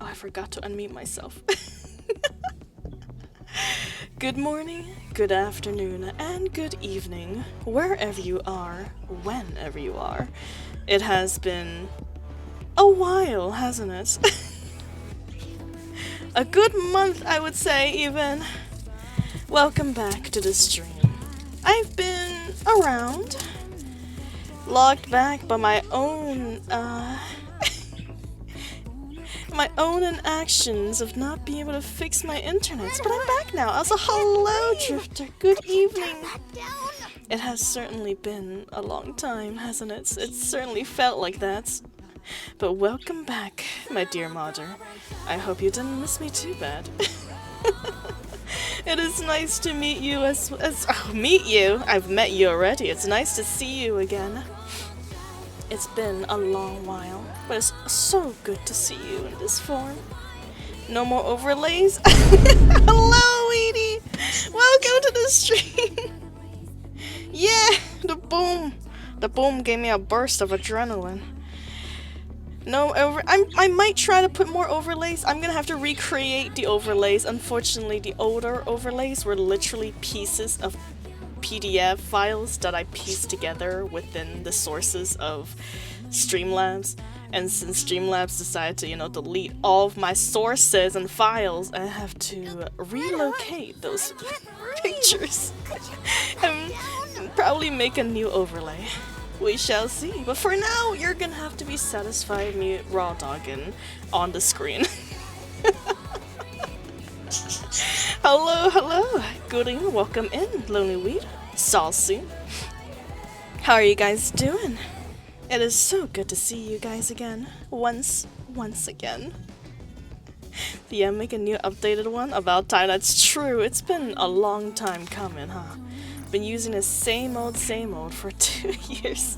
I forgot to unmute myself. Good morning, good afternoon, and good evening, wherever you are, whenever you are. It has been a while, hasn't it? A good month, I would say, even. Welcome back to the stream. I've been around, logged back by my own, my own inactions of not being able to fix my internet, but I'm back now. Also, hello, Drifter. Good evening. It has certainly been a long time, hasn't it? It's certainly felt like that. But welcome back, my dear modder. I hope you didn't miss me too bad. It is nice to meet you meet you? I've met you already. It's nice to see you again. It's been a long while, but it's so good to see you in this form. No more overlays? Hello, Edie! Welcome to the stream! Yeah! The boom! The boom gave me a burst of adrenaline. No I might try to put more overlays. I'm gonna have to recreate the overlays. Unfortunately, the older overlays were literally pieces of PDF files that I pieced together within the sources of Streamlabs. And since Streamlabs decided to, delete all of my sources and files, I have to relocate those pictures and probably make a new overlay. We shall see. But for now, you're gonna have to be satisfied me raw dogging on the screen. Hello, hello. Good evening. Welcome in, Lonely Weed, Salsy. How are you guys doing? It is so good to see you guys again. Once again. Yeah, make a new updated one? About time. That's true. It's been a long time coming, huh? Been using the same old for 2 years.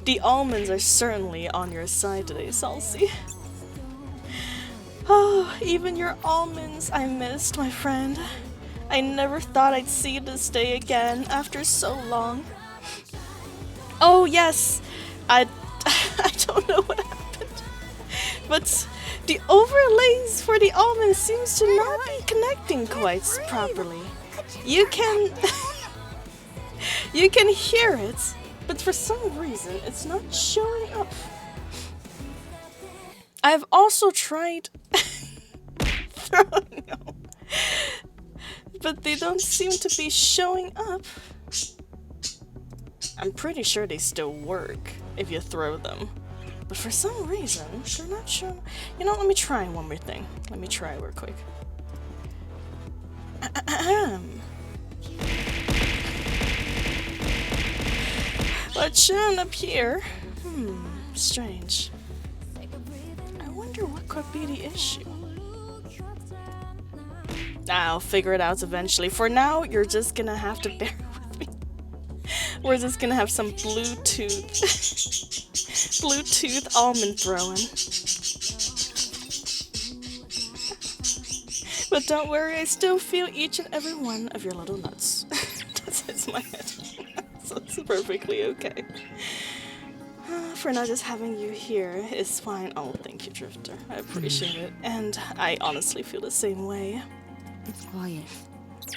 The almonds are certainly on your side today, Salsy. Oh, even your almonds I missed, my friend. I never thought I'd see this day again after so long. Oh yes, I don't know what happened, but the overlays for the almonds seems to not be connecting quite properly. You can you can hear it, but for some reason it's not showing up. I've also tried no. But they don't seem to be showing up. I'm pretty sure they still work if you throw them. But for some reason, they're not showing. Let me try one more thing. Let me try real quick. What's showing up here? Strange. I wonder what could be the issue. I'll figure it out eventually. For now, you're just gonna have to bear with me. We're just gonna have some Bluetooth almond throwing. But don't worry, I still feel each and every one of your little nuts. That hits my head. So it's perfectly okay. For not just having you here is fine. Oh, thank you, Drifter. I appreciate it. And I honestly feel the same way. It's quiet.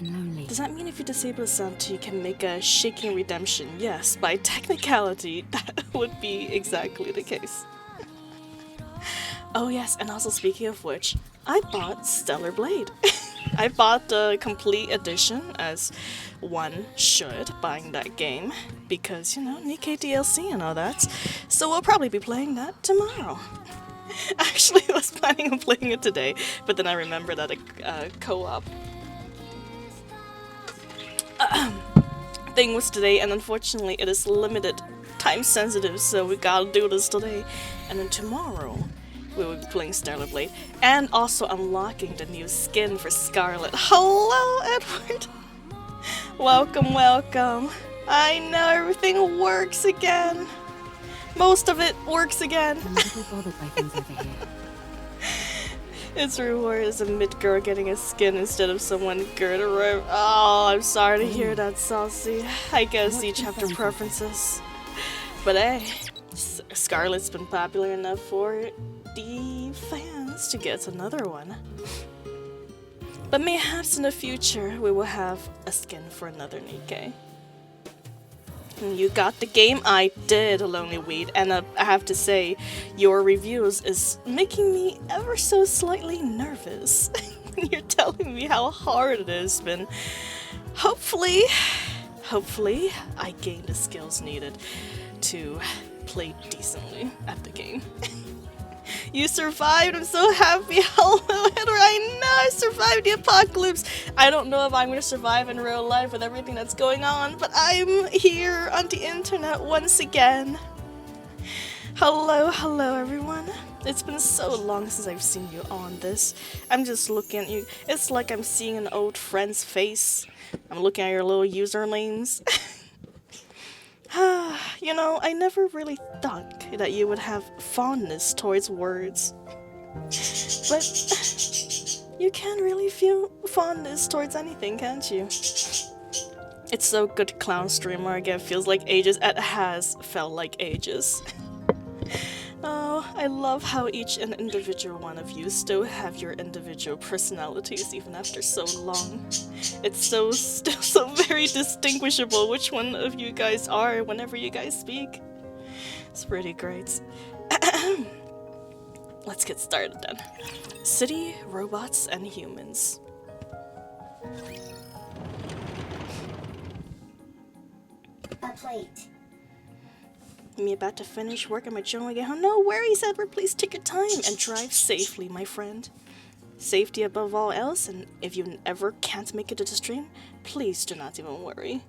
Lonely. Does that mean if you disable the sound you can make a shaking redemption? Yes, by technicality, that would be exactly the case. Oh yes, and also speaking of which, I bought Stellar Blade. I bought the complete edition, as one should, buying that game, because, NIKKE DLC and all that. So we'll probably be playing that tomorrow. Actually, I was planning on playing it today, but then I remembered that a co-op thing was today, and unfortunately it is limited, time sensitive, so we gotta do this today. And then tomorrow we will be playing Stellar Blade, and also unlocking the new skin for Scarlet. Hello, Edward! Welcome, welcome. I know everything works again. Most of it works again. Its reward is a mid-girl getting a skin instead of someone good or oh, I'm sorry to hear that, Saucy. I guess each have their preferences. But hey, Scarlet's been popular enough for it. the fans to get another one. But mayhaps in the future we will have a skin for another NIKKE. You got the game? I did, Lonely Weed, and I have to say, your reviews is making me ever so slightly nervous. You're telling me how hard it has been. Hopefully, I gain the skills needed to play decently at the game. You survived, I'm so happy. Hello, Heather, I know I survived the apocalypse. I don't know if I'm going to survive in real life with everything that's going on, but I'm here on the internet once again. Hello everyone. It's been so long since I've seen you on this. I'm just looking at you. It's like I'm seeing an old friend's face. I'm looking at your little usernames. You know, I never really thought that you would have fondness towards words. But you can really feel fondness towards anything, can't you? It's so good, clown streamer. Again, feels like ages. It has felt like ages. Oh, I love how each and individual one of you still have your individual personalities even after so long. It's still so very distinguishable which one of you guys are whenever you guys speak. It's pretty great. Let's get started then. City, robots, and humans. A plate. Me about to finish work on my journal and get home. No worries, Edward. Please take your time and drive safely, my friend. Safety above all else, and if you ever can't make it to the stream, please do not even worry.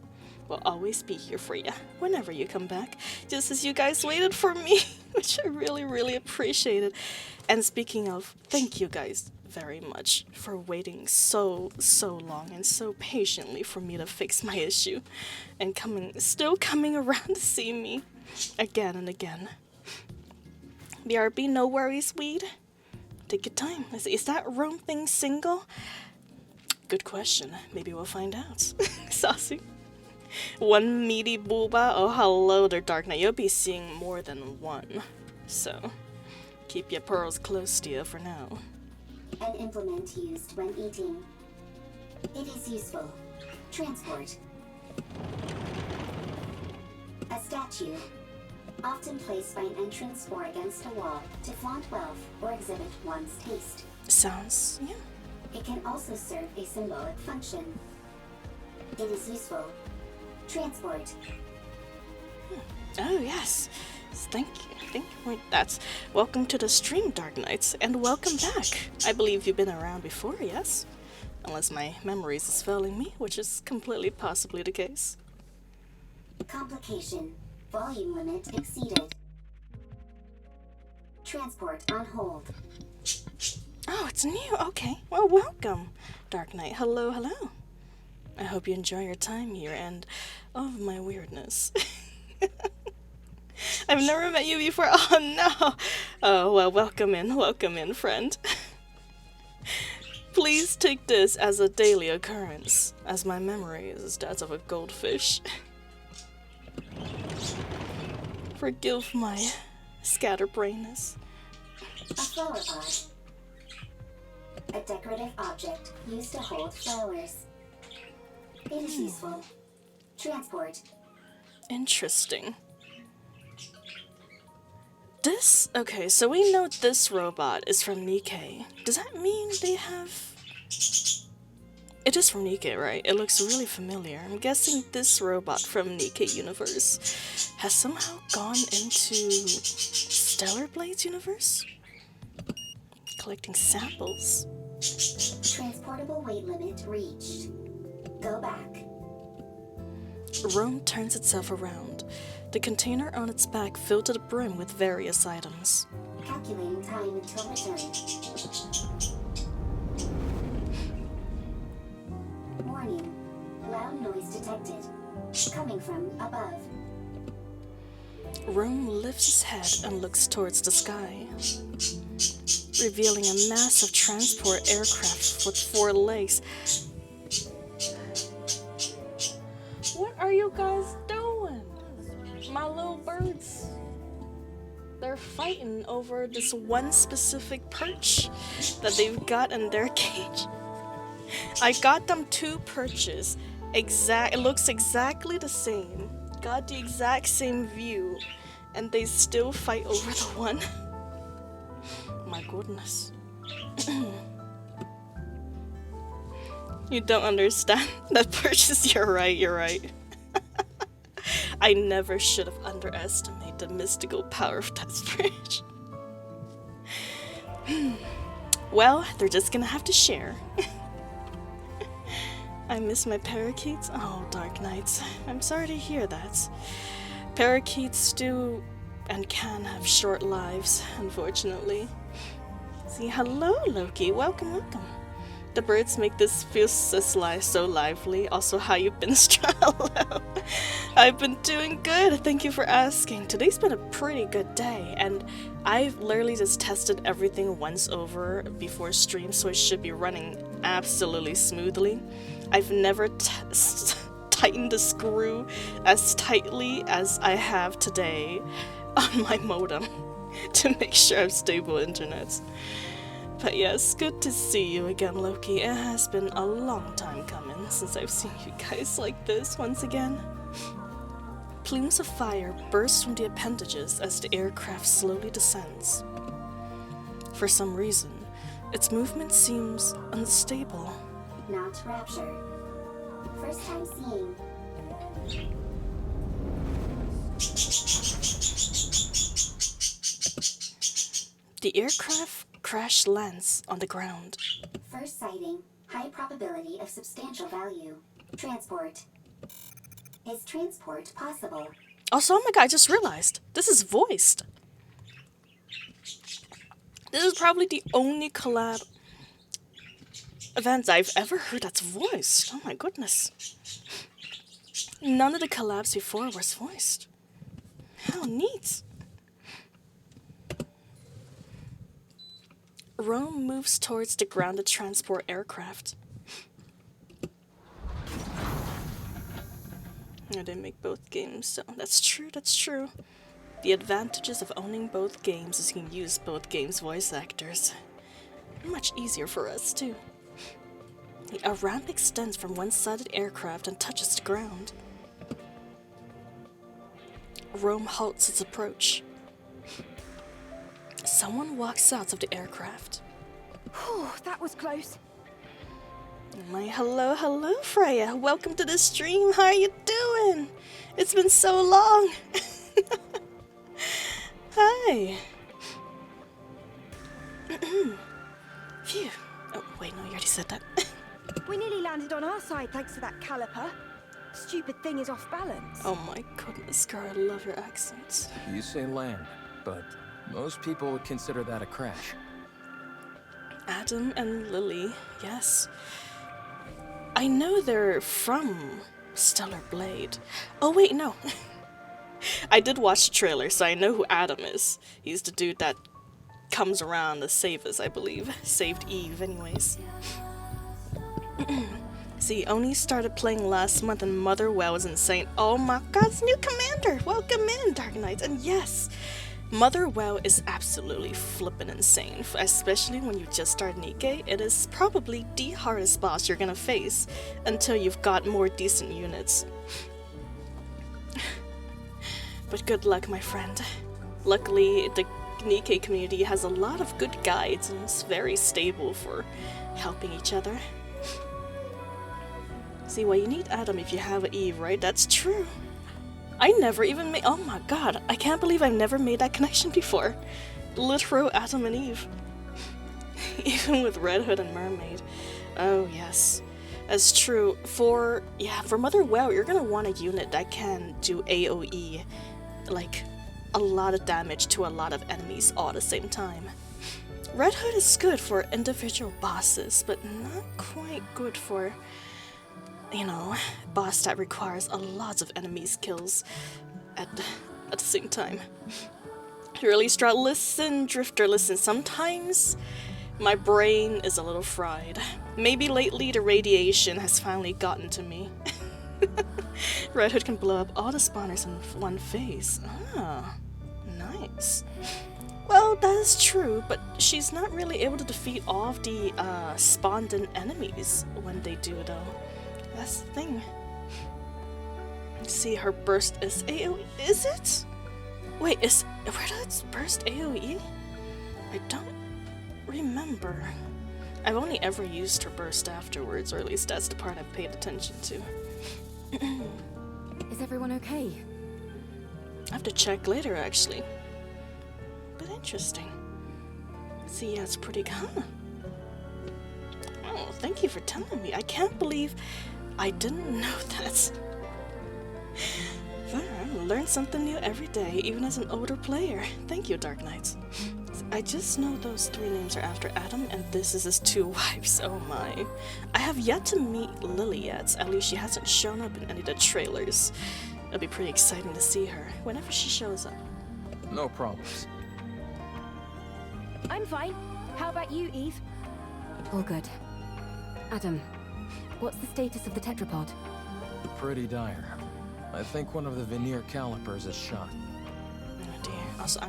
We'll always be here for you whenever you come back, just as you guys waited for me, which I really appreciated. And speaking of, thank you guys very much for waiting so long and so patiently for me to fix my issue and still coming around to see me again and again. BRB, no worries, Weed. Take your time. Is that Rome thing single? Good question. Maybe we'll find out. Saucy. One meaty booba. Oh, hello there, Dark Knight. You'll be seeing more than one. So, keep your pearls close to you for now. An implement used when eating. It is useful. Transport. A statue. Often placed by an entrance or against a wall to flaunt wealth or exhibit one's taste. Sounds, yeah. It can also serve a symbolic function. It is useful. Transport. Oh, yes. Thank you. Wait, that's... Welcome to the stream, Dark Knights, and welcome back. I believe you've been around before, yes? Unless my memories is failing me, which is completely possibly the case. Complication. Volume limit exceeded. Transport on hold. Oh, it's new. Okay. Well, welcome, Dark Knight. Hello. I hope you enjoy your time here and all of my weirdness. I've never met you before. Oh, no. Oh, well, welcome in, friend. Please take this as a daily occurrence, as my memory is that of a goldfish. Forgive my scatterbrainness. A flower pot. A decorative object used to hold flowers. It is useful. Transport. Interesting. Okay, so we know this robot is from NIKKE. Does that mean they have... It is from NIKKE, right? It looks really familiar. I'm guessing this robot from NIKKE universe has somehow gone into Stellar Blade's universe? Collecting samples. Transportable weight limit reached. Go back. Rome turns itself around. The container on its back filled to the brim with various items. Calculating time until return. Warning. Loud noise detected. Coming from above. Rome lifts his head and looks towards the sky, revealing a massive transport aircraft with 4 legs. What are you guys doing? My little birds. They're fighting over this one specific perch that they've got in their cage. I got them 2 perches. It looks exactly the same. Got the exact same view. And they still fight over the one. My goodness. You don't understand. That purchase, you're right. I never should have underestimated the mystical power of that bridge. Well, they're just gonna have to share. I miss my parakeets. Oh, Dark Knights. I'm sorry to hear that. Parakeets do and can have short lives, unfortunately. See, hello, Loki. Welcome. The birds make this feel so lively. Also, how you been, Stralo? I've been doing good. Thank you for asking. Today's been a pretty good day, and I've literally just tested everything once over before stream, so it should be running absolutely smoothly. I've never tightened the screw as tightly as I have today on my modem to make sure I have stable internet. But yes, good to see you again, Loki. It has been a long time coming since I've seen you guys like this once again. Plumes of fire burst from the appendages as the aircraft slowly descends. For some reason, its movement seems unstable. Not Rapture. First time seeing. The aircraft crash lands on the ground. First sighting. High probability of substantial value. Transport. Is transport possible? Also, oh my god, I just realized. This is voiced. This is probably the only collab event I've ever heard that's voiced. Oh my goodness. None of the collabs before was voiced. How neat. Rome moves towards the grounded transport aircraft. I didn't make both games, so that's true. The advantages of owning both games is you can use both games' voice actors. Much easier for us, too. A ramp extends from one side of the aircraft and touches the ground. Rome halts its approach. Someone walks out of the aircraft. Whew, that was close. My hello, Freya. Welcome to the stream. How are you doing? It's been so long. Hi. Phew. Oh, wait, no, you already said that. We nearly landed on our side thanks to that caliper. Stupid thing is off balance. Oh my goodness, girl, I love your accent. You say land, but most people would consider that a crash. Adam and Lily, yes. I know they're from Stellar Blade. Oh wait, no. I did watch the trailer, so I know who Adam is. He's the dude that comes around to save us, I believe. Saved Eve, anyways. See, Oni started playing last month and Motherwell was insane. Oh my god, it's new commander! Welcome in, Dark Knights! And yes, Motherwell is absolutely flippin' insane, especially when you just start NIKKE. It is probably the hardest boss you're gonna face until you've got more decent units. But good luck, my friend. Luckily, the NIKKE community has a lot of good guides and it's very stable for helping each other. See, well, you need Adam if you have Eve, right? That's true. I never even made— oh my god, I can't believe I've never made that connection before. Literal Adam and Eve. Even with Red Hood and Mermaid. Oh yes, that's true. For Motherwell, you're gonna want a unit that can do AoE, like a lot of damage to a lot of enemies all at the same time. Red Hood is good for individual bosses, but not quite good for, you know, boss that requires a lot of enemies kills at the same time. Really Stroud, listen, Drifter, listen, sometimes my brain is a little fried. Maybe lately the radiation has finally gotten to me. Red Hood can blow up all the spawners in one phase. Ah, Nice. Well, that is true, but she's not really able to defeat all of the spawned-in enemies when they do, though. That's the thing. See, her burst is AoE. Is it? Wait, where does burst AoE? I don't remember. I've only ever used her burst afterwards, or at least that's the part I've paid attention to. Is everyone okay? I have to check later, actually. But interesting. See, yeah, it's pretty good. Oh, thank you for telling me. I can't believe I didn't know that. I learn something new every day, even as an older player. Thank you, Dark Knights. I just know those 3 names are after Adam, and this is his 2 wives. Oh my. I have yet to meet Lily yet. At least she hasn't shown up in any of the trailers. It'll be pretty exciting to see her whenever she shows up. No problems. I'm fine. How about you, Eve? All good. Adam, what's the status of the tetrapod? Pretty dire. I think one of the veneer calipers is shot. Oh dear. Also, I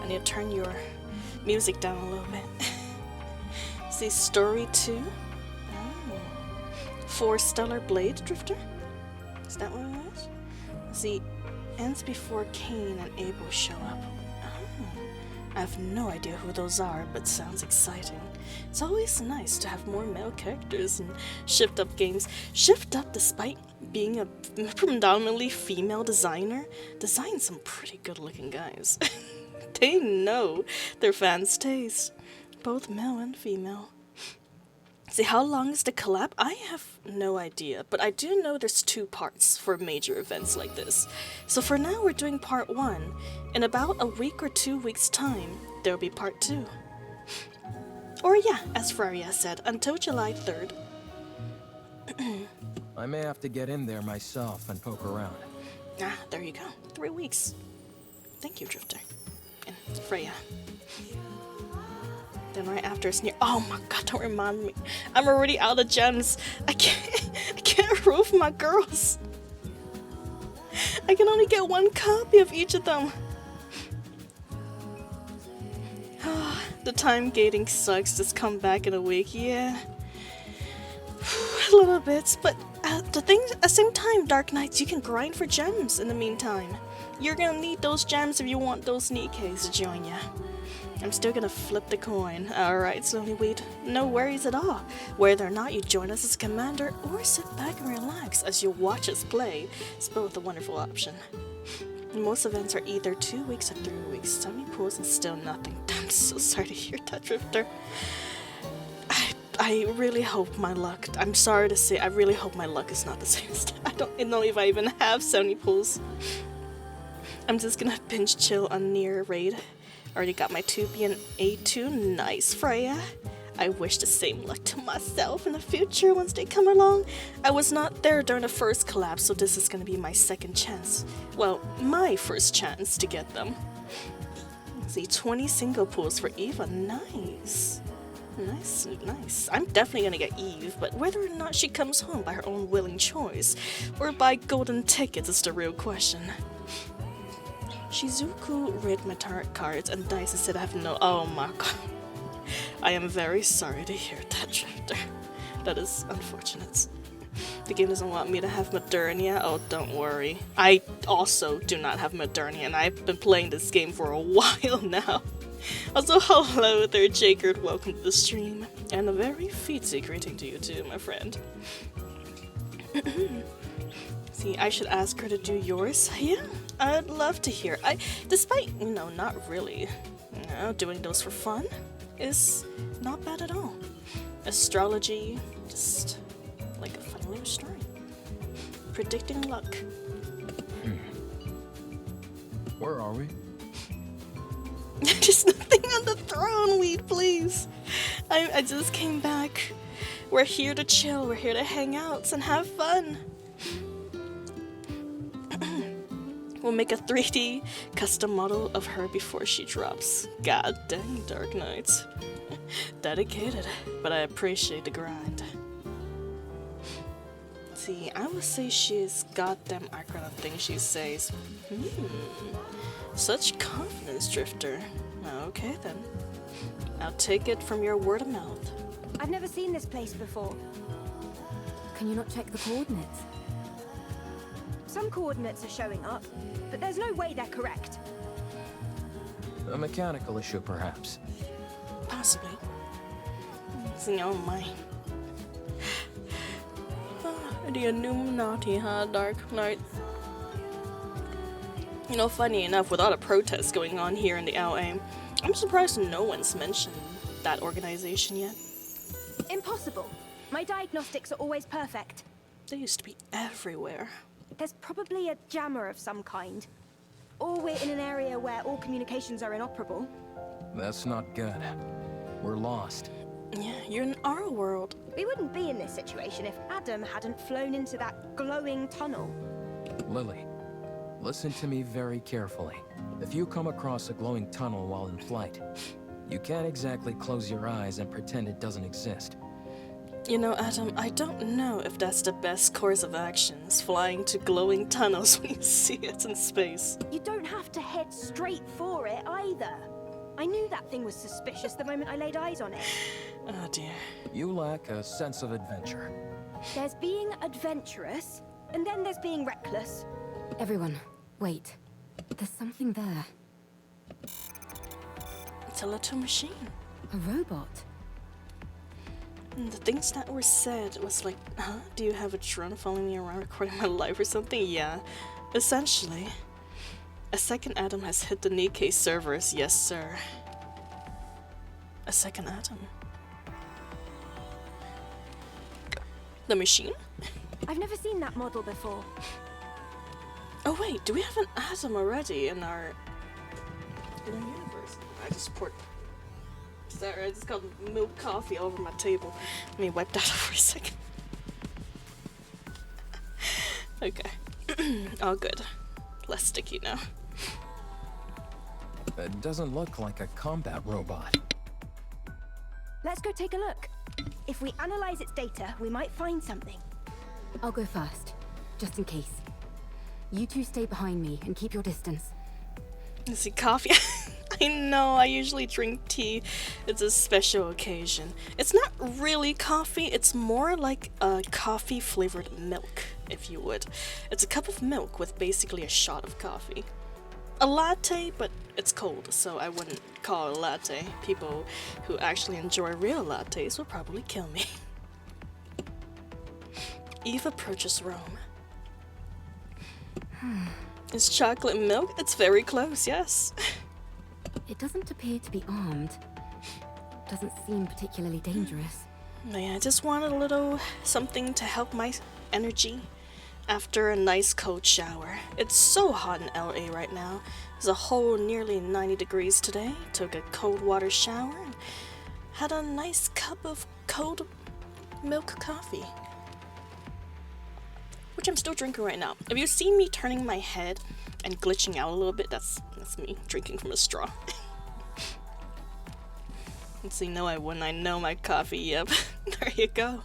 need to turn your music down a little bit. See, story 2. Oh. 4 Stellar Blade Drifter? Is that what it is? See, ends before Cain and Abel show up. Oh. I have no idea who those are, but sounds exciting. It's always nice to have more male characters in Shift Up games. Shift Up, despite being a predominantly female designer, designs some pretty good looking guys. They know their fans' taste, both male and female. See, how long is the collab? I have no idea, but I do know there's 2 parts for major events like this. So for now, we're doing part 1. In about a week or 2 weeks' time, there'll be part 2. Or yeah, as Freya said, until July 3rd. I may have to get in there myself and poke around. Ah, there you go. 3 weeks. Thank you, Drifter. And Freya. Then right after it's near. Oh my god, don't remind me. I'm already out of gems. I can't roof my girls. I can only get 1 copy of each of them. The time gating sucks. Just come back in a week. Yeah. A little bit, but at the same time, Dark Knights, you can grind for gems in the meantime. You're gonna need those gems if you want those NIKKEs to join ya. I'm still gonna flip the coin. Alright, Slowlyweed. No worries at all. Whether or not you join us as commander or sit back and relax as you watch us play, it's both a wonderful option. Most events are either 2 weeks or 3 weeks. 70 pools and still nothing. I'm so sorry to hear that, Drifter. I really hope my luck, I'm sorry to say, I really hope my luck is not the same as that. I don't know if I even have 70 pools. I'm just gonna binge chill on Nier Raid. Already got my 2B and A2. Nice, Freya. I wish the same luck to myself in the future once they come along. I was not there during the first collab, so this is gonna be my second chance. Well, my first chance to get them. See, 20 single pools for Eva. Nice. Nice, nice. I'm definitely gonna get Eve, but whether or not she comes home by her own willing choice, or by golden tickets is the real question. Shizuku read my tarot cards and dice and said I have no— oh my god. I am very sorry to hear that, Drifter. That is unfortunate. The game doesn't want me to have Modernia. Oh, don't worry. I also do not have Modernia, and I've been playing this game for a while now. Also, hello there, Jacob. Welcome to the stream. And a very featsy greeting to you too, my friend. See, I should ask her to do yours. Yeah, I'd love to hear. Despite, not really, doing those for fun is not bad at all. Astrology, just like a fun little story. Predicting luck. Where are we? There's nothing on the throne, Weed, please. I just came back. We're here to chill, we're here to hang out and have fun. We'll make a 3D custom model of her before she drops. God dang, Dark Knights. Dedicated, but I appreciate the grind. See, I would say she is goddamn accurate on things she says. Such confidence, Drifter. Okay then. I'll take it from your word of mouth. I've never seen this place before. Can you not check the coordinates? Some coordinates are showing up, but there's no way they're correct. A mechanical issue, perhaps. Possibly. See, oh my. The Illuminati, huh? Dark Knight. You know, funny enough, with all the protests going on here in the LA, I'm surprised no one's mentioned that organization yet. Impossible. My diagnostics are always perfect. They used to be everywhere. There's probably a jammer of some kind. Or we're in an area where all communications are inoperable. That's not good. We're lost. Yeah, you're in our world. We wouldn't be in this situation if Adam hadn't flown into that glowing tunnel. Lily, listen to me very carefully. If you come across a glowing tunnel while in flight, you can't exactly close your eyes and pretend it doesn't exist. You know, Adam, I don't know if that's the best course of actions, flying to glowing tunnels when you see it in space. You don't have to head straight for it either. I knew that thing was suspicious the moment I laid eyes on it. Oh dear. You lack a sense of adventure. There's being adventurous, and then there's being reckless. Everyone, wait. There's something there. It's a little machine. A robot. And the things that were said was like, huh? Do you have a drone following me around recording my life or something? Yeah. Essentially. A second Adam has hit the NIKKE servers, yes sir. A second Adam. The machine? I've never seen that model before. Oh wait, do we have an Adam already in our universe? I just poured, sorry, I just got milk coffee all over my table. Let me wipe that off for a second. Okay. All good. Less sticky now. It doesn't look like a combat robot. Let's go take a look. If we analyze its data, we might find something. I'll go first, just in case. You two stay behind me and keep your distance. Is it coffee? I know, I usually drink tea. It's a special occasion. It's not really coffee, it's more like a coffee flavored milk, if you would. It's a cup of milk with basically a shot of coffee. A latte, but it's cold, so I wouldn't call it a latte. People who actually enjoy real lattes will probably kill me. Eve approaches Rome. Is chocolate milk? It's very close, yes. It doesn't appear to be armed. Doesn't seem particularly dangerous. Yeah, I just wanted a little something to help my energy after a nice cold shower. It's so hot in LA right now. It's a whole nearly 90 degrees today. Took a cold water shower and had a nice cup of cold milk coffee, which I'm still drinking right now. If you see me turning my head and glitching out a little bit, that's me drinking from a straw. Let's see, no I wouldn't. I know my coffee, yep. There you go.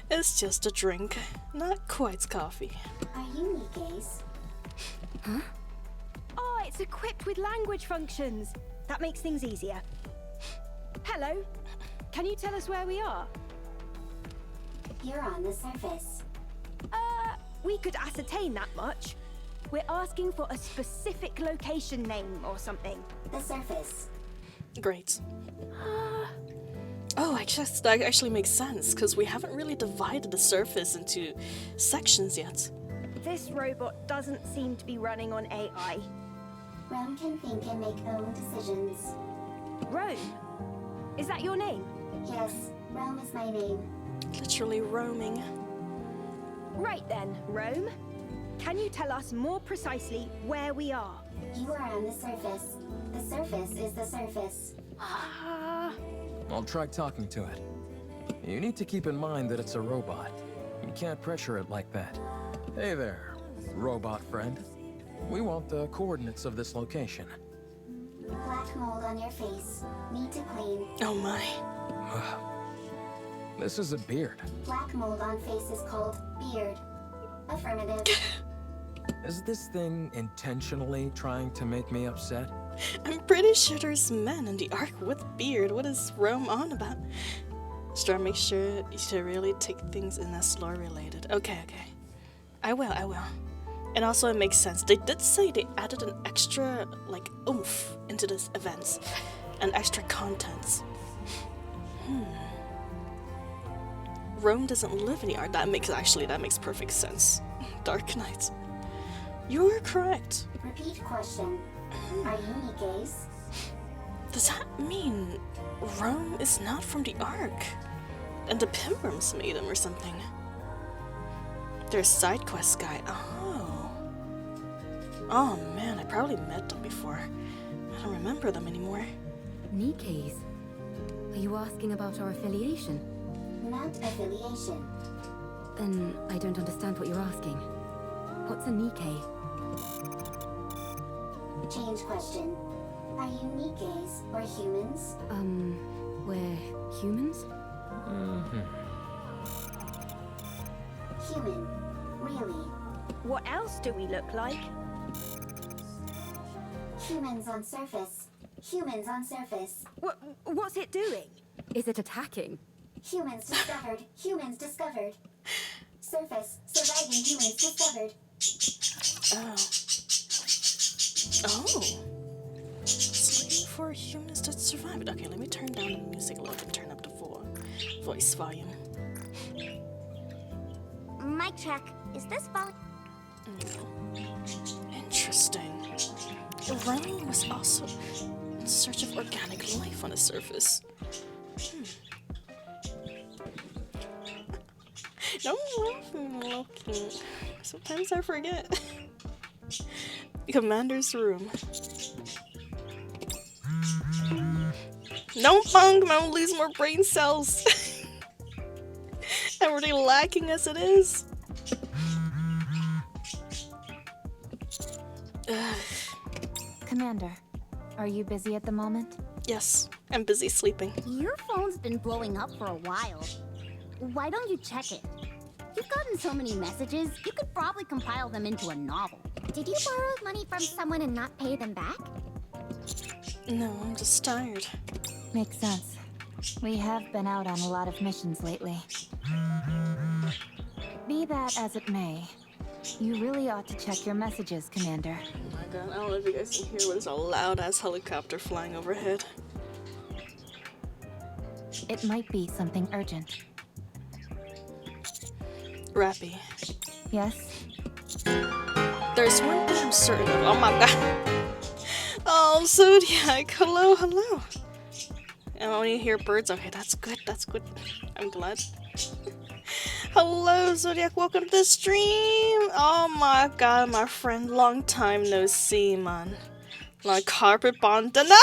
It's just a drink, not quite coffee. Are you NIKKE's? Huh? Oh, it's equipped with language functions. That makes things easier. Hello. Can you tell us where we are? You're on the surface. We could ascertain that much. We're asking for a specific location name or something. The surface. Great. Oh, that actually makes sense, because we haven't really divided the surface into sections yet. This robot doesn't seem to be running on AI. Rome can think and make own decisions. Rome? Is that your name? Yes, Rome is my name. Literally roaming. Right then, Rome. Can you tell us more precisely where we are? You are on the surface. The surface is the surface. I'll try talking to it. You need to keep in mind that it's a robot. You can't pressure it like that. Hey there, robot friend. We want the coordinates of this location. Black mold on your face. Need to clean. Oh my. This is a beard. Black mold on face is called beard. Affirmative. Is this thing intentionally trying to make me upset? I'm pretty sure there's men in the Ark with beard. What is Rome on about? Star, make sure to really take things in as lore related. Okay. I will. And also it makes sense. They did say they added an extra, like, oomph into this events. And extra contents. Rome doesn't live in the Ark. That makes perfect sense. Dark Knight. You're correct. Repeat question. Are you NIKKEs? Does that mean Rome is not from the Ark? And the Pilgrims made him or something? They're a side quest guy. Oh man, I probably met them before. I don't remember them anymore. NIKKEs? Are you asking about our affiliation? Not affiliation. Then I don't understand what you're asking. What's a NIKKE? Change question. Are you NIKKEs or humans? We're humans? Human. Really? What else do we look like? Humans on surface. Humans on surface. What's it doing? Is it attacking? Humans discovered. Humans discovered. Surface. Surviving humans discovered. Oh. It's for humans that survived. Okay, let me turn down the music a little and turn up the voice volume. Mic check. Is this phone? Interesting. Rome was also in search of organic life on the surface. No, sometimes I forget. Commander's room. No, Punk, I'm gonna lose more brain cells. I'm already lacking as it is. Commander, are you busy at the moment? Yes, I'm busy sleeping. Your phone's been blowing up for a while. Why don't you check it? You've gotten so many messages, you could probably compile them into a novel. Did you borrow money from someone and not pay them back? No, I'm just tired. Makes sense. We have been out on a lot of missions lately. Be that as it may, you really ought to check your messages, Commander. Oh my god, I don't know if you guys can hear, but there's a loud-ass helicopter flying overhead. It might be something urgent. Rappy. Yes? There's one thing I'm certain of. Oh my god. Oh, Zodiac. Hello. I only hear birds. Okay, that's good. I'm glad. Hello, Zodiac. Welcome to the stream. Oh my god, my friend. Long time no see, man. Like carpet bandana.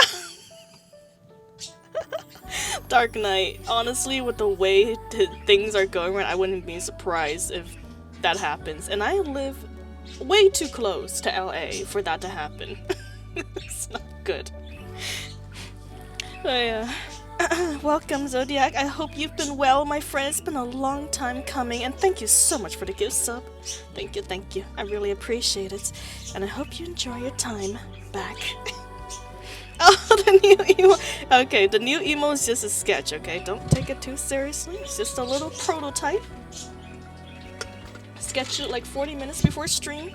Dark Knight. Honestly, with the way things are going right, I wouldn't be surprised if that happens. And I live way too close to LA for that to happen. It's not good. But yeah. Welcome, Zodiac. I hope you've been well, my friend. It's been a long time coming, and thank you so much for the gift sub. Thank you. I really appreciate it. And I hope you enjoy your time back. Oh, the new emo. Okay, the new emo is just a sketch, okay? Don't take it too seriously. It's just a little prototype. Sketched it like 40 minutes before stream.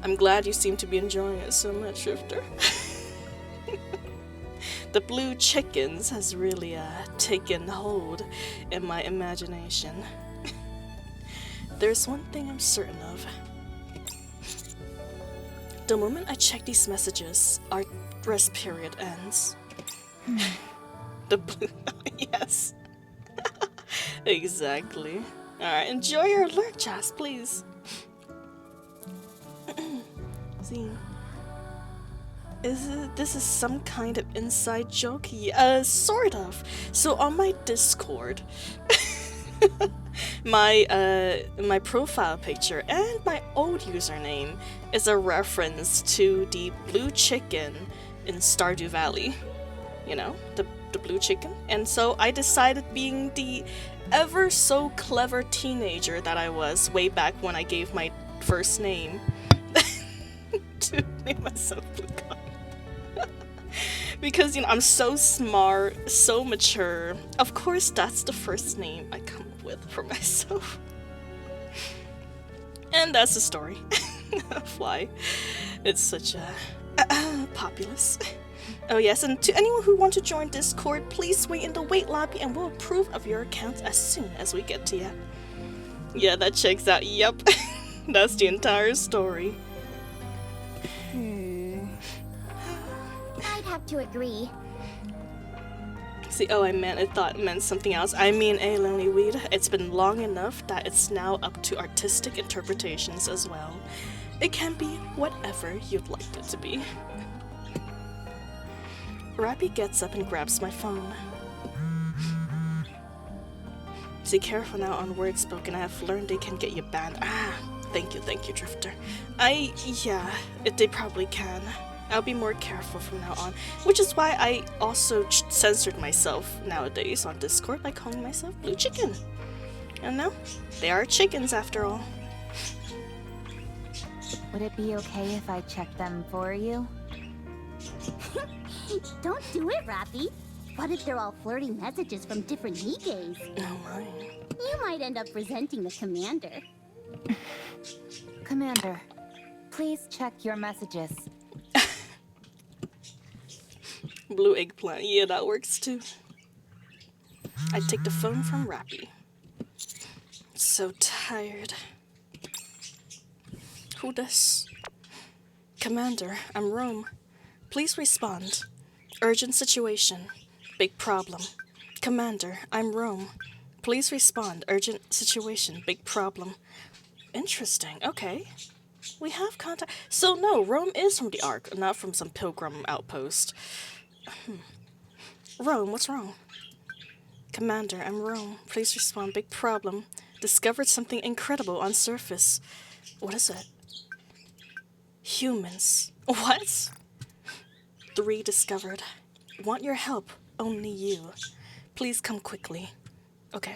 I'm glad you seem to be enjoying it so much, Shifter. The blue chickens has really taken hold in my imagination. There's one thing I'm certain of. The moment I check these messages, our rest period ends. The blue... Yes. Exactly. Alright, enjoy your alert, Jazz, please. See, this is some kind of inside joke? Yeah, sort of. So on my Discord, my profile picture and my old username is a reference to the blue chicken in Stardew Valley. You know, the blue chicken. And so I decided, being the ever so clever teenager that I was way back when I gave my first name, to name myself Blue Cotton. Because, you know, I'm so smart, so mature. Of course, that's the first name I come up with for myself. And that's the story of why it's such a populous. Oh yes, and to anyone who wants to join Discord, please wait in the wait lobby and we'll approve of your accounts as soon as we get to you. Yeah, that checks out. Yep. That's the entire story. I'd have to agree. See, oh, I thought it meant something else. I mean, a lonely weed. It's been long enough that it's now up to artistic interpretations as well. It can be whatever you'd like it to be. Rappy gets up and grabs my phone. See, careful now on words spoken. I have learned they can get you banned. Ah, thank you, Drifter. Yeah, they probably can. I'll be more careful from now on, which is why I also censored myself nowadays on Discord by calling myself Blue Chicken. And no, they are chickens after all. Would it be okay if I checked them for you? Don't do it, Rappy. What if they're all flirty messages from different NIKKEs? Oh my. You might end up presenting the commander. Commander, please check your messages. Blue eggplant, yeah, that works too. I take the phone from Rappy. So tired. Who this? Commander, I'm Rome. Please respond. Urgent situation. Big problem. Commander, I'm Rome. Please respond. Urgent situation. Big problem. Interesting. Okay. We have contact. So no, Rome is from the Ark, not from some pilgrim outpost. Rome, what's wrong? Commander, I'm Rome. Please respond. Big problem. Discovered something incredible on surface. What is it? Humans. What? 3 discovered. Want your help. Only you. Please come quickly. Okay.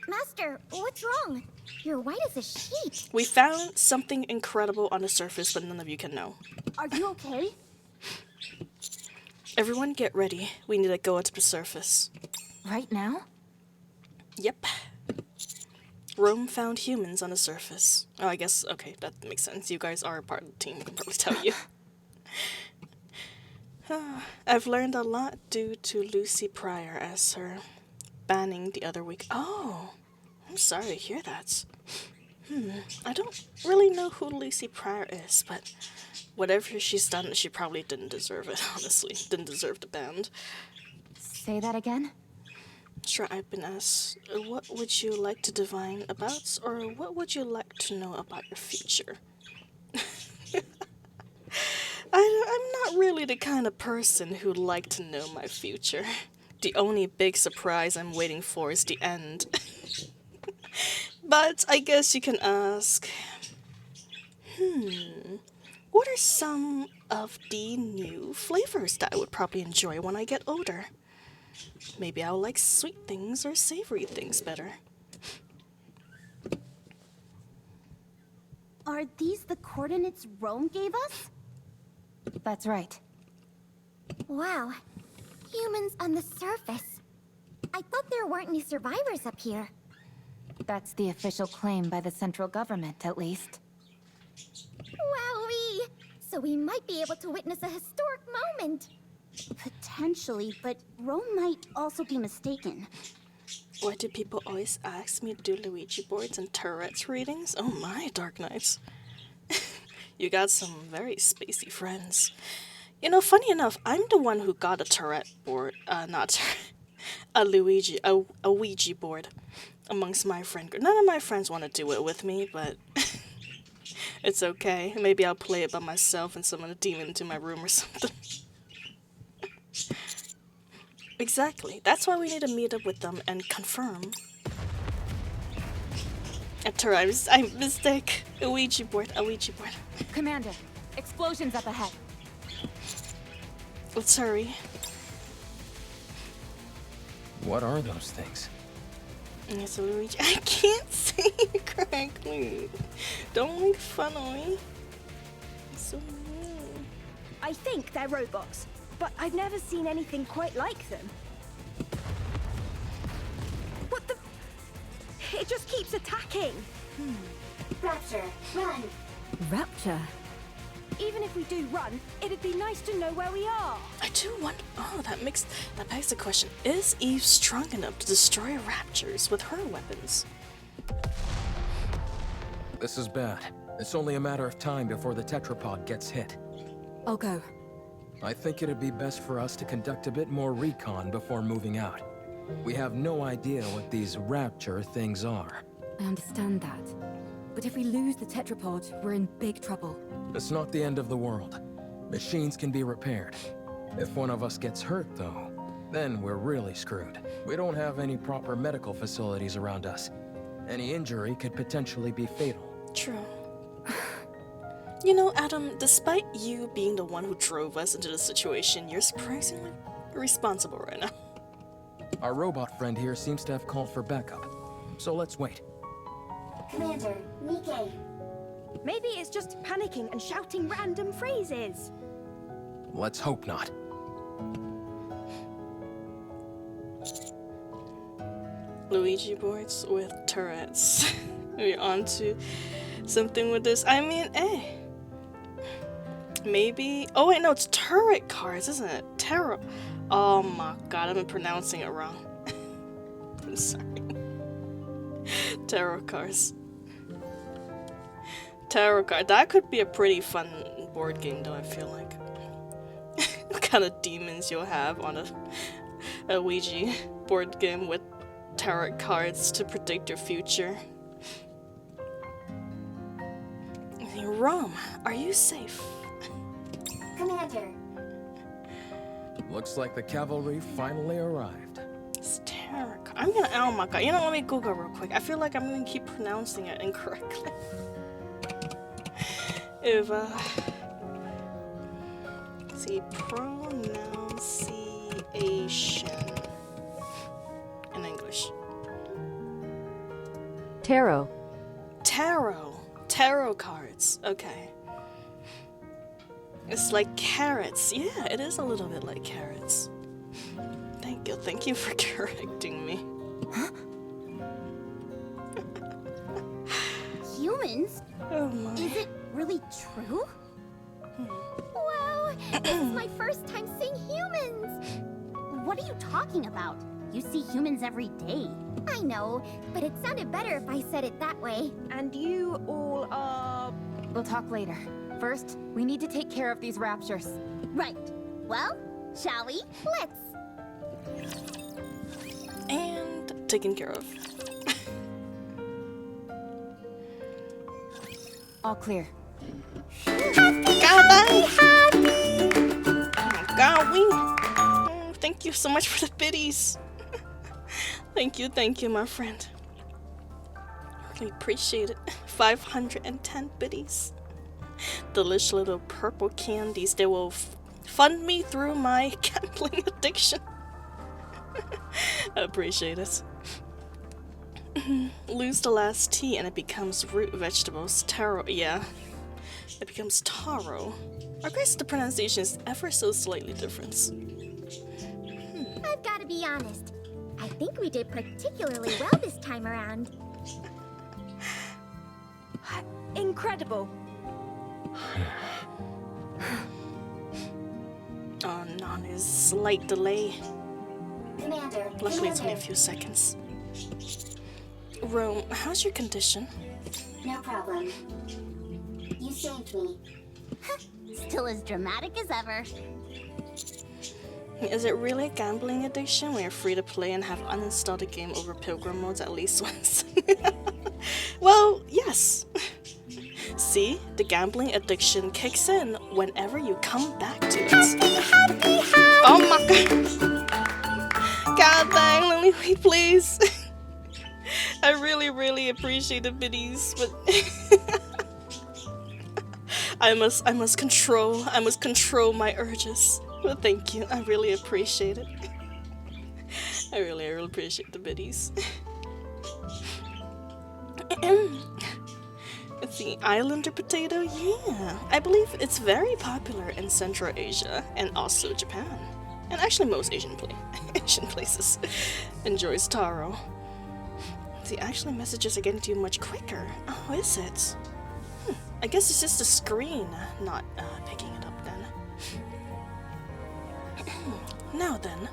Master, what's wrong? You're white as a sheet. We found something incredible on the surface, but none of you can know. Are you okay? Everyone get ready. We need to go to the surface. Right now? Yep. Rome found humans on the surface. Oh, I guess, okay, that makes sense. You guys are a part of the team, I can probably tell you. I've learned a lot due to Lucy Pryor as her banning the other week. Oh, I'm sorry to hear that. I don't really know who Lucy Pryor is, but whatever she's done, she probably didn't deserve it, honestly. Didn't deserve the ban. Say that again? Sure, I've been asked, what would you like to divine about, or what would you like to know about your future? I'm not really the kind of person who'd like to know my future. The only big surprise I'm waiting for is the end. But I guess you can ask, what are some of the new flavors that I would probably enjoy when I get older? Maybe I'll like sweet things or savory things better. Are these the coordinates Rome gave us? That's right. Wow. Humans on the surface. I thought there weren't any survivors up here. That's the official claim by the central government, at least. Wowee! So we might be able to witness a historic moment. Potentially, but Rome might also be mistaken. Why do people always ask me to do Luigi boards and Tourette's readings? Oh my, Dark Knights. You got some very spacey friends. You know, funny enough, I'm the one who got a Tourette board, a Ouija board amongst my friend group. None of my friends want to do it with me, but it's okay. Maybe I'll play it by myself and summon a demon into my room or something. Exactly. That's why we need to meet up with them and confirm. A Tourette, I mistake. A Ouija board. Commander, explosions up ahead. Let's hurry. What are those things? It's a Luigi. I can't say it correctly. Don't make fun of me. It's so mean. I think they're robots, but I've never seen anything quite like them. What the? It just keeps attacking. Rapture, run! Rapture? Even if we do run, it'd be nice to know where we are. I do wonder. Oh, that begs the question: is Eve strong enough to destroy Raptures with her weapons? This is bad. It's only a matter of time before the tetrapod gets hit. I'll go. I think it'd be best for us to conduct a bit more recon before moving out. We have no idea what these rapture things are. I understand that. But if we lose the tetrapod, we're in big trouble. It's not the end of the world. Machines can be repaired. If one of us gets hurt, though, then we're really screwed. We don't have any proper medical facilities around us. Any injury could potentially be fatal. True. You know, Adam, despite you being the one who drove us into this situation, you're surprisingly responsible right now. Our robot friend here seems to have called for backup. So let's wait. Commander, NIKKE. Maybe it's just panicking and shouting random phrases. Let's hope not. Luigi boards with turrets. We're on to something with this. I mean, maybe. Oh wait, no, it's turret cars, isn't it? Tarot. Oh my god, I've been pronouncing it wrong. I'm sorry. Tarot cars. Tarot card. That could be a pretty fun board game, though. I feel like. What kind of demons you'll have on a Ouija board game with tarot cards to predict your future. Rome, are you safe? Commander. Looks like the cavalry finally arrived. It's tarot card. I'm gonna. Oh my god. You know, let me Google real quick. I feel like I'm gonna keep pronouncing it incorrectly. See, pronunciation in English. Tarot. Tarot cards. Okay. It's like carrots. Yeah, it is a little bit like carrots. Thank you for correcting me. Humans? Oh my. Is it really true? Wow, this is my first time seeing humans! What are you talking about? You see humans every day. I know, but it sounded better if I said it that way. And you all are... We'll talk later. First, we need to take care of these raptures. Right. Well, shall we? Let's. And taken care of. All clear. God dang! Oh my god, thank you so much for the biddies. Thank you, my friend. I really appreciate it. 510 biddies. Delish little purple candies. They will fund me through my gambling addiction. I appreciate it. Lose the last T and it becomes root vegetables. Taro, yeah. It becomes taro. I guess the pronunciation is ever so slightly different. I've got to be honest. I think we did particularly well this time around. Incredible. Oh no, there's a slight delay. Commander. Luckily it's only a Commander. few seconds. Rome, how's your condition? No problem. You saved me. Still as dramatic as ever. Is it really a gambling addiction when you're free to play and have uninstalled a game over pilgrim modes at least once? Well, yes. See, the gambling addiction kicks in whenever you come back to it. Oh my god. God dang, Lily, wait, please. I really appreciate the biddies, but I must control my urges. Well, thank you. I really appreciate it. I really appreciate the biddies. It's the islander potato? Yeah. I believe it's very popular in Central Asia and also Japan. And actually most Asian places enjoys taro. See, actually messages are getting to you much quicker. Oh, is it? I guess it's just the screen not picking it up then. Now then,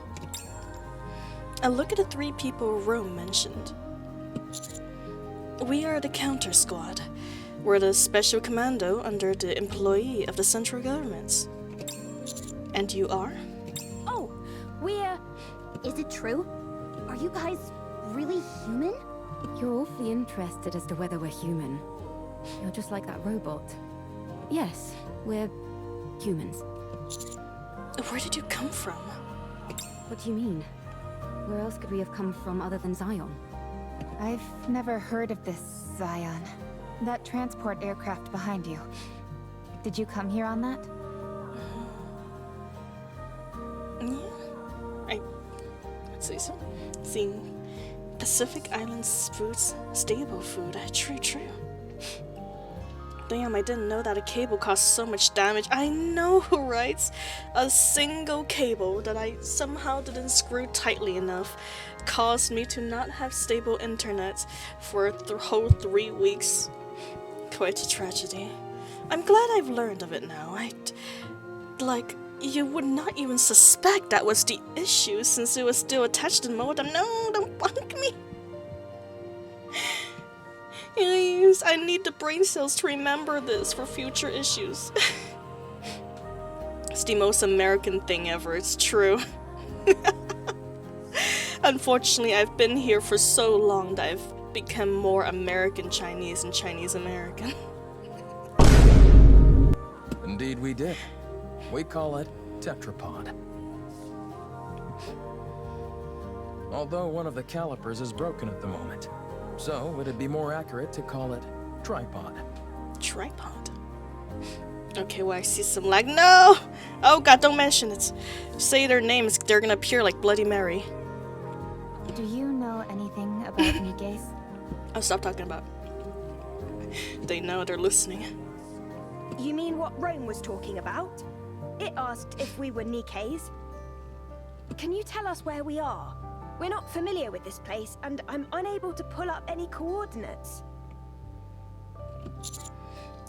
a look at the 3 people Rome mentioned. We are the counter squad. We're the special commando under the employee of the central government. And you are? Oh, we're... Is it true? Are you guys really human? You're awfully interested as to whether we're human. You're just like that robot. Yes, we're humans. Where did you come from? What do you mean? Where else could we have come from other than Zion? I've never heard of this Zion. That transport aircraft behind you. Did you come here on that? Yeah, I'd say so. Seeing Pacific Islands foods, stable food. True. Damn, I didn't know that a cable caused so much damage. I know, right? A single cable that I somehow didn't screw tightly enough caused me to not have stable internet for the whole 3 weeks. Quite a tragedy. I'm glad I've learned of it now. You would not even suspect that was the issue since it was still attached to the modem. No, don't bunk me. Yes, I need the brain cells to remember this for future issues. It's the most American thing ever, it's true. Unfortunately, I've been here for so long that I've become more American Chinese and Chinese American. Indeed we did. We call it tetrapod. Although one of the calipers is broken at the moment. So, it'd be more accurate to call it tripod. Tripod? Okay, well, I see some lag. No! Oh god, don't mention it. Say their names, they're gonna appear like Bloody Mary. Do you know anything about NIKKE's? Oh, stop talking about. They know, they're listening. You mean what Rome was talking about? It asked if we were NIKKE's. Can you tell us where we are? We're not familiar with this place, and I'm unable to pull up any coordinates.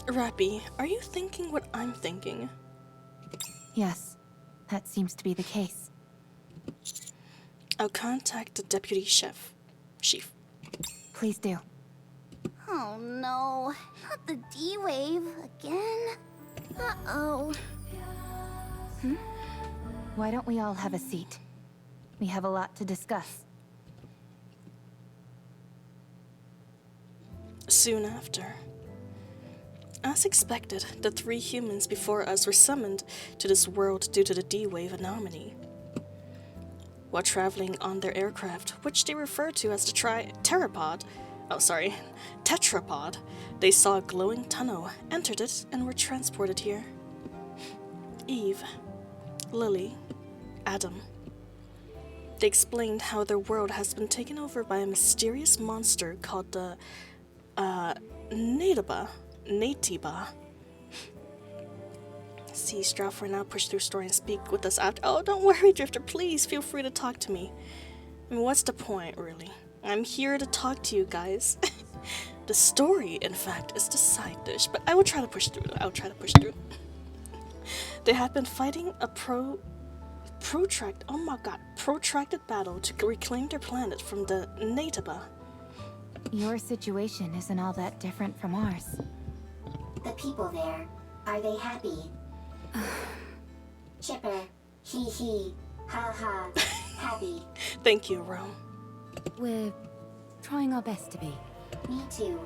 Rappy, are you thinking what I'm thinking? Yes, that seems to be the case. I'll contact the deputy chef. Chief. Please do. Oh no, not the D-Wave again. Uh-oh. Why don't we all have a seat? We have a lot to discuss. Soon after. As expected, the 3 humans before us were summoned to this world due to the D-Wave anomaly. While traveling on their aircraft, which they refer to as the tetrapod, they saw a glowing tunnel, entered it, and were transported here. Eve, Lily, Adam. They explained how their world has been taken over by a mysterious monster called the Natiba. See, Stroud for now push through story and speak with us after. Oh, don't worry, Drifter, please feel free to talk to me. I mean, what's the point, really? I'm here to talk to you guys. The story, in fact, is the side dish, but I will try to push through. They have been fighting a protracted battle to reclaim their planet from the Natiba. Your situation isn't all that different from ours. The people there, are they happy? Chipper, hee, ha ha, happy. Thank you, Rome. We're trying our best to be. Me too.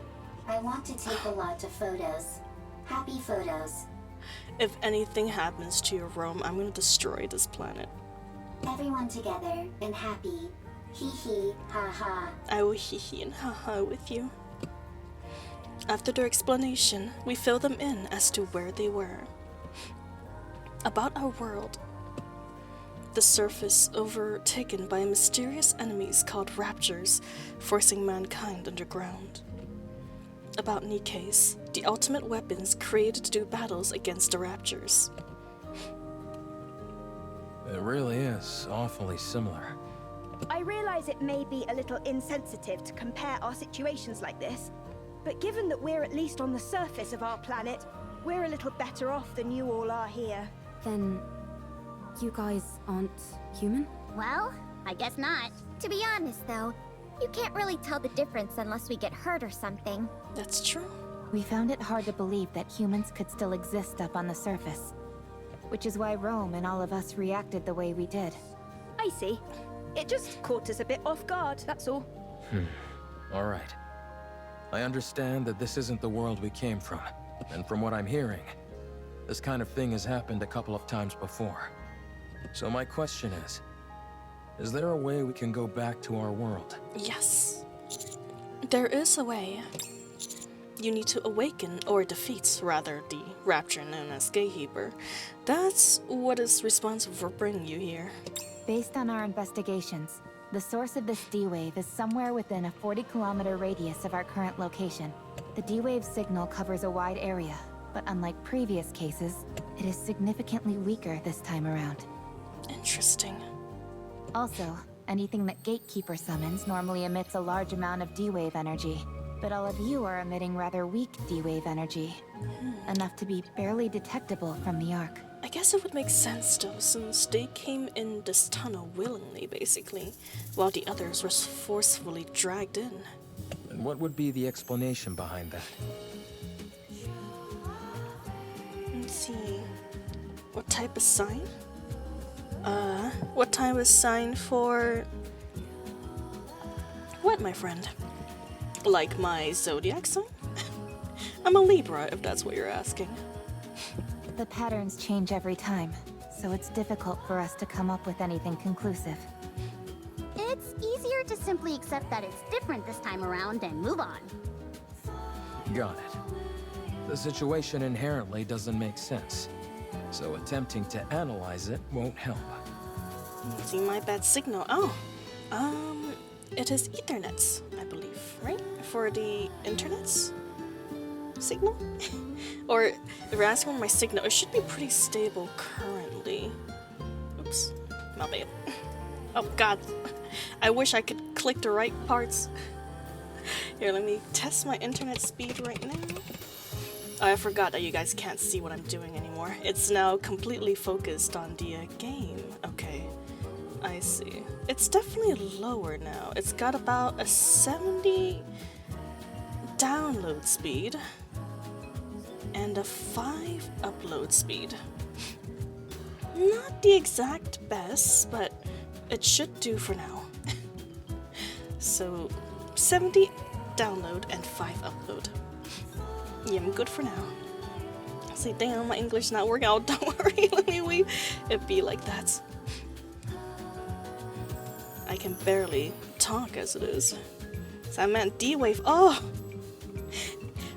I want to take a lot of photos. Happy photos. If anything happens to you, Rome, I'm gonna destroy this planet. Everyone together and happy. Hee, ha ha. I will hee and ha ha with you. After their explanation, we fill them in as to where they were. About our world. the surface overtaken by mysterious enemies called raptors, forcing mankind underground. About NIKKEs, the ultimate weapons created to do battles against the raptors. It really is awfully similar. I realize it may be a little insensitive to compare our situations like this, but given that we're at least on the surface of our planet, we're a little better off than you all are here. Then you guys aren't human? Well, I guess not. To be honest, though, you can't really tell the difference unless we get hurt or something. That's true. We found it hard to believe that humans could still exist up on the surface. Which is why Rome and all of us reacted the way we did. I see. It just caught us a bit off guard, that's all. All right. I understand that this isn't the world we came from. And from what I'm hearing, this kind of thing has happened a couple of times before. So my question is there a way we can go back to our world? Yes. There is a way. You need to awaken or defeat, rather, the rapture known as Gatekeeper. That's what is responsible for bringing you here. Based on our investigations, the source of this D-Wave is somewhere within a 40-kilometer radius of our current location. The D-Wave signal covers a wide area, but unlike previous cases, it is significantly weaker this time around. Interesting. Also, anything that Gatekeeper summons normally emits a large amount of D-Wave energy, but all of you are emitting rather weak D-Wave energy, enough to be barely detectable from the Ark. I guess it would make sense though, since they came in this tunnel willingly, basically, while the others were forcefully dragged in. And what would be the explanation behind that? Let's see. What type of sign? What type of sign for... what, my friend? Like my zodiac sign? I'm a Libra, if that's what you're asking. The patterns change every time, so it's difficult for us to come up with anything conclusive. It's easier to simply accept that it's different this time around and move on. Got it. The situation inherently doesn't make sense, so attempting to analyze it won't help. See my bad signal. Oh, it is Ethernets, I believe, right? For the internets signal? Or if you're asking my signal, it should be pretty stable currently. Oops, my bad. Oh god, I wish I could click the right parts. Here, let me test my internet speed right now. Oh, I forgot that you guys can't see what I'm doing anymore. It's now completely focused on the game. Okay, I see. It's definitely lower now. It's got about a 70 download speed and a 5 upload speed. Not the exact best, but it should do for now. So 70 download and 5 upload. Yeah, I'm good for now. I say, damn, my English not working out. Don't worry, let me wait. It be like that. I can barely talk as it is. So I meant D-Wave. Oh!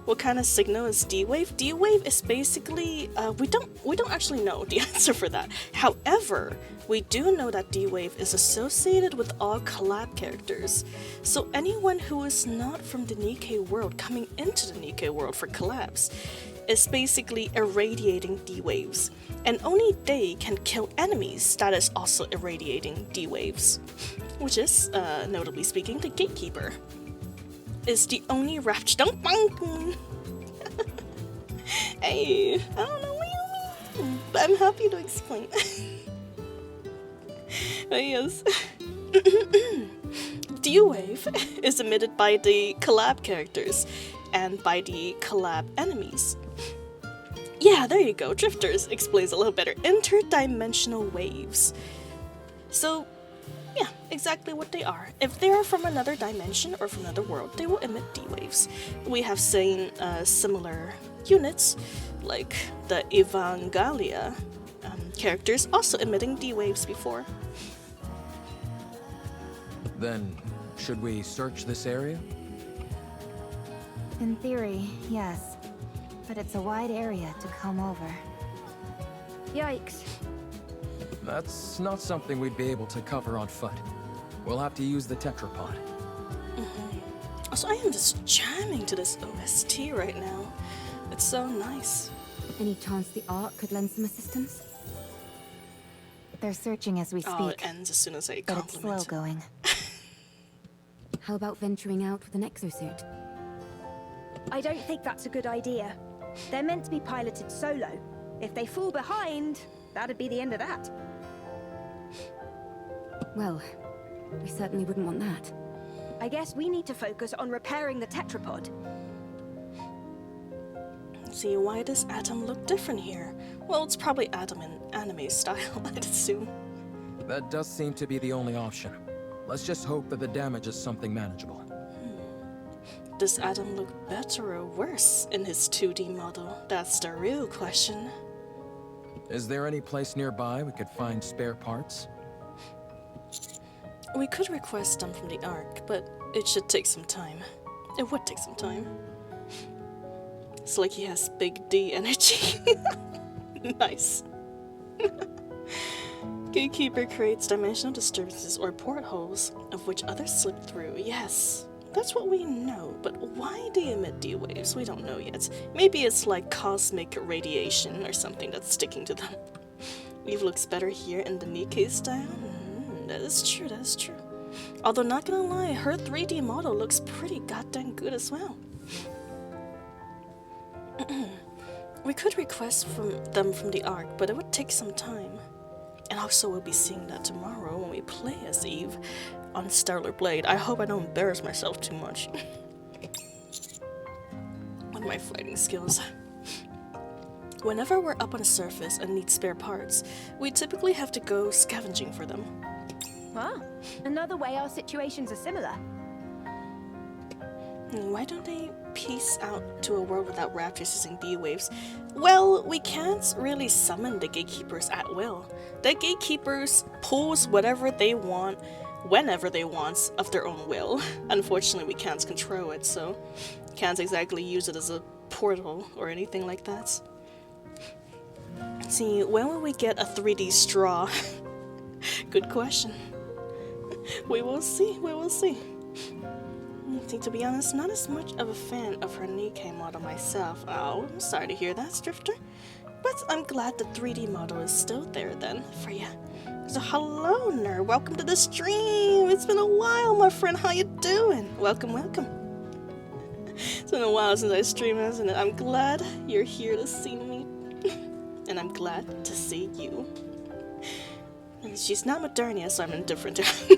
What kind of signal is D-Wave? D-Wave is basically, we don't actually know the answer for that. However, we do know that D-Wave is associated with all Collab characters. So anyone who is not from the NIKKE world coming into the NIKKE world for collabs is basically irradiating D-Waves. And only they can kill enemies that is also irradiating D-Waves. Which is, notably speaking, the Gatekeeper. Is the only rapture. Don't bang! Hey, I don't know what you mean, but I'm happy to explain. But yes. D-Wave is emitted by the Collab characters and by the Collab enemies. Yeah, there you go. Drifters explains a little better. Interdimensional waves. So, yeah, exactly what they are. If they are from another dimension or from another world, they will emit D-Waves. We have seen similar units, like the Evangelia characters also emitting D-Waves before. Then, should we search this area? In theory, yes. But it's a wide area to come over. Yikes. That's not something we'd be able to cover on foot. We'll have to use the tetrapod. Also, I am just jamming to this OST right now. It's so nice. Any chance the Ark could lend some assistance? They're searching as we speak. Oh, it ends as soon as I but it's slow compliment. going. How about venturing out with an exosuit? I don't think that's a good idea. They're meant to be piloted solo. If they fall behind, that'd be the end of that. Well, we certainly wouldn't want that. I guess we need to focus on repairing the tetrapod. See, why does Adam look different here? Well, it's probably Adam in anime style, I'd assume. That does seem to be the only option. Let's just hope that the damage is something manageable. Does Adam look better or worse in his 2D model? That's the real question. Is there any place nearby we could find spare parts? We could request them from the Ark, but it should take some time. It would take some time. It's like he has big D energy. Nice. Gatekeeper creates dimensional disturbances or portholes, of which others slip through. Yes, that's what we know, but why they emit D-waves, we don't know yet. Maybe it's like cosmic radiation or something that's sticking to them. Eve looks better here in the NIKKE style. That is true, that is true. Although, not gonna lie, her 3D model looks pretty goddamn good as well. We could request them from the Ark, but it would take some time. And also, we'll be seeing that tomorrow when we play as Eve on Stellar Blade. I hope I don't embarrass myself too much with my fighting skills. Whenever we're up on the surface and need spare parts, we typically have to go scavenging for them. Ah, another way our situations are similar. Why don't they peace out to a world without raptors using D-waves? Well, we can't really summon the gatekeepers at will. The gatekeepers pulls whatever they want, whenever they want, of their own will. Unfortunately, we can't control it, so can't exactly use it as a portal or anything like that. See, when will we get a 3D straw? Good question. We will see, we will see. See, to be honest, not as much of a fan of her NIKKE model myself. Oh, I'm sorry to hear that, Drifter. But I'm glad the 3D model is still there then, for you. So hello, nerd. Welcome to the stream. It's been a while, my friend. How you doing? Welcome, welcome. It's been a while since I streamed, hasn't it? I'm glad you're here to see me. And I'm glad to see you. And she's not Modernia, so I'm indifferent to her.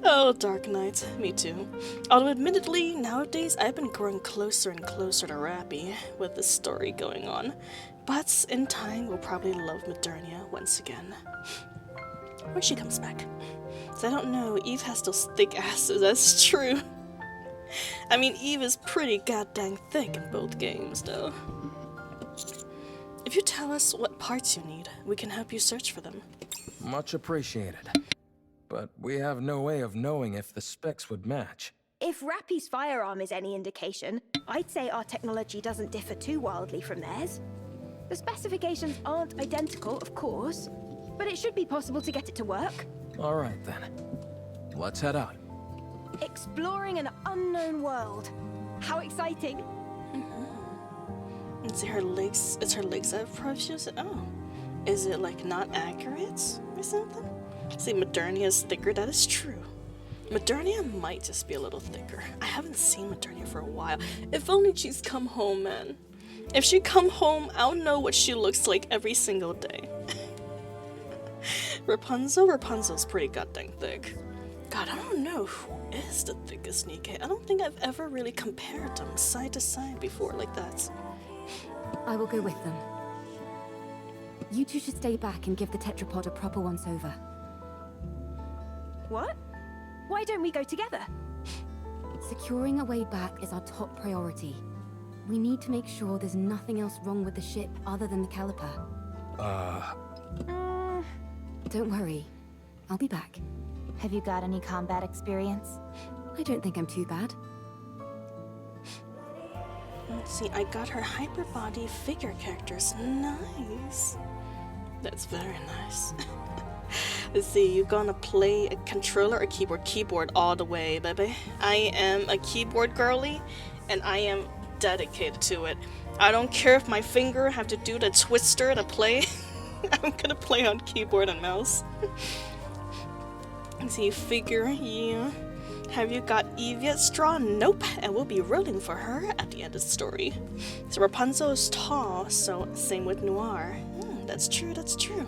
Oh, Dark Knight, me too. Although admittedly, nowadays I've been growing closer and closer to Rappy with this story going on. But in time, we'll probably love Modernia once again. When she comes back. So I don't know, Eve has those thick asses, that's true. I mean, Eve is pretty goddamn thick in both games, though. If you tell us what parts you need, we can help you search for them. Much appreciated. But we have no way of knowing if the specs would match. If Rappy's firearm is any indication, I'd say our technology doesn't differ too wildly from theirs. The specifications aren't identical, of course, but it should be possible to get it to work. All right, then. Let's head out. Exploring an unknown world. How exciting! It's her legs. It's her legs that have precious. Oh, is it like not accurate or something? See, Modernia's thicker. That is true. Modernia might just be a little thicker. I haven't seen Modernia for a while. If only she's come home, man. If she come home, I'll know what she looks like every single day. Rapunzel's pretty goddamn thick. God, I don't know who is the thickest NIKKE. I don't think I've ever really compared them side to side before like that. I will go with them. You two should stay back and give the tetrapod a proper once-over. What? Why don't we go together? Securing a way back is our top priority. We need to make sure there's nothing else wrong with the ship other than the caliper. Don't worry. I'll be back. Have you got any combat experience? I don't think I'm too bad. Let's see, I got her hyper body figure characters. Nice. That's very nice. Let's see, you gonna play a controller or keyboard? Keyboard all the way, baby. I am a keyboard girly, and I am dedicated to it. I don't care if my finger have to do the twister to play. I'm gonna play on keyboard and mouse. Let's see, figure, yeah. Have you got Eve yet, Straw? Nope, and we'll be rooting for her at the end of the story. So Rapunzel is tall, so same with Noir. That's true, that's true.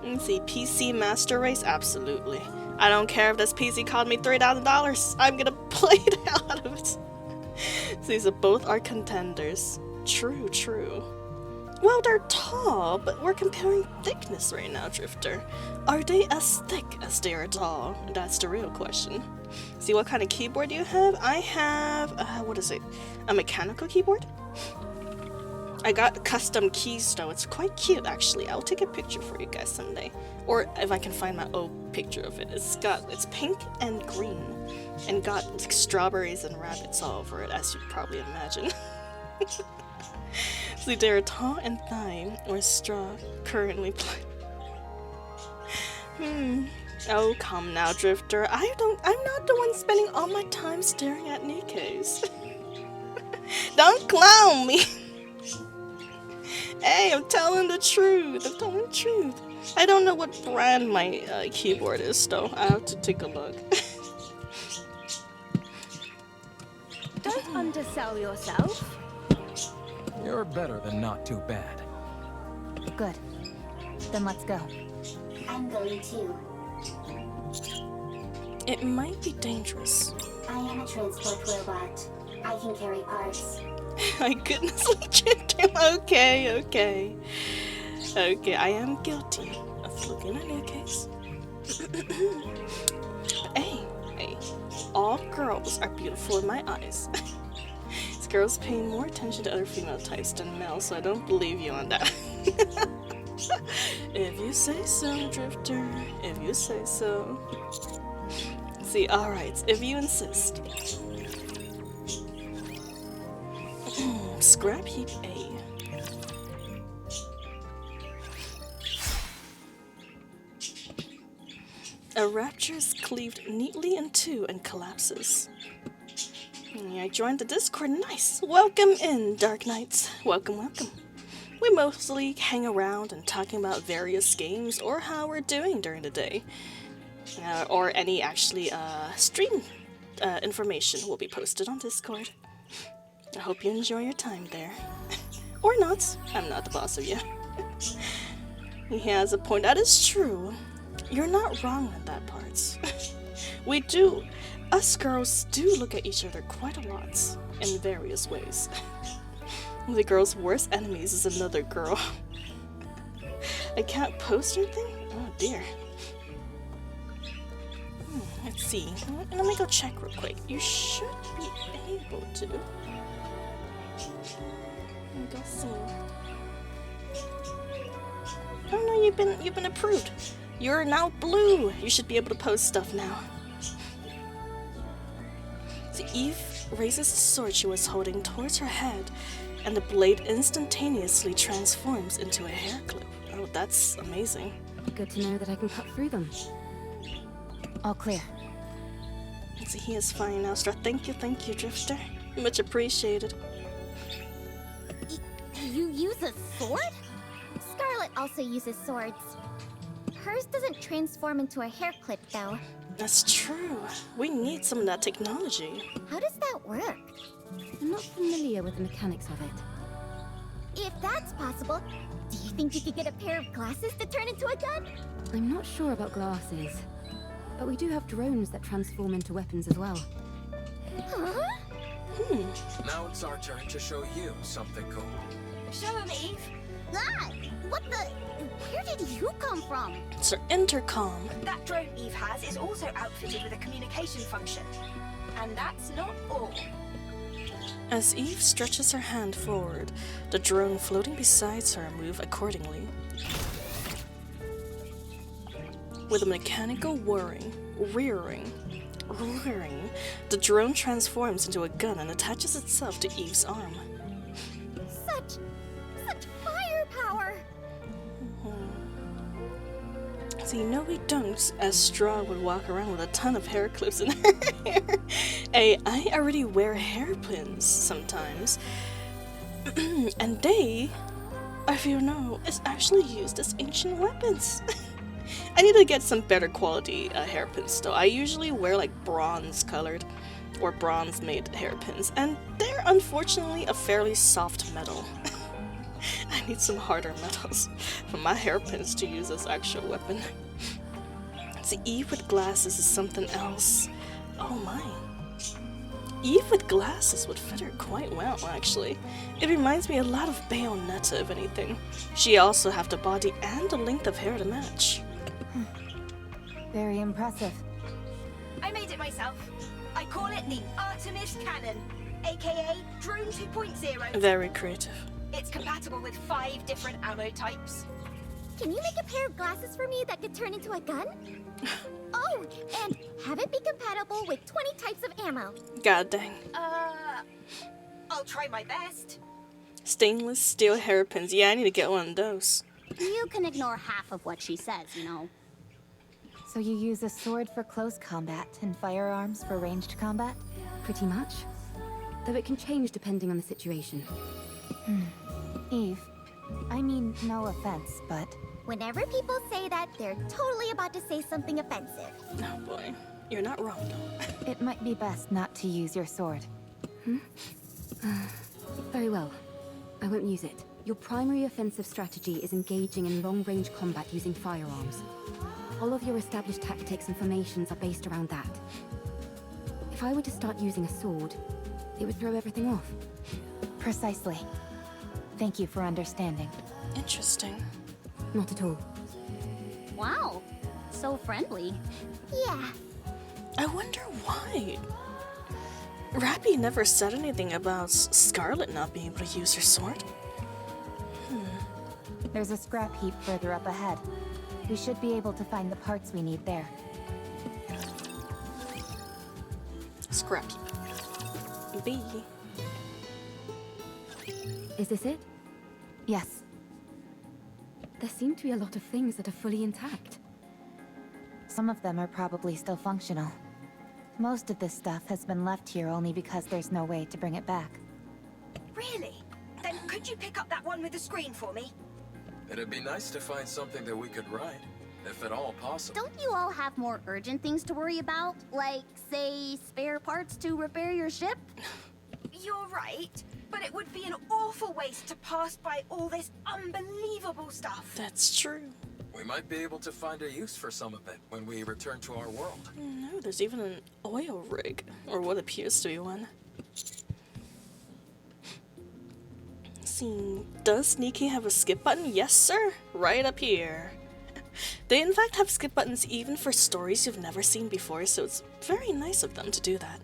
Let's see, PC Master Race? Absolutely. I don't care if this PC cost me $3,000. I'm gonna play the hell out of it. So these are both our contenders. True, true. Well, they're tall, but we're comparing thickness right now, Drifter. Are they as thick as they are tall? That's the real question. See, what kind of keyboard do you have? I have, what is it? A mechanical keyboard? I got custom keys though. It's quite cute actually. I'll take a picture for you guys someday. Or if I can find my old picture of it. It's pink and green. And got like, strawberries and rabbits all over it, as you probably imagine. See, they're tall and thin, or Straw currently playing. Oh, come now, Drifter. I'm not the one spending all my time staring at NIKKEs. Don't clown me. Hey, I'm telling the truth. I'm telling the truth. I don't know what brand my keyboard is, though. I have to take a look. Don't undersell yourself. You're better than not too bad. Good. Then let's go. I'm going too. It might be dangerous. I am a transport robot. I can carry parts. My goodness, we tricked him. Okay, I am guilty of looking at NIKKEs. Hey, all girls are beautiful in my eyes. These girls pay more attention to other female types than male, so I don't believe you on that. If you say so, Drifter. If you say so. See, alright, if you insist. Scrap heap A. A rapture is cleaved neatly in two and collapses. I joined the Discord. Nice. Welcome in, Dark Knights. Welcome, welcome. We mostly hang around and talking about various games or how we're doing during the day. Or any actually stream information will be posted on Discord. I hope you enjoy your time there. Or not. I'm not the boss of you. He has a point. That is true. You're not wrong on that part. Us girls do look at each other quite a lot, in various ways. The girl's worst enemies is another girl. I can't post anything? Oh dear. Let's see. Let me go check real quick. You should be able to. Let me go see. Oh no, you've been approved. You're now blue. You should be able to post stuff now. So Eve raises the sword she was holding towards her head, and the blade instantaneously transforms into a hair clip. Oh, that's amazing. Good to know that I can cut through them. All clear. So he is fine now, Star. Thank you, Drifter. Much appreciated. You use a sword? Scarlet also uses swords. Hers doesn't transform into a hair clip, though. That's true. We need some of that technology. How does that work? I'm not familiar with the mechanics of it. If that's possible, do you think you could get a pair of glasses to turn into a gun? I'm not sure about glasses, but we do have drones that transform into weapons as well. Huh? Now it's our turn to show you something cool. Show him, Eve. Ah! What the? Where did you come from? It's our intercom. That drone Eve has is also outfitted with a communication function. And that's not all. As Eve stretches her hand forward, the drone floating beside her moves accordingly. With a mechanical rearing, the drone transforms into a gun and attaches itself to Eve's arm. Such firepower. See, no we don't, as Straw would walk around with a ton of hair clips in her hair. Hey, I already wear hairpins sometimes. And they, if you know, is actually used as ancient weapons. I need to get some better quality hairpins though. I usually wear like bronze colored or bronze made hairpins, and they're unfortunately a fairly soft metal. I need some harder metals for my hairpins to use as actual weapon. See, Eve with glasses is something else. Oh my. Eve with glasses would fit her quite well, actually. It reminds me a lot of Bayonetta, if anything. She also have the body and the length of hair to match. Very impressive. I made it myself. I call it the Artemis Cannon, aka Drone 2.0. Very creative. It's compatible with 5 different ammo types. Can you make a pair of glasses for me that could turn into a gun? Oh, and have it be compatible with 20 types of ammo. God dang. I'll try my best. Stainless steel hairpins. Yeah, I need to get one of those. You can ignore half of what she says, you know. So you use a sword for close combat and firearms for ranged combat? Pretty much. Though it can change depending on the situation. Eve, I mean, no offense, but Whenever people say that, they're totally about to say something offensive. Oh boy. You're not wrong though. it might be best not to use your sword. Very well. I won't use it. Your primary offensive strategy is engaging in long-range combat using firearms. All of your established tactics and formations are based around that. If I were to start using a sword, it would throw everything off. Precisely. Thank you for understanding. Interesting. Not at all. Wow, so friendly. Yeah, I wonder why. Rappy never said anything about Scarlet not being able to use her sword. There's a scrap heap further up ahead. We should be able to find the parts we need there. Scrap heap. B. Is this it? Yes. There seem to be a lot of things that are fully intact. Some of them are probably still functional. Most of this stuff has been left here only because there's no way to bring it back. Really? Then could you pick up that one with the screen for me? It'd be nice to find something that we could ride, if at all possible. don't you all have more urgent things to worry about? Like, say, spare parts to repair your ship? You're right, but it would be an awful waste to pass by all this unbelievable stuff. That's true. We might be able to find a use for some of it when we return to our world. No, there's even an oil rig, or what appears to be one. See, does NIKKE have a skip button? Yes, sir. Right up here. They in fact have skip buttons even for stories you've never seen before, so it's very nice of them to do that.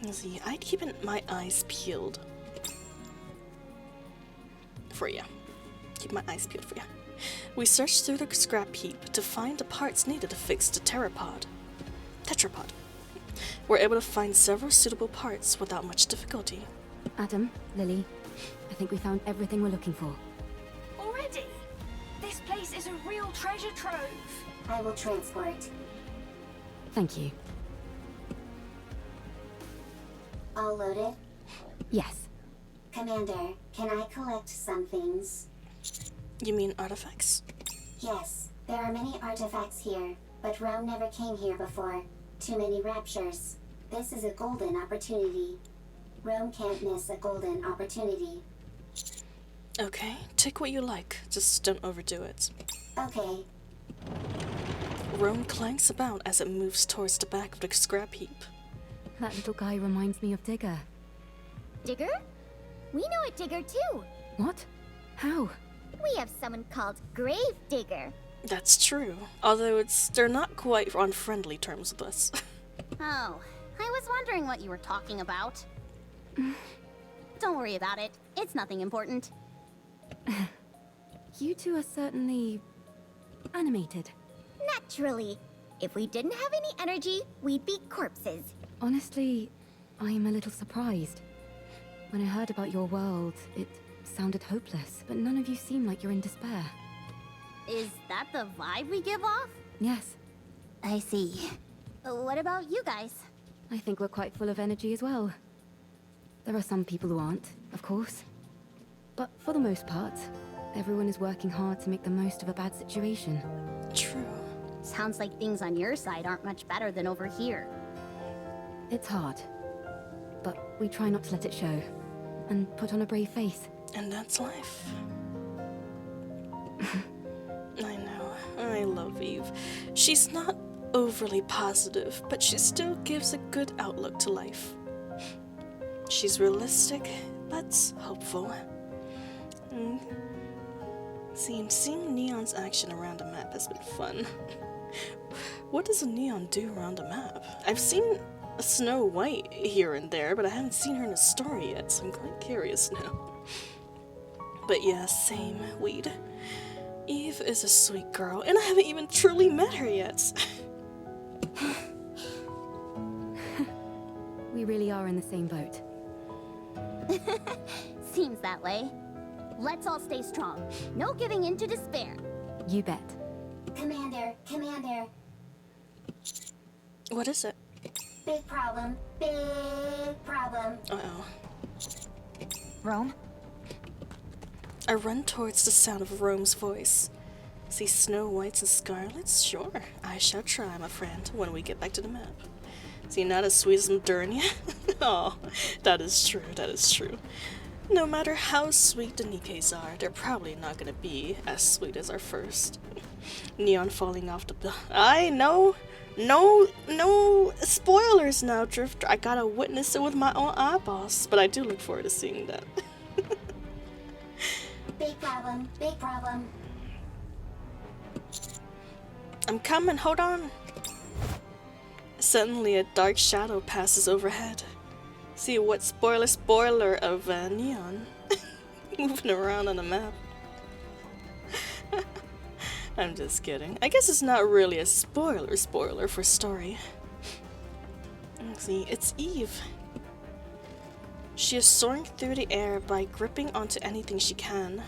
Let's see, I'd keep my eyes peeled for you. Keep my eyes peeled for you. We searched through the scrap heap to find the parts needed to fix the tetrapod. We're able to find several suitable parts without much difficulty. Adam, Lily, I think we found everything we're looking for. Already? This place is a real treasure trove. I will transport. Thank you. All loaded? Yes. Commander, can I collect some things? You mean artifacts? Yes, there are many artifacts here, but Rome never came here before. Too many raptures. This is a golden opportunity. Rome can't miss a golden opportunity. Okay, take what you like, just don't overdo it. Okay, Rome clanks about as it moves towards the back of the scrap heap. That little guy reminds me of Digger. Digger? We know a Digger too. What? How? We have someone called Grave Digger. That's true, although they're not quite on friendly terms with us. Oh, I was wondering what you were talking about. Don't worry about it. It's nothing important. You two are certainly animated. Naturally. If we didn't have any energy, we'd be corpses. Honestly, I'm a little surprised. When I heard about your world, it sounded hopeless, but none of you seem like you're in despair. Is that the vibe we give off? Yes, I see. What about you guys? I think we're quite full of energy as well. There are some people who aren't, of course. But for the most part, everyone is working hard to make the most of a bad situation. True. Sounds like things on your side aren't much better than over here. It's hard, but we try not to let it show, and put on a brave face. And that's life. I know. I love Eve. She's not overly positive, but she still gives a good outlook to life. She's realistic, but hopeful. Seeing Neon's action around a map has been fun. What does a Neon do around a map? I've seen a Snow White here and there, but I haven't seen her in a story yet, so I'm quite curious now. But yeah, same, weed. Eve is a sweet girl, and I haven't even truly met her yet. We really are in the same boat. Seems that way. Let's all stay strong. No giving in to despair. You bet. Commander, Commander. What is it? Big problem. Big problem. Uh-oh. Rome? I run towards the sound of Rome's voice. See Snow Whites and Scarlets? Sure, I shall try, my friend, when we get back to the map. See, not as sweet as Modernia? Oh, that is true, that is true. No matter how sweet the NIKKEs are, they're probably not gonna be as sweet as our first. Neon falling off the I know! No spoilers now, Drifter. I gotta witness it with my own eyeballs, but I do look forward to seeing that. Big problem. Big problem. I'm coming, hold on. Suddenly a dark shadow passes overhead. See what spoiler of Neon moving around on the map. I'm just kidding. I guess it's not really a spoiler for story. See, it's Eve. She is soaring through the air by gripping onto anything she can.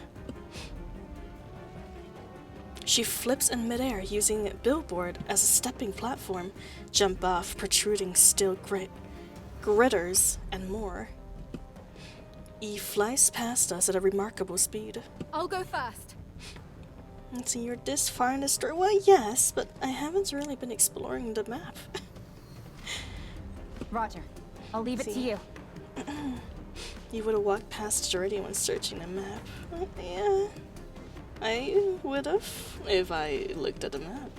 She flips in midair using a billboard as a stepping platform, jump off, protruding steel gritters, and more. Eve flies past us at a remarkable speed. I'll go first. And so you're this far in the story? Well, yes, but I haven't really been exploring the map. Roger. I'll leave it to you. You would have walked past Jordy when searching the map. Yeah, I would have if I looked at the map.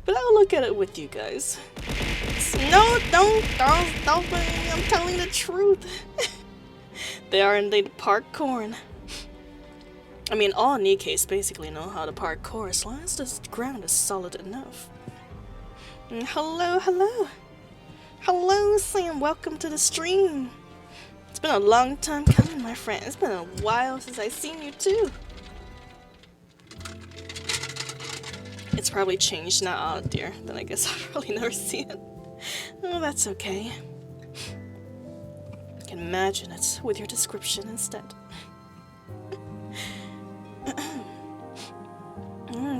But I'll look at it with you guys. No, don't, I'm telling the truth. They are indeed parkour. I mean, all NIKKEs basically know how to parkour as long as the ground is solid enough. Hello. Hello, Sam. Welcome to the stream. It's been a long time coming, my friend. It's been a while since I've seen you, too. It's probably changed now. Oh, dear. Then I guess I'll probably never see it. Oh, that's okay. I can imagine it with your description instead.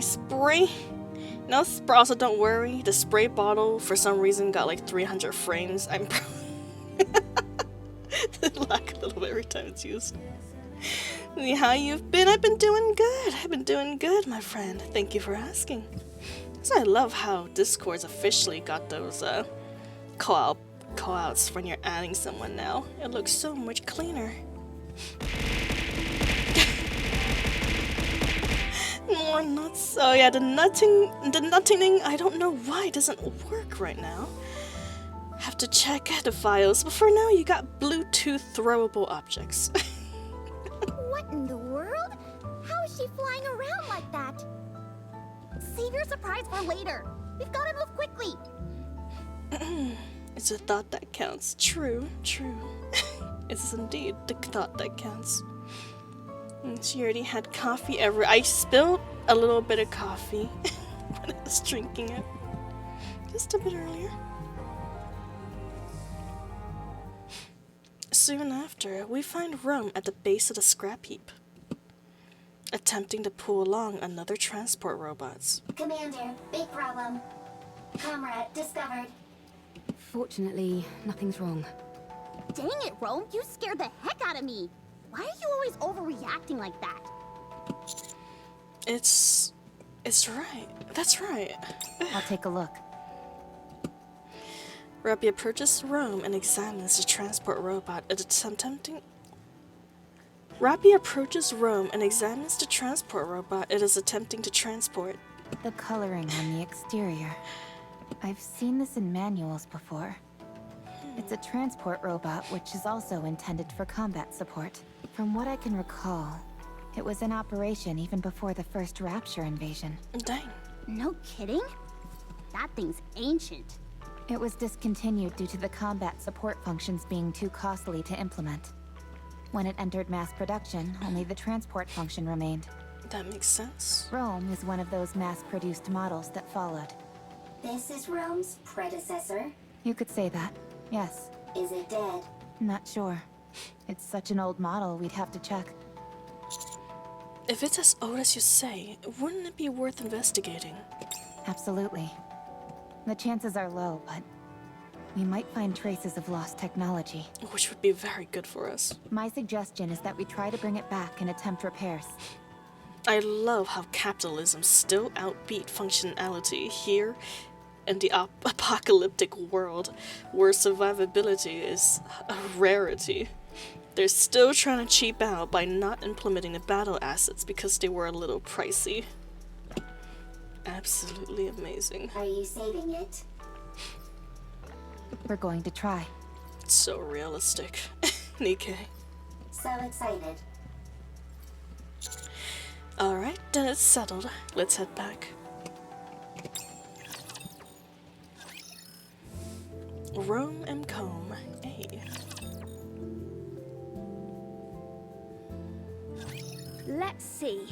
Spray. No, also don't worry. The spray bottle for some reason got like 300 frames. I'm lag a little bit every time it's used. How you've been? I've been doing good. I've been doing good, my friend. Thank you for asking. So I love how Discord's officially got those call-outs when you're adding someone now. It looks so much cleaner. More nuts. Oh yeah, the nutting, I don't know why it doesn't work right now. Have to check the files, but for now you got Bluetooth throwable objects. What in the world? How is she flying around like that? Save your surprise for later. We've got to move quickly. It's a thought that counts. True. It's indeed the thought that counts. She already had coffee I spilled a little bit of coffee when I was drinking it. Just a bit earlier. Soon after, we find Rome at the base of the scrap heap. attempting to pull along another transport robot. Commander, big problem. Comrade discovered. Fortunately, nothing's wrong. Dang it, Rome, you scared the heck out of me. Why are you always overreacting like that? It's right. That's right. I'll take a look. Rabbi approaches Rome and examines the transport robot. Rabbi approaches Rome and examines the transport robot it is attempting to transport. The coloring on the exterior. I've seen this in manuals before. It's a transport robot which is also intended for combat support. From what I can recall, it was in operation even before the first Rapture invasion. Dang. No kidding? That thing's ancient. It was discontinued due to the combat support functions being too costly to implement. When it entered mass production, only the transport function remained. That makes sense. Rome is one of those mass-produced models that followed. This is Rome's predecessor. You could say that, yes. Is it dead? Not sure. It's such an old model, we'd have to check. If it's as old as you say, wouldn't it be worth investigating? Absolutely. The chances are low, but we might find traces of lost technology. Which would be very good for us. My suggestion is that we try to bring it back and attempt repairs. I love how capitalism still outbeat functionality here in the apocalyptic world where survivability is a rarity. They're still trying to cheap out by not implementing the battle assets because they were a little pricey. Absolutely amazing. Are you saving it? We're going to try. It's so realistic. NIKKE. So excited. Alright, then it's settled. Let's head back. Rome and Combe. Hey. Let's see.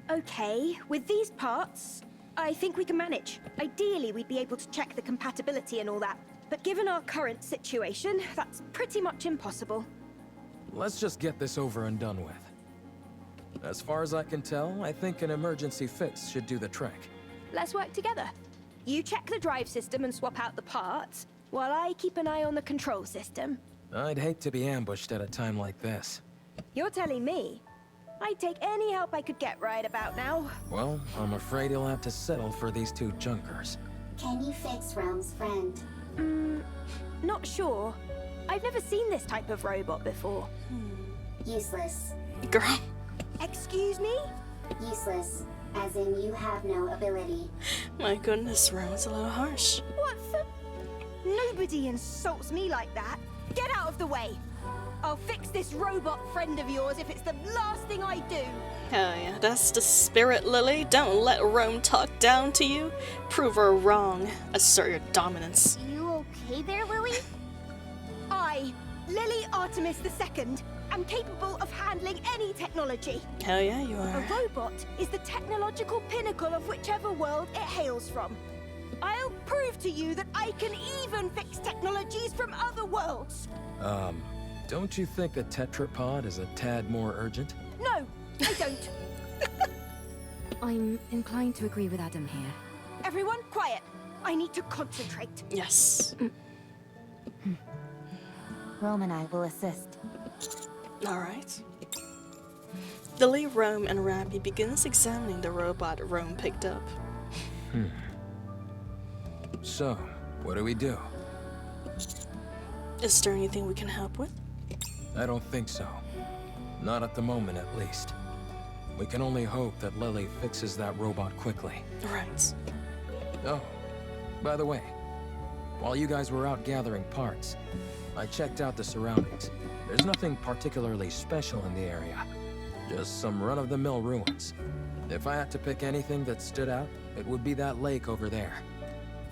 Okay, with these parts, I think we can manage. Ideally, we'd be able to check the compatibility and all that. But given our current situation, that's pretty much impossible. Let's just get this over and done with. As far as I can tell, I think an emergency fix should do the trick. Let's work together. You check the drive system and swap out the parts, while I keep an eye on the control system. I'd hate to be ambushed at a time like this. You're telling me? I'd take any help I could get right about now. Well, I'm afraid you'll have to settle for these two junkers. Can you fix Rome's friend? Not sure. I've never seen this type of robot before. Useless. Girl. Excuse me? Useless. As in you have no ability. My goodness, Rome's a little harsh. What the? Nobody insults me like that. Get out of the way. I'll fix this robot friend of yours if it's the last thing I do. Hell yeah, that's the spirit, Lily. Don't let Rome talk down to you. Prove her wrong. Assert your dominance. You okay there, Lily? I, Lily Artemis II, am capable of handling any technology. Hell yeah, you A are. robot is the technological pinnacle of whichever world it hails from. I'll prove to you that I can even fix technologies from other worlds. Don't you think the tetrapod is a tad more urgent? No, I don't. I'm inclined to agree with Adam here. Everyone, quiet. I need to concentrate. Yes. Rome and I will assist. Alright. Lily, Rome, and Rabbi begins examining the robot Rome picked up. So, what do we do? Is there anything we can help with? I don't think so. Not at the moment, at least. We can only hope that Lily fixes that robot quickly. Right. Oh, by the way, while you guys were out gathering parts, I checked out the surroundings. There's nothing particularly special in the area. Just some run-of-the-mill ruins. If I had to pick anything that stood out, it would be that lake over there.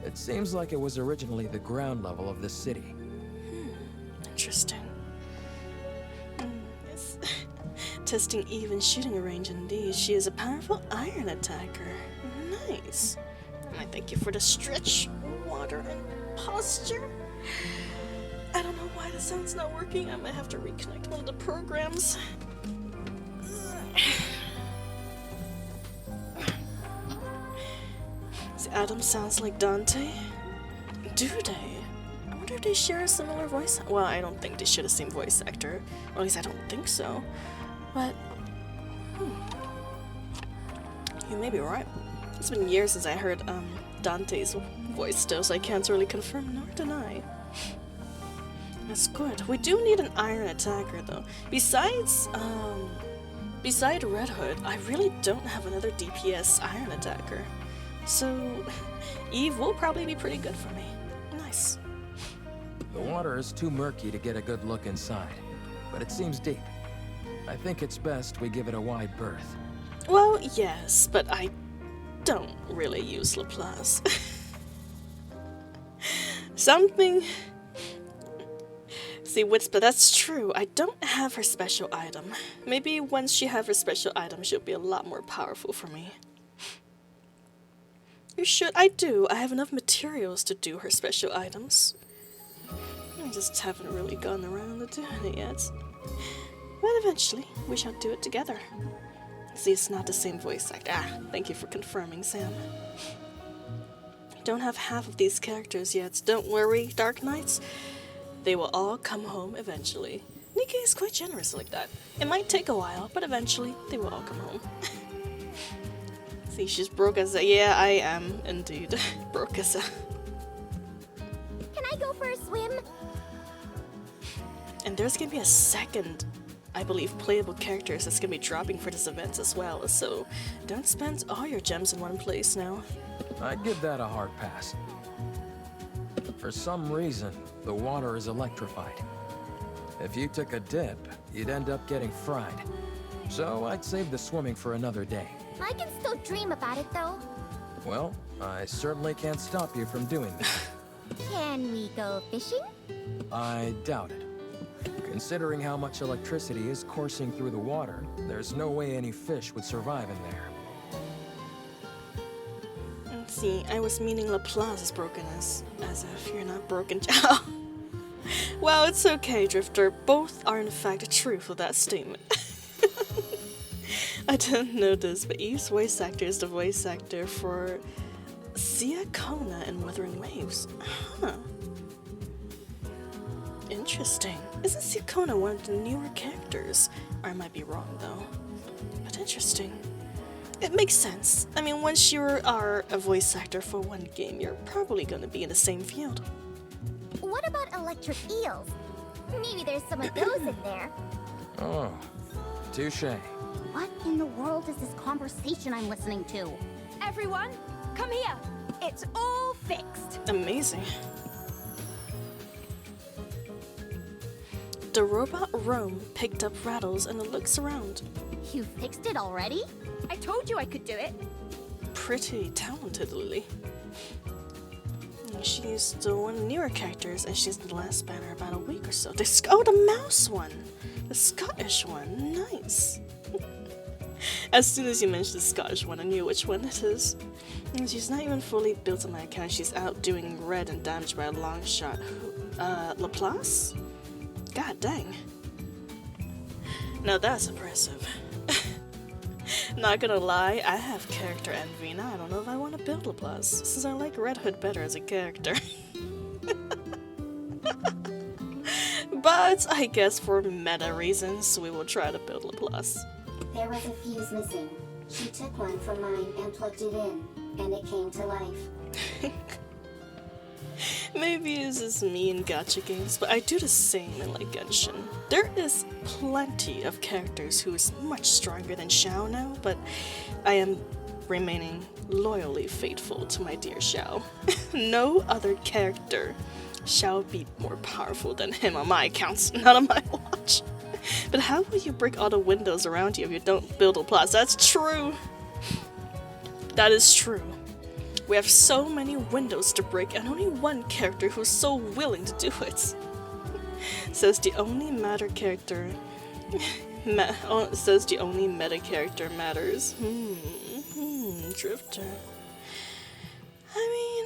It seems like it was originally the ground level of this city. Interesting. Yes. Testing even shooting range indeed. She is a powerful iron attacker. Nice. And I thank you for the stretch, water, and posture. I don't know why the sound's not working. I might have to reconnect one of the programs. See, Adam sounds like Dante. Do they? I wonder if they share a similar voice. Well, I don't think they share the same voice actor. Or at least I don't think so. But you may be right. It's been years since I heard Dante's voice still, so I can't really confirm nor deny. That's good. We do need an iron attacker though. Besides Red Hood, I really don't have another DPS iron attacker. So Eve will probably be pretty good for me. Nice. The water is too murky to get a good look inside, but it seems deep. I think it's best we give it a wide berth. Well, yes, but I don't really use Laplace. Something... See, but that's true. I don't have her special item. Maybe once she has her special item, she'll be a lot more powerful for me. You should. I do. I have enough materials to do her special items. I just haven't really gone around to doing it yet. But eventually, we shall do it together. See, it's not the same voice actor. Thank you for confirming, Sam. Don't have half of these characters yet. Don't worry, Dark Knights. They will all come home eventually. NIKKE is quite generous like that. It might take a while, but eventually they will all come home. See, she's broke as a... Yeah, I am indeed broke as a... Can I go for a swim? And there's gonna be a second, I believe, playable characters that's gonna be dropping for this event as well, so don't spend all your gems in one place now. I'd give that a hard pass. For some reason, the water is electrified. If you took a dip, you'd end up getting fried. So I'd save the swimming for another day. I can still dream about it, though. Well, I certainly can't stop you from doing that. Can we go fishing? I doubt it. Considering how much electricity is coursing through the water, there's no way any fish would survive in there. Let's see, I was meaning Laplace is broken as if you're not broken. Well, it's okay, Drifter. Both are in fact true for that statement. I didn't know this, but Eve's voice actor is the voice actor for Kona in Wuthering Waves. Huh. Interesting. Isn't Kona one of the newer characters? Or I might be wrong though. But interesting. It makes sense. I mean, once you are a voice actor for one game, you're probably gonna be in the same field. What about electric eels? Maybe there's some of those in there. Oh, touché. What in the world is this conversation I'm listening to? Everyone, come here. It's all fixed. Amazing. The robot Rome picked up Rattles and looks around. You fixed it already? I told you I could do it. Pretty talented, Lily. She's the one of the newer characters, and she's the last banner about a week or so. Oh, the mouse one! The Scottish one. Nice. As soon as you mentioned the Scottish one, I knew which one it is. And she's not even fully built on my account. She's out doing red and damaged by a long shot. Laplace? God dang. Now that's impressive. Not gonna lie, I have character envy now. I don't know if I want to build Laplace, since I like Red Hood better as a character. But I guess for meta reasons, we will try to build Laplace. There was a fuse missing. She took one from mine and plugged it in, and it came to life. Maybe it's just me in gacha games, but I do the same in like Genshin. There is plenty of characters who is much stronger than Xiao now, but I am remaining loyally faithful to my dear Xiao. No other character shall be more powerful than him on my accounts, not on my watch. But how will you break all the windows around you if you don't build a plot? That's true. That is true. We have so many windows to break and only one character who's so willing to do it. Says the only meta character says the only meta character matters. Drifter. I mean,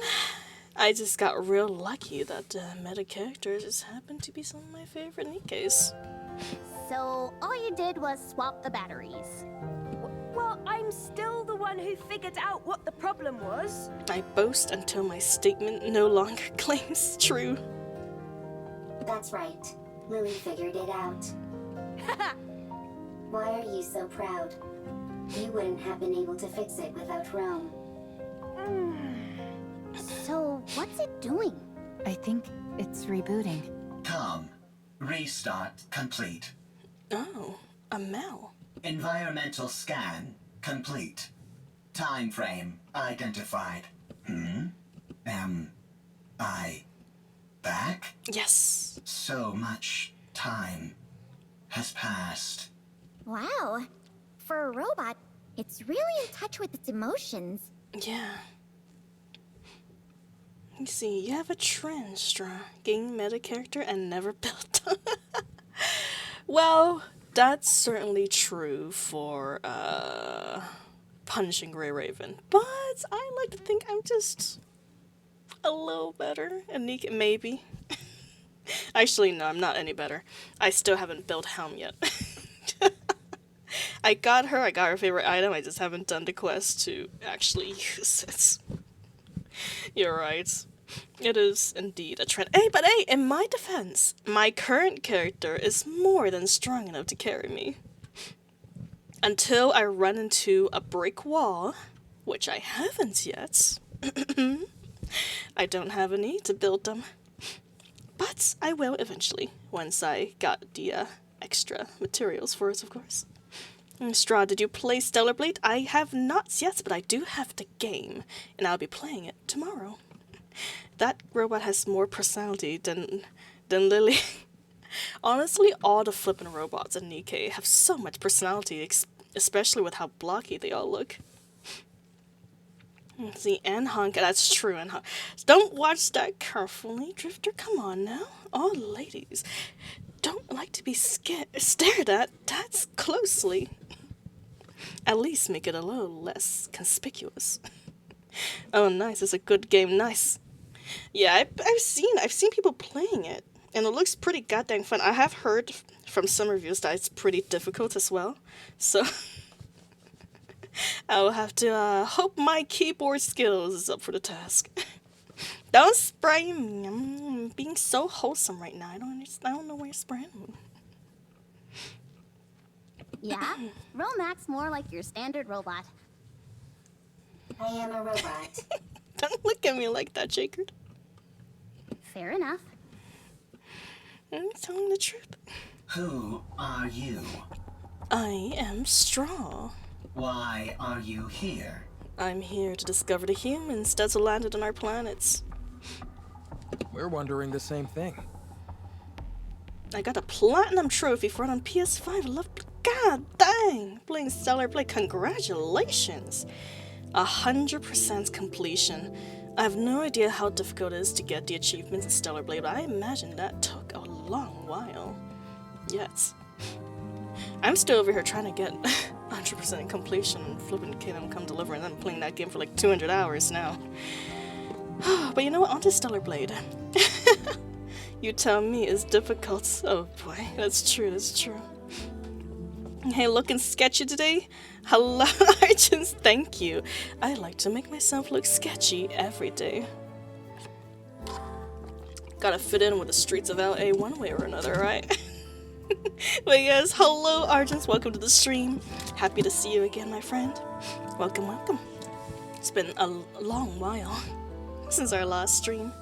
I just got real lucky that meta characters just happen to be some of my favorite Nikkes. So all you did was swap the batteries. Well, I'm still the one who figured out what the problem was. I boast until my statement no longer claims true. That's right. Lily figured it out. Why are you so proud? You wouldn't have been able to fix it without Rome. So what's it doing? I think it's rebooting. Come. Restart complete. Oh, a Mel. Environmental scan complete. Time frame identified. Am I back? Yes. So much time has passed. Wow. For a robot, it's really in touch with its emotions. Yeah. You see, you have a trend, Straw. Gain meta character and never build them. Well, that's certainly true for Punishing Grey Raven. But I like to think I'm just a little better. And NIKKE, maybe. Actually, no, I'm not any better. I still haven't built Helm yet. I got her favorite item, I just haven't done the quest to actually use it. You're right. It is indeed a trend. Hey, but hey, in my defense, my current character is more than strong enough to carry me. Until I run into a brick wall, which I haven't yet. I don't have a need to build them. But I will eventually, once I got the extra materials for it, of course. Straw, did you play Stellar Blade? I have not yet, but I do have the game, and I'll be playing it tomorrow. That robot has more personality than Lily. Honestly, all the flippin' robots in NIKKE have so much personality, especially with how blocky they all look. See, and Honk, that's true, and Honk. Don't watch that carefully, Drifter, come on now. All ladies don't like to be stared at that closely. At least make it a little less conspicuous. Oh, nice, it's a good game, nice. Yeah, I've seen people playing it, and it looks pretty goddamn fun. I have heard from some reviews that it's pretty difficult as well, so I will have to hope my keyboard skills is up for the task. Don't spray me. I'm being so wholesome right now. I don't know where you're spraying me. Yeah? Rome acts more like your standard robot. I am a robot. Don't look at me like that, Jacob. Fair enough. I'm telling the truth. Who are you? I am Straw. Why are you here? I'm here to discover the humans that's landed on our planets. We're wondering the same thing. I got a platinum trophy for it on PS5. God dang! Playing Stellar Blade. Congratulations! 100% completion. I have no idea how difficult it is to get the achievements in Stellar Blade, but I imagine that took a long while. Yes. I'm still over here trying to get 100% completion and flipping Kingdom Come Deliver, and I'm playing that game for like 200 hours now. But you know what? On to Stellar Blade. You tell me it's difficult. Oh boy, that's true, that's true. Hey, looking sketchy today? Hello, Argents, thank you. I like to make myself look sketchy every day. Gotta fit in with the streets of LA one way or another, right? But yes, hello, Argents, welcome to the stream. Happy to see you again, my friend. Welcome, welcome. It's been a long while since our last stream.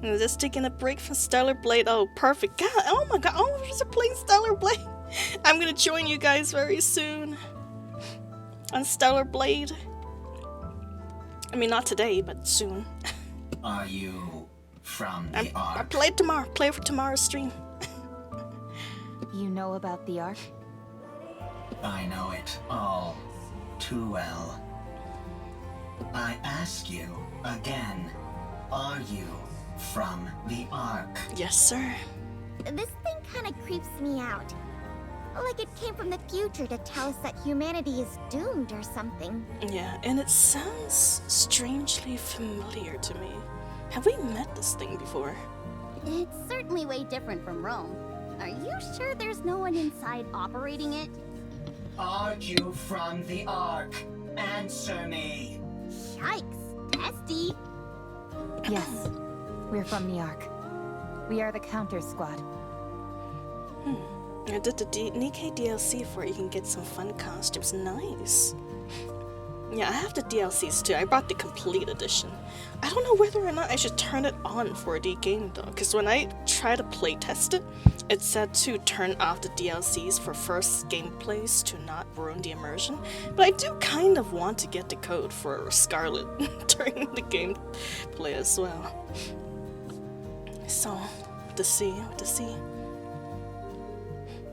I'm just taking a break from Stellar Blade. Oh, perfect. God, oh my god, all of us are playing Stellar Blade. I'm gonna join you guys very soon on Stellar Blade. I mean, not today, but soon. Are you from the I Ark? play tomorrow. Play for tomorrow's stream. You know about the Ark? I know it all too well. I ask you again, are you from the Ark? Yes, sir. This thing kind of creeps me out. Like it came from the future to tell us that humanity is doomed or something. Yeah, and it sounds strangely familiar to me. Have we met this thing before? It's certainly way different from Rome. Are you sure there's no one inside operating it? Are you from the Ark? Answer me. Yikes, testy. Yes, we're from the Ark. We are the Counter Squad. I did the NIKKE DLC for it. You can get some fun costumes. Nice. Yeah, I have the DLCs too. I brought the complete edition. I don't know whether or not I should turn it on for the game though, because when I try to play test it, it said to turn off the DLCs for first gameplays to not ruin the immersion. But I do kind of want to get the code for Scarlet during the gameplay as well. So, to see.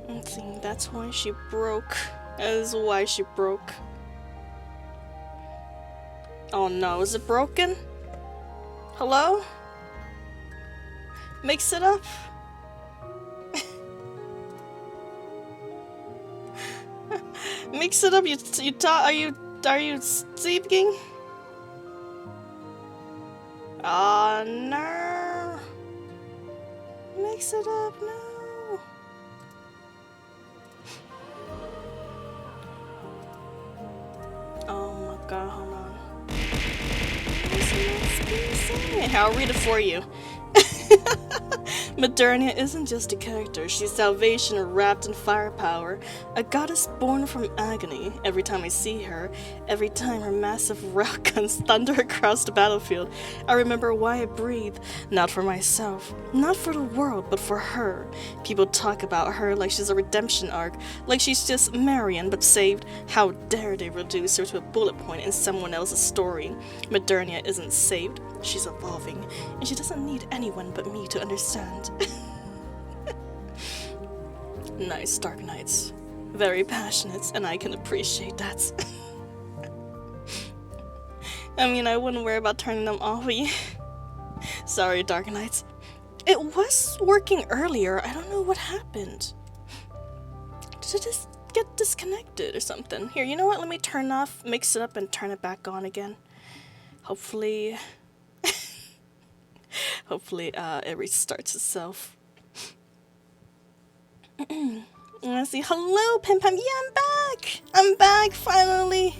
Let's see, that's why she broke. That is why she broke. Oh no, is it broken? Hello? Mix it up? Mix it up, are you sleeping? Oh no. Mix it up, no. Oh my god, hold on. I'll read it for you. Modernia isn't just a character, she's salvation wrapped in firepower, a goddess born from agony. Every time I see her, every time her massive railguns thunder across the battlefield, I remember why I breathe, not for myself, not for the world, but for her. People talk about her like she's a redemption arc, like she's just Marion but saved. How dare they reduce her to a bullet point in someone else's story. Modernia isn't saved, she's evolving, and she doesn't need anyone but me to understand. Nice, Dark Knights. Very passionate, and I can appreciate that. I mean, I wouldn't worry about turning them off. Sorry, Dark Knights. It was working earlier. I don't know what happened. Did it just get disconnected or something? Here, you know what? Let me turn off, mix it up, and turn it back on again. Hopefully... Hopefully, it restarts itself. Let's see. Hello, Pim Pam. Yeah, I'm back, finally.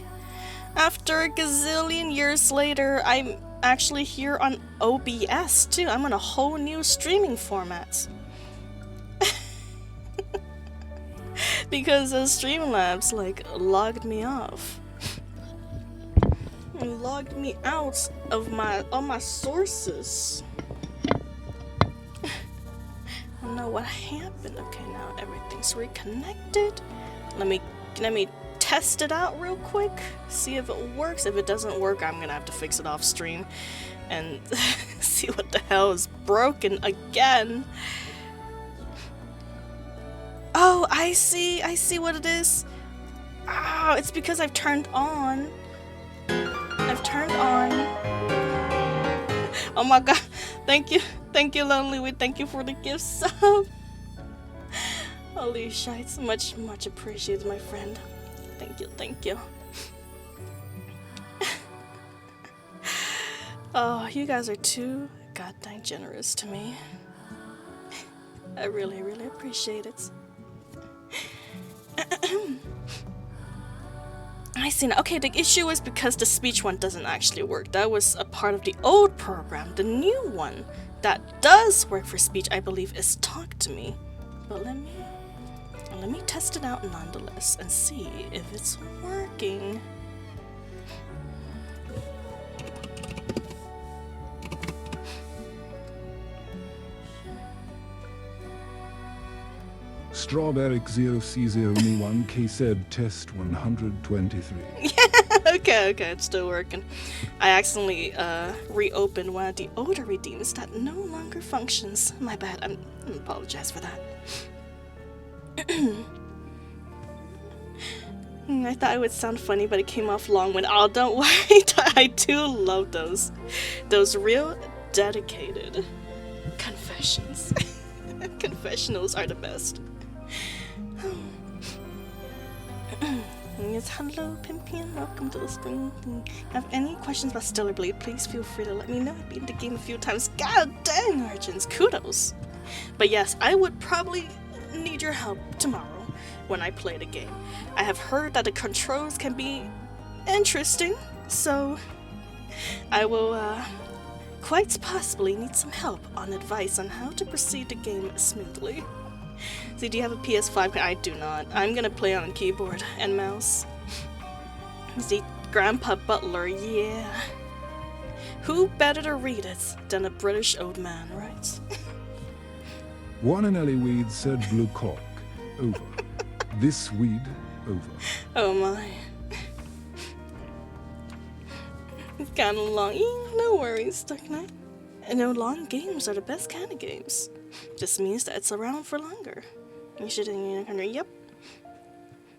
After a gazillion years later, I'm actually here on OBS, too. I'm on a whole new streaming format. Because Streamlabs, like, logged me off. And logged me out of all my sources. I don't know what happened. Okay, now everything's reconnected. Let me test it out real quick. See if it works. If it doesn't work, I'm gonna have to fix it off stream and see what the hell is broken again. Oh, I see what it is. Oh, it's because I've turned on. Oh my god, thank you, Lonely, thank you for the gift sub. Holy shites, much appreciated, my friend. Thank you. Oh, you guys are too goddamn generous to me. I really appreciate it. I see now. Okay, the issue is because the speech one doesn't actually work. That was a part of the old program. The new one that does work for speech, I believe, is Talk to Me. But let me test it out nonetheless and see if it's working. Strawberry 0C0Me1K said test 123. Okay, it's still working. I accidentally reopened one of the older redeems that no longer functions. My bad. I apologize for that. I thought it would sound funny, but it came off long when. Oh, don't worry. I do love those real dedicated confessions. Confessionals are the best. Yes, hello, Pimpian. Welcome to the stream. Have any questions about Stellar Blade? Please feel free to let me know. I've beaten the game a few times. God dang, Argents, kudos. But yes, I would probably need your help tomorrow when I play the game. I have heard that the controls can be interesting, so I will quite possibly need some help on advice on how to proceed the game smoothly. See, do you have a PS5? I do not. I'm gonna play on keyboard and mouse. See, Grandpa Butler, yeah. Who better to read it than a British old man, right? One and Ellie Weed said blue cock. Over. This weed, over. Oh my. It's kinda long. No worries, Dark Knight. And no, long games are the best kind of games. Just means that it's around for longer. You should, yep.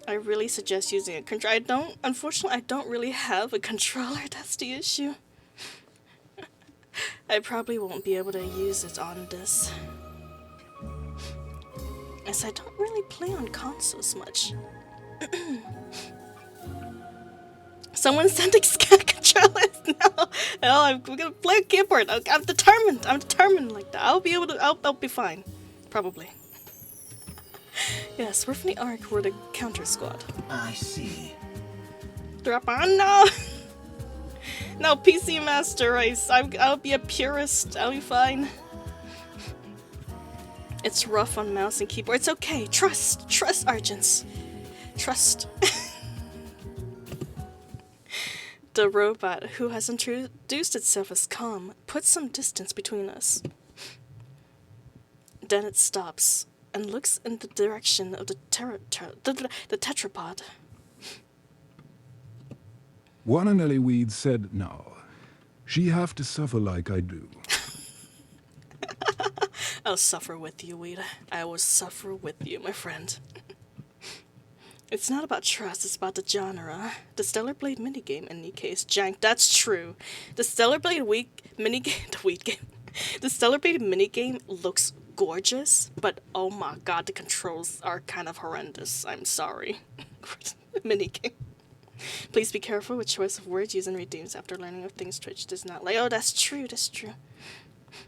I really suggest using a controller. Unfortunately, I don't really have a controller, that's the issue. I probably won't be able to use it on this. As I don't really play on consoles much. Someone sent controllers. No, I'm gonna play a keyboard. I'm determined. I'm determined like that. I'll be able to. I'll be fine, probably. Yes, we're from the Ark. We're the counter squad. I see. Drop on no. No PC Master Race. I'll be a purist. I'll be fine. It's rough on mouse and keyboard. It's okay. Trust, Argents. Trust. The robot, who has introduced itself as calm, puts some distance between us. Then it stops and looks in the direction of the tetrapod. One and Ellie Weed said no. She have to suffer like I do. I'll suffer with you, Weed. I will suffer with you, my friend. It's not about trust, it's about the genre. The Stellar Blade minigame in NIKKE is jank. That's true. The Stellar Blade The Stellar Blade minigame looks gorgeous, but oh my god, the controls are kind of horrendous. I'm sorry. Minigame. Please be careful with choice of words used in redeems after learning of things Twitch does not like. Oh, that's true, that's true.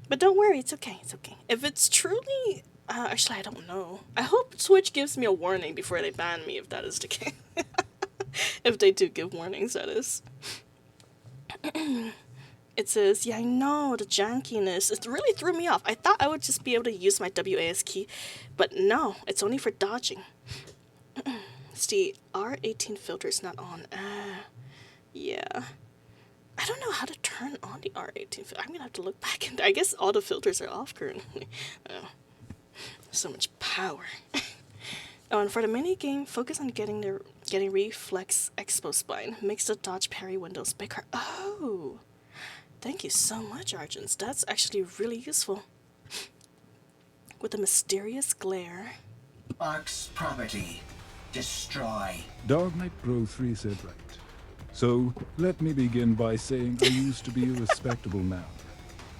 But don't worry, it's okay, it's okay. If it's truly... actually, I don't know. I hope Twitch gives me a warning before they ban me, if that is the case. If they do give warnings, that is. It says, yeah, I know, the jankiness. It really threw me off. I thought I would just be able to use my WAS key, but no, it's only for dodging. It's the R18 filter is not on. Yeah. I don't know how to turn on the R18 filter. I'm gonna have to look back into. I guess all the filters are off currently. So much power. Oh, and for the mini game, focus on getting reflex expo spine. Makes the dodge parry windows bigger. Oh, thank you so much, Argents. That's actually really useful. With a mysterious glare. Ark's property. Destroy. Dark Knight Pro 3 said right. So, let me begin by saying I used to be a respectable man.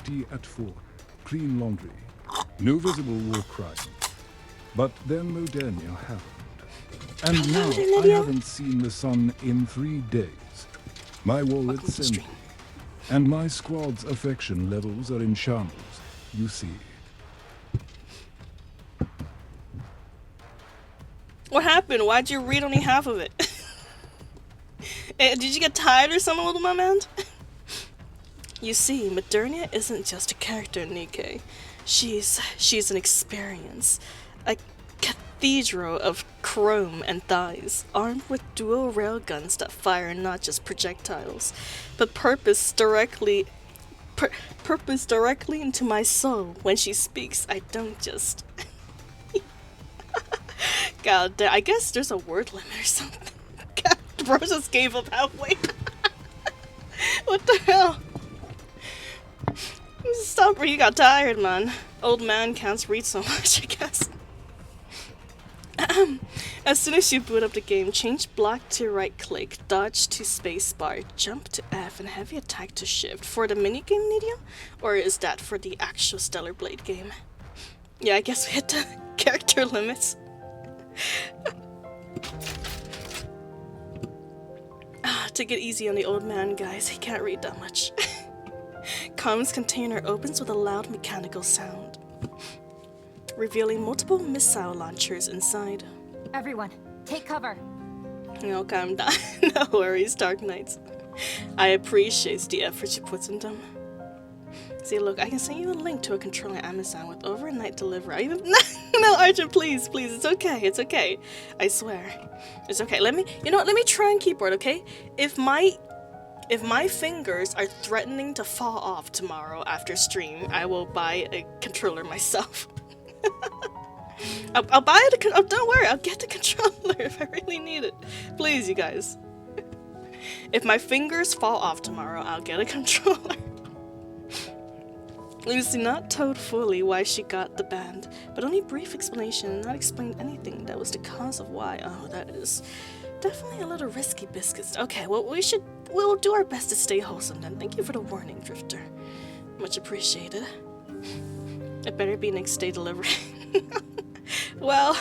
Tea at 4. Clean laundry. No visible war crime. But then Modenia happened. And now I haven't seen the sun in 3 days. My wallet's empty. And my squad's affection levels are in shambles, you see. What happened? Why'd you read only half of it? Did you get tired or something, little my man? You see, Modernia isn't just a character in NIKKE. She's an experience. A cathedral of chrome and thighs, armed with dual railguns that fire not just projectiles, but purpose directly into my soul. When she speaks, I don't just... God damn, I guess there's a word limit or something. God, bro just gave up halfway. What the hell? Stop, you got tired, man. Old man can't read so much, I guess. As soon as you boot up the game, change block to right click, dodge to spacebar, jump to F, and heavy attack to shift. For the minigame, Nidia? Or is that for the actual Stellar Blade game? Yeah, I guess we hit the character limits. Take it easy on the old man, guys. He can't read that much. Comms container opens with a loud mechanical sound. revealing multiple missile launchers inside. Everyone, take cover. No, calm down. No worries, Dark Knights. I appreciate the effort you put in them. See, look, I can send you a link to a controller on Amazon with overnight delivery. I even no, Archer, please, it's okay, it's okay. I swear, it's okay. Let me try on keyboard, okay? If my fingers are threatening to fall off tomorrow after stream, I will buy a controller myself. I'll buy it. Oh, don't worry, I'll get the controller if I really need it. Please, you guys. If my fingers fall off tomorrow, I'll get a controller. Lucy not told fully why she got the band, but only brief explanation, not explained anything that was the cause of why. Oh, that is definitely a little risky biscuits. Okay, well, we'll do our best to stay wholesome then. Thank you for the warning, Drifter. Much appreciated. It better be next day delivery. Well,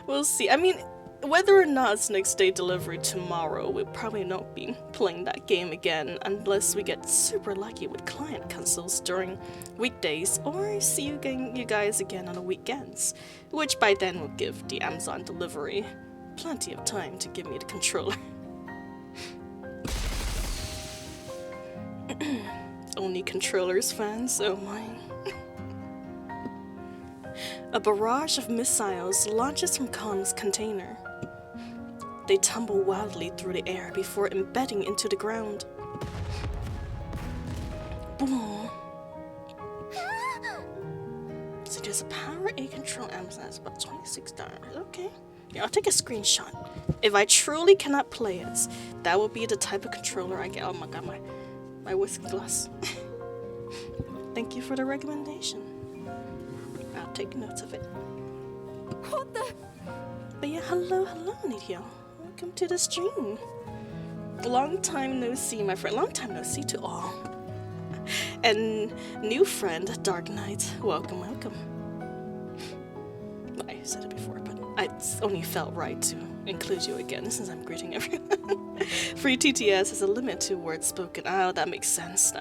we'll see. I mean, whether or not it's next day delivery tomorrow, we'll probably not be playing that game again unless we get super lucky with client consoles during weekdays, or see you guys again on the weekends, which by then will give the Amazon delivery plenty of time to give me the controller. Only controllers fans, oh my. A barrage of missiles launches from Khan's container. They tumble wildly through the air before embedding into the ground. Boom. So there's a Power A control Amazon. It's about $26. Okay. Yeah, I'll take a screenshot. If I truly cannot play it, that will be the type of controller I get. Oh my god, my whiskey glass. Thank you for the recommendation. I'll take notes of it. What the? But yeah, hello, Nidhio. Welcome to the stream. Long time no see, my friend. Long time no see to all. And new friend, Dark Knight. Welcome. I said it before, but it only felt right to include you again since I'm greeting everyone. Free TTS has a limit to words spoken. Oh, that makes sense.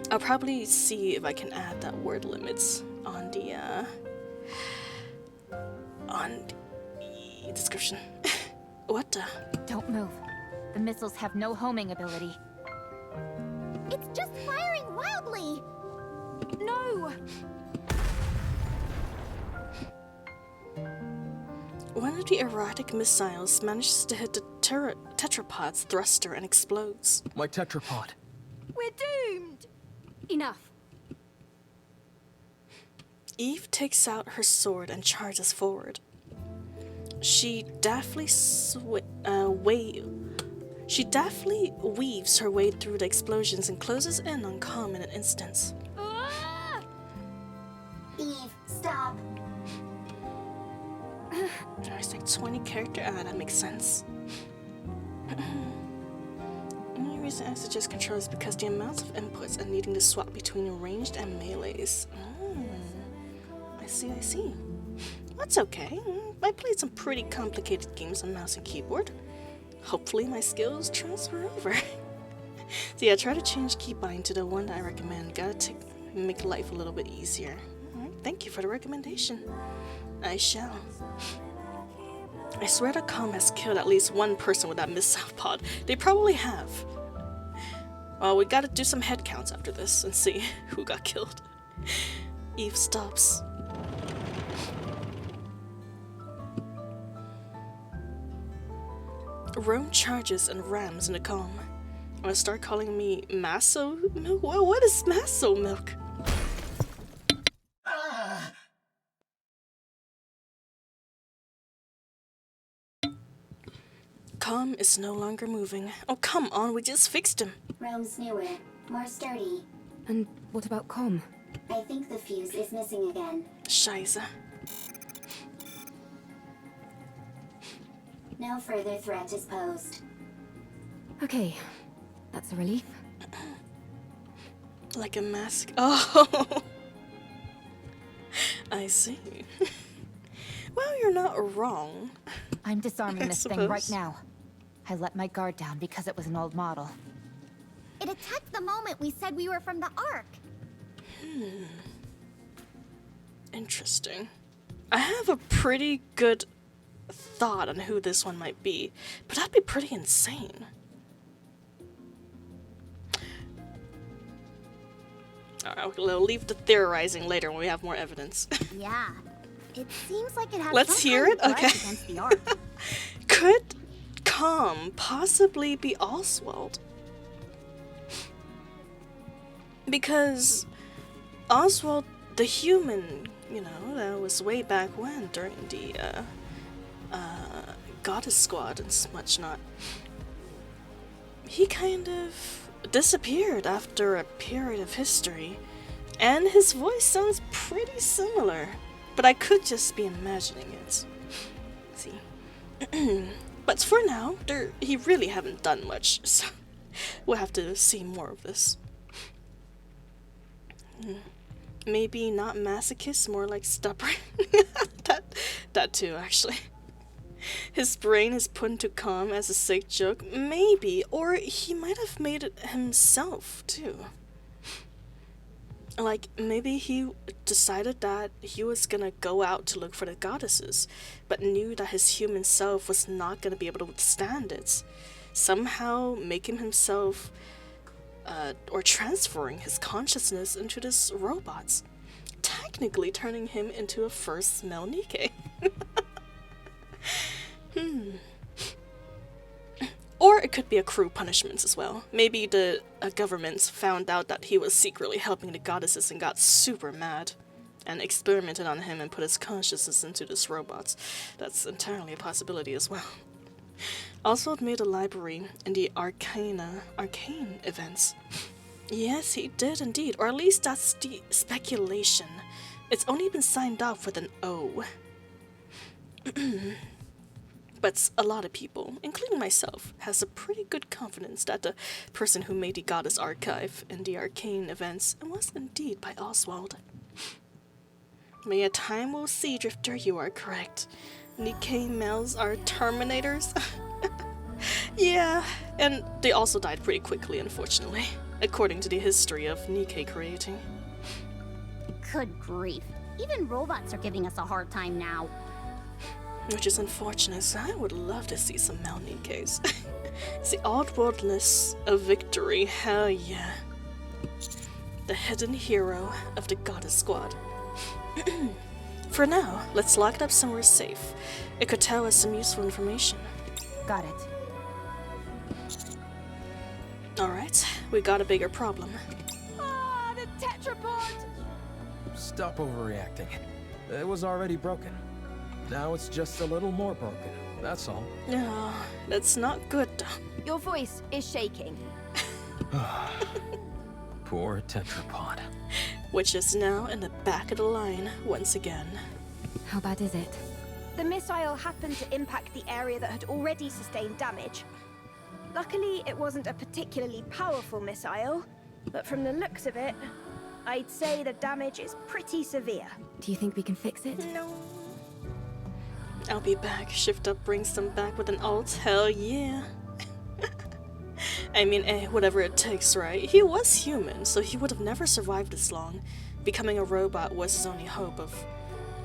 I'll probably see if I can add that word limits on the description. What the? Don't move. The missiles have no homing ability. It's just firing wildly! No! One of the erratic missiles manages to hit the tetrapod's thruster and explodes. My tetrapod. We're doomed! Enough. Eve takes out her sword and charges forward. She deftly weaves her way through the explosions and closes in on Calm in an instant. Ah! Eve, stop. There's like 20 character. That makes sense. The only reason I suggest control is because the amount of inputs and needing to swap between ranged and melees. I see. That's okay. I played some pretty complicated games on mouse and keyboard. Hopefully my skills transfer over. So yeah, try to change keybind to the one that I recommend. Gotta make life a little bit easier. Alright, thank you for the recommendation. I shall. I swear that Calm has killed at least one person with that missile pod. They probably have. Well, we gotta do some head counts after this and see who got killed. Eve stops. Rome charges and rams into Calm. I'm gonna start calling me Masso Milk? What is Masso Milk? Calm is no longer moving. Oh, come on, we just fixed him. Rome's newer, more sturdy. And what about Com? I think the fuse is missing again. Scheiße. No further threat is posed. Okay, that's a relief. Like a mask. Oh, I see. Well, you're not wrong. I'm disarming I this thing suppose. right now. I let my guard down because it was an old model. It attacked the moment we said we were from the Ark. Interesting. I have a pretty good thought on who this one might be, but that'd be pretty insane. Alright, we'll leave the theorizing later when we have more evidence. Yeah. It seems like it has Let's some hear kind it? of grudge Okay. against the Ark. Could Calm possibly be Oswald? Because Oswald, the human, you know, that was way back when during the Goddess Squad and such not, he kind of disappeared after a period of history, and his voice sounds pretty similar, but I could just be imagining it. See. But for now, he really haven't done much, so we'll have to see more of this. Maybe not masochist, more like stubborn. that too, actually. His brain is put into Calm as a sick joke, maybe, or he might have made it himself too. Like, maybe he decided that he was gonna go out to look for the goddesses, but knew that his human self was not gonna be able to withstand it. Somehow making himself, or transferring his consciousness into this robot. Technically turning him into a first male NIKKE. Or it could be a crew punishment as well. Maybe the government found out that he was secretly helping the goddesses and got super mad and experimented on him and put his consciousness into this robot. That's entirely a possibility as well. Oswald made a library in the arcane events. Yes, he did indeed, or at least that's the speculation. It's only been signed off with an O. But a lot of people, including myself, has a pretty good confidence that the person who made the Goddess Archive in the arcane events was indeed by Oswald. But yeah, time will see, Drifter, you are correct. NIKKE males are Terminators. Yeah, and they also died pretty quickly, unfortunately, according to the history of NIKKE creating. Good grief. Even robots are giving us a hard time now. Which is unfortunate, so I would love to see some male NIKKEs. It's the oddworldness of victory, hell yeah. The hidden hero of the Goddess Squad. For now, let's lock it up somewhere safe. It could tell us some useful information. Got it. Alright, we got a bigger problem. Ah, the tetrapod! Stop overreacting. It was already broken. Now it's just a little more broken, that's all. No, that's not good. Your voice is shaking. Poor tetrapod. Which is now in the back of the line once again. How bad is it? The missile happened to impact the area that had already sustained damage. Luckily, it wasn't a particularly powerful missile, but from the looks of it, I'd say the damage is pretty severe. Do you think we can fix it? No. I'll be back. Shift up brings them back with an alt. Hell yeah. I mean, whatever it takes, right? He was human, so he would have never survived this long. Becoming a robot was his only hope of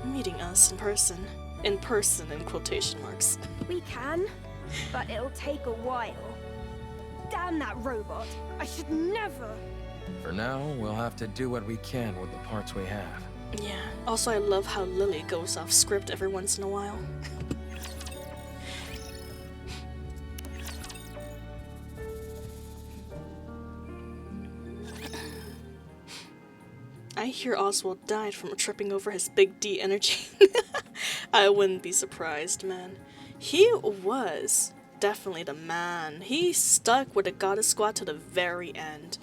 meeting us in person. In person, in quotation marks. We can, but it'll take a while. Damn that robot. I should never. For now, we'll have to do what we can with the parts we have. Yeah. Also, I love how Lily goes off script every once in a while. I hear Oswald died from tripping over his big D energy. I wouldn't be surprised, man. He was definitely the man. He stuck with the Goddess Squad to the very end.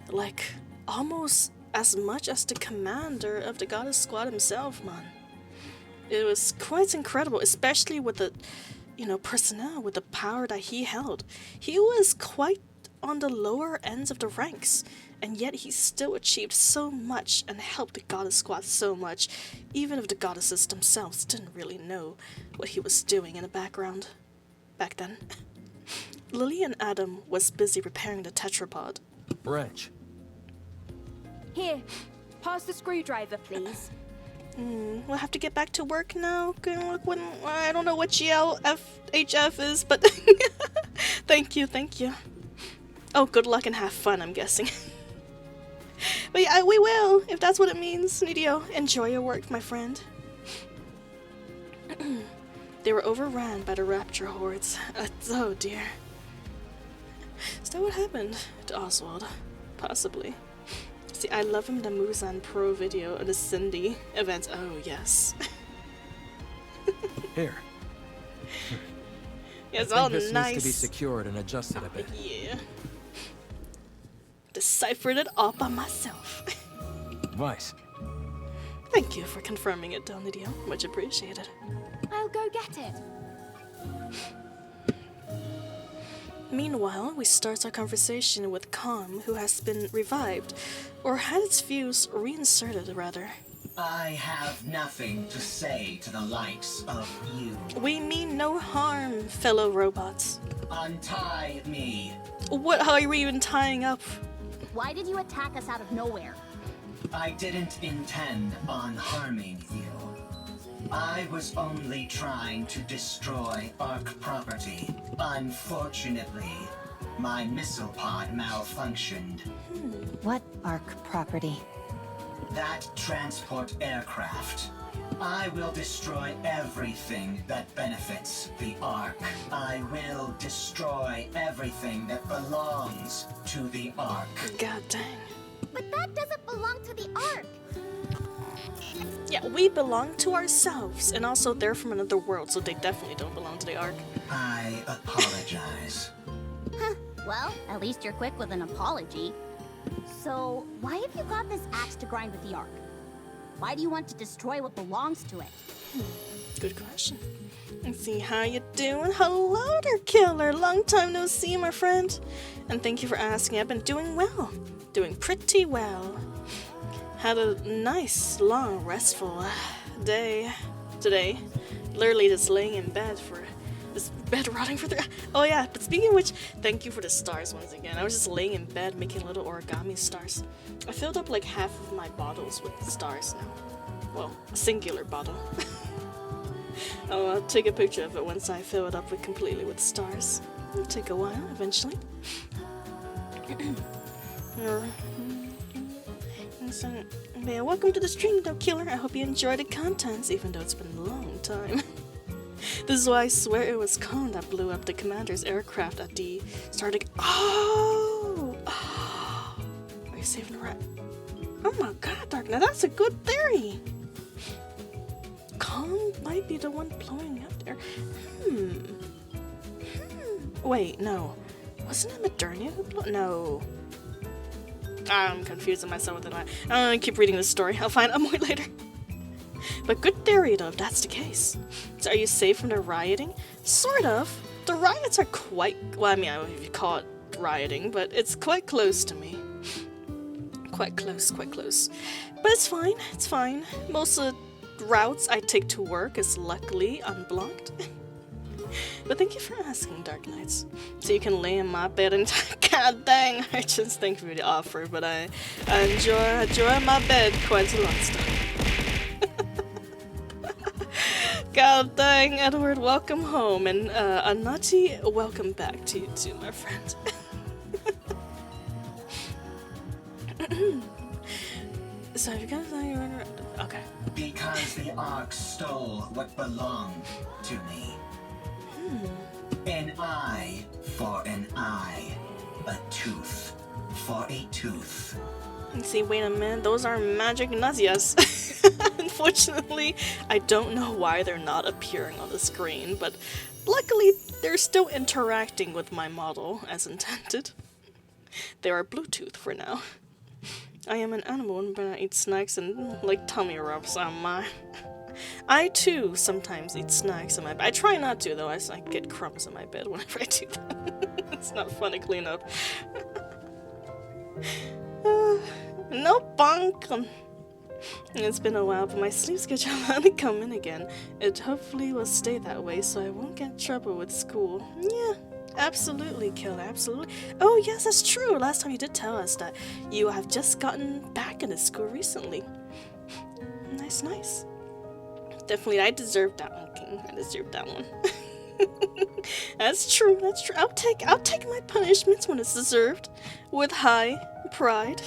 Like, almost as much as the commander of the Goddess Squad himself, man. It was quite incredible, especially with the, personnel, with the power that he held. He was quite on the lower ends of the ranks, and yet he still achieved so much and helped the Goddess Squad so much, even if the goddesses themselves didn't really know what he was doing in the background back then. Lily and Adam was busy repairing the tetrapod. Wrench. Here, pass the screwdriver, please. We'll have to get back to work now. I don't know what GLFHF is, but thank you, thank you. Oh, good luck and have fun, I'm guessing. But yeah, we will, if that's what it means. Nidio, enjoy your work, my friend. They were overrun by the rapture hordes. Oh dear. Is that what happened to Oswald? Possibly. See, I love him the Muzan Pro video of the Cindy event. Oh, yes. Here. Yeah, it's all this nice. needs to be secured and adjusted a bit. Yeah. Deciphered it all by myself. Vice. Thank you for confirming it, Donidio. Much appreciated. I'll go get it. Meanwhile, we start our conversation with Calm, who has been revived, or had its fuse reinserted, rather. I have nothing to say to the likes of you. We mean no harm, fellow robots. Untie me. What are you even tying up? Why did you attack us out of nowhere? I didn't intend on harming you. I was only trying to destroy Ark property. Unfortunately, my missile pod malfunctioned. What Ark property? That transport aircraft. I will destroy everything that benefits the Ark. I will destroy everything that belongs to the Ark. God dang. But that doesn't belong to the Ark. Yeah, we belong to ourselves, and also they're from another world, so they definitely don't belong to the Ark. I apologize. Huh. Well, at least you're quick with an apology. So, why have you got this axe to grind with the Ark? Why do you want to destroy what belongs to it? Good question. Let's see, how you doing? Hello there, Killer! Long time no see, my friend. And thank you for asking. I've been doing well. Doing pretty well. Had a nice, long, restful day today. Literally just laying in bed for this bed rotting for 3. Oh yeah, but speaking of which, thank you for the stars once again. I was just laying in bed making little origami stars. I filled up like half of my bottles with stars now. Well, a singular bottle. I'll take a picture of it once I fill it up completely with stars. It'll take a while, eventually. Yeah, welcome to the stream though, Killer. I hope you enjoy the contents, even though it's been a long time. This is why I swear it was Khan that blew up the commander's aircraft at the start of... Oh! Are you saving the rat? Oh my god, Dark, now that's a good theory! Khan might be the one blowing up there. Wait, no. Wasn't it Modernia who blew... No. I'm confusing myself with it. I'm gonna keep reading this story. I'll find out more later. But good theory, though, if that's the case. So are you safe from the rioting? Sort of. The riots are quite... Well, I mean, I don't know if you call it rioting, but it's quite close to me. Quite close, quite close. But it's fine, it's fine. Most of the routes I take to work is luckily unblocked. But thank you for asking, Dark Knights. So you can lay in my bed and... God dang, I just thank you for the offer, but I enjoy my bed quite a lot still. God dang, Edward, welcome home, and Anati, welcome back to you too, my friend. So have you guys... Okay. Because the Ark stole what belonged to me. An eye for an eye. A tooth for a tooth. See, wait a minute, those are magic Nazias. Unfortunately, I don't know why they're not appearing on the screen, but luckily they're still interacting with my model as intended. They are Bluetooth for now. I am an animal, but I eat snacks and like tummy rubs on my... I too sometimes eat snacks in my bed. I try not to though, I get crumbs in my bed whenever I do that. It's not fun to clean up. No bunk. It's been a while, but my sleep schedule only come in again. It hopefully will stay that way so I won't get in trouble with school. Yeah, absolutely, Killer, absolutely. Oh yes, that's true. Last time you did tell us that you have just gotten back into school recently. nice, nice. Definitely, I deserved that one, King. I deserved that one. That's true, that's true. I'll take my punishments when it's deserved. With high pride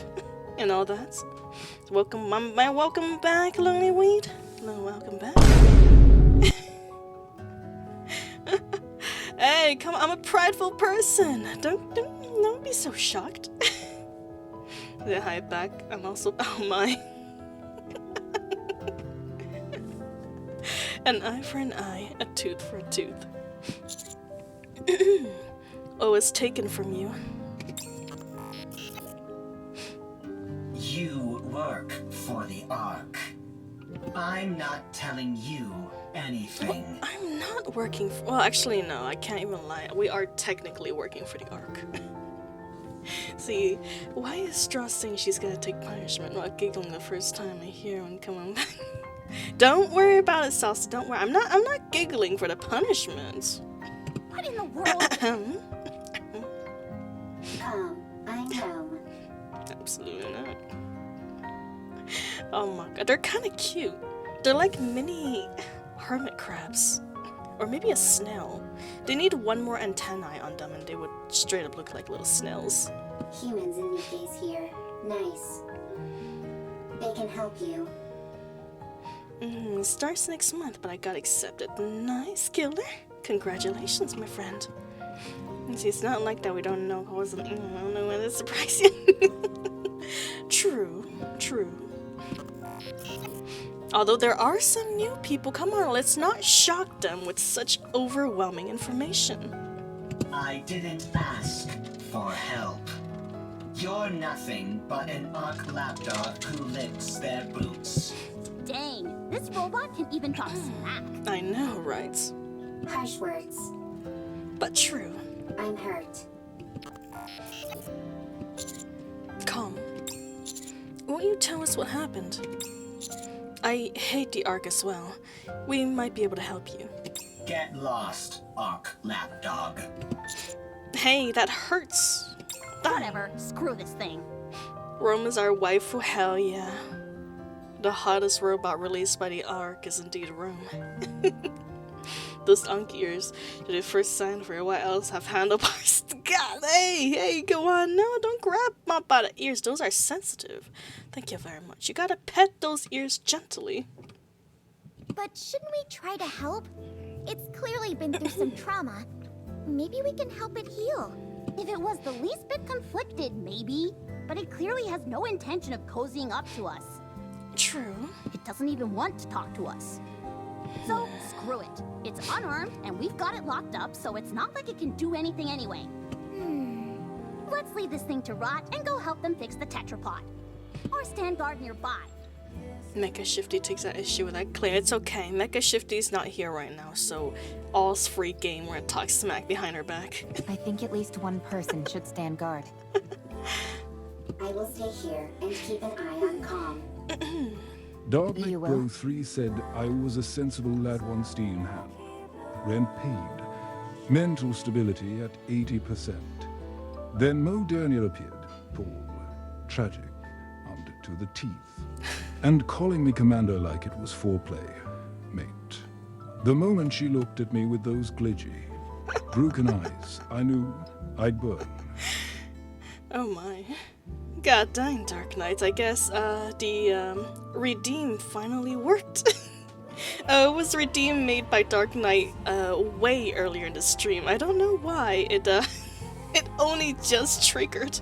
and all that. Welcome, welcome back, Lonely Weed. Hello, welcome back. Hey, come on, I'm a prideful person. Don't be so shocked. The high back, I'm also, oh my. An eye for an eye, a tooth for a tooth. Oh, it's taken from you. You work for the Ark. I'm not telling you anything. Well, I'm not working for— well, actually, no, I can't even lie. We are technically working for the Ark. See, why is Straw saying she's gonna take punishment while giggling the first time I hear one coming back? Don't worry about it, Salsa, don't worry. I'm not giggling for the punishment. What in the world? I'm home. Absolutely not. Oh my god, they're kind of cute. They're like mini hermit crabs. Or maybe a snail. They need one more antennae on them and they would straight up look like little snails. Humans and NIKKE's here. Nice. They can help you. Starts next month, but I got accepted. Nice, Killer. Congratulations, my friend. See, it's not like that we don't know who wasn't— I don't know whether it's surprising. True, true. Although there are some new people, come on, let's not shock them with such overwhelming information. I didn't ask for help. You're nothing but an Ark lapdog who licks their boots. Dang, this robot can even talk smack. I know, right? Harsh words. But true. I'm hurt. Calm. Won't you tell us what happened? I hate the Ark as well. We might be able to help you. Get lost, Ark lapdog. Hey, that hurts. Whatever, screw this thing. Rome is our waifu, hell yeah. The hottest robot released by the Ark is indeed Rome. Those unk ears are the first sign for what else have handlebars. God, hey, go on. No, don't grab my by the ears. Those are sensitive. Thank you very much. You gotta pet those ears gently. But shouldn't we try to help? It's clearly been through some trauma. Maybe we can help it heal. If it was the least bit conflicted, maybe. But it clearly has no intention of cozying up to us. True. It doesn't even want to talk to us. So, screw it. It's unarmed, and we've got it locked up, so it's not like it can do anything anyway. Let's leave this thing to rot and go help them fix the tetrapod. Or stand guard nearby. Mecha Shifty takes that issue with that claim. It's okay. Mecha Shifty's not here right now, so all's free game where it talks smack behind her back. I think at least one person should stand guard. I will stay here and keep an eye on Calm. Dogmeat You will? Bro 3 said I was a sensible lad on Steam hand. Rent paid. Mental stability at 80%. Then Mo Dernier appeared. Tall, tragic, armed to the teeth. And calling me commando like it was foreplay. Mate. The moment she looked at me with those glitchy, broken eyes, I knew I'd burn. Oh my. God dang, Dark Knight. I guess the redeem finally worked. It was redeem made by Dark Knight way earlier in the stream. I don't know why it it only just triggered.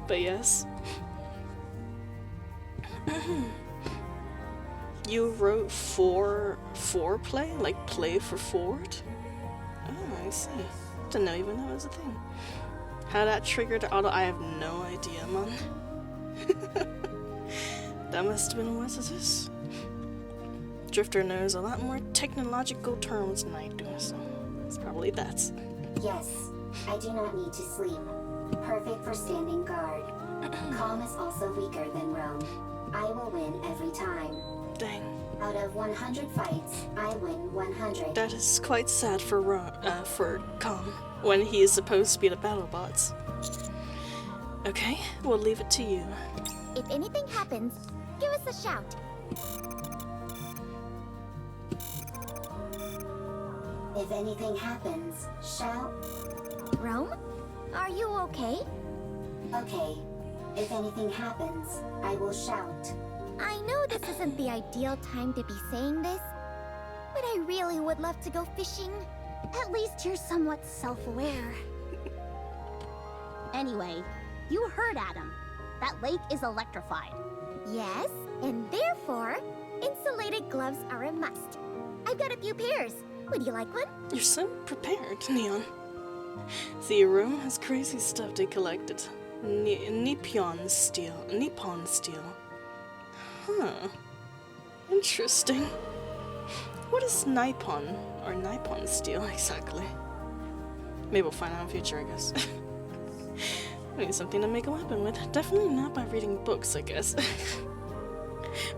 But yes. You wrote foreplay? Like play for forward? Oh, I see. Didn't know even that was a thing. How that triggered auto, I have no idea, man. That must have been what it is. Drifter knows a lot more technological terms than I do, so it's probably that. Yes, I do not need to sleep. Perfect for standing guard. Calm is also weaker than Rome. I will win every time. Dang. Out of 100 fights, I win 100. That is quite sad for Calm, when he is supposed to be the BattleBots. Okay, we'll leave it to you. If anything happens, give us a shout. If anything happens, shout. Rome? Are you okay? Okay. If anything happens, I will shout. I know this isn't the ideal time to be saying this, but I really would love to go fishing. At least you're somewhat self-aware. Anyway, you heard Adam. That lake is electrified. Yes, and therefore, insulated gloves are a must. I've got a few pairs. Would you like one? You're so prepared, Neon. See, your room has crazy stuff they collected. Nippon steel. Huh. Interesting. What is Nippon or Nippon steel exactly? Maybe we'll find out in the future, I guess. We need something to make a weapon with. Definitely not by reading books, I guess.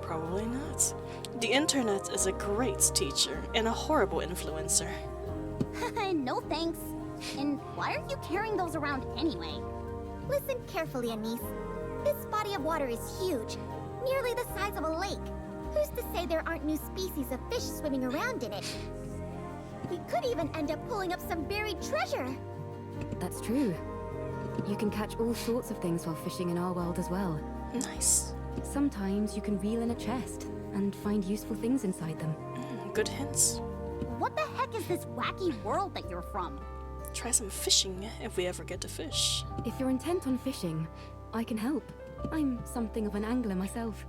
Probably not. The internet is a great teacher and a horrible influencer. No thanks. And why are you carrying those around anyway? Listen carefully, Anise. This body of water is huge, nearly the size of a lake. Who's to say there aren't new species of fish swimming around in it? We could even end up pulling up some buried treasure. That's true. You can catch all sorts of things while fishing in our world as well. Nice. Sometimes you can reel in a chest and find useful things inside them. Good hints. What the heck is this wacky world that you're from? Try some fishing if we ever get to fish. If you're intent on fishing, I can help. I'm something of an angler myself.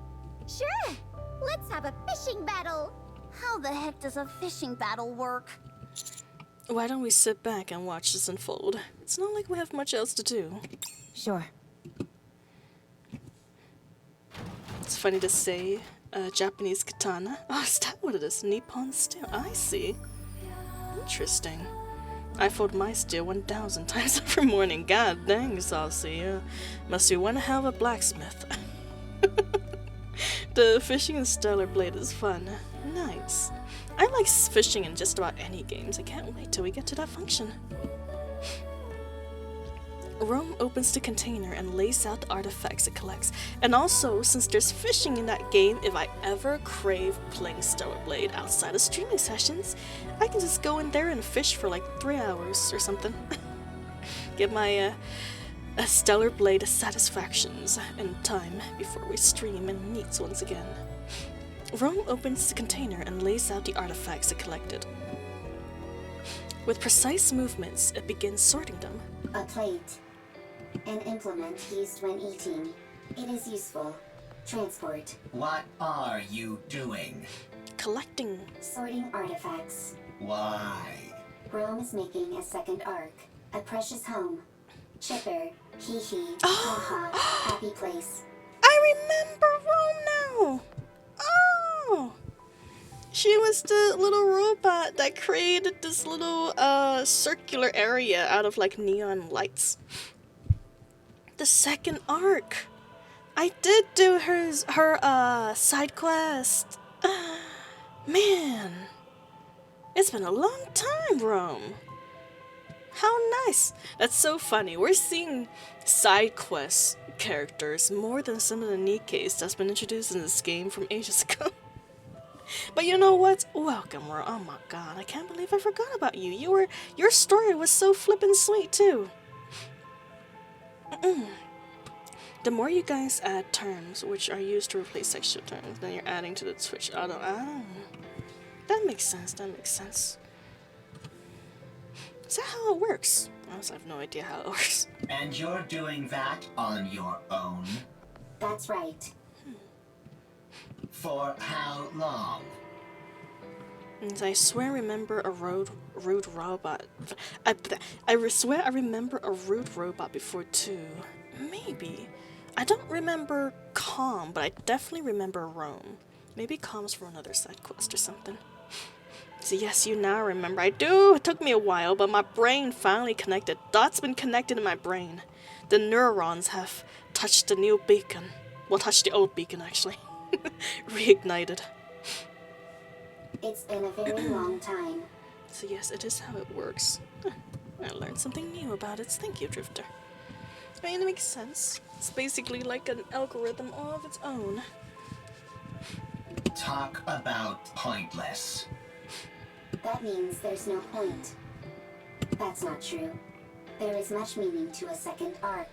Sure! Let's have a fishing battle! How the heck does a fishing battle work? Why don't we sit back and watch this unfold? It's not like we have much else to do. Sure. It's funny to say Japanese katana. Oh, is that what it is? Nippon steel. I see. Interesting. I fold my steel 1,000 times every morning. God dang, Saucy. Must be one hell of a blacksmith. The fishing in Stellar Blade is fun. Nice. I like fishing in just about any games. I can't wait till we get to that function. Rome opens the container and lays out the artifacts it collects. And also, since there's fishing in that game, if I ever crave playing Stellar Blade outside of streaming sessions, I can just go in there and fish for like 3 hours or something. Get my Stellar Blade satisfactions in time before we stream and meet once again. Rome opens the container and lays out the artifacts it collected. With precise movements, it begins sorting them. A plate. An implement used when eating. It is useful. Transport. What are you doing? Collecting. Sorting artifacts. Why? Rome is making a second arc. A precious home. Chipper. Hee hee. Ha ha. Happy place. I remember Rome now! Oh! She was the little robot that created this little circular area out of like neon lights. The second arc. I did do her side quest. Man, it's been a long time, Rome. How nice. That's so funny. We're seeing side quest characters more than some of the NIKKEs that's been introduced in this game from ages ago. But you know what? Welcome, Rome. Oh my god, I can't believe I forgot about you. Your story was so flippin' sweet too. The more you guys add terms which are used to replace sexual terms, then you're adding to the Twitch auto. Oh, that makes sense. That makes sense. Is that how it works? Honestly, I have no idea how it works. And you're doing that on your own? That's right. For how long? And I swear I remember a rude robot. I swear I remember a rude robot before too. Maybe. I don't remember Calm, but I definitely remember Rome. Maybe Calm's for another side quest or something. So yes, you now remember. I do. It took me a while, but my brain finally connected. Dots been connected in my brain. The neurons have touched the new beacon. Well, touched the old beacon actually. Reignited. It's been a very long time. So yes, it is how it works. I learned something new about it. Thank you, Drifter. I mean, it makes sense. It's basically like an algorithm all of its own. Talk about pointless. That means there's no point. That's not true. There is much meaning to a second arc.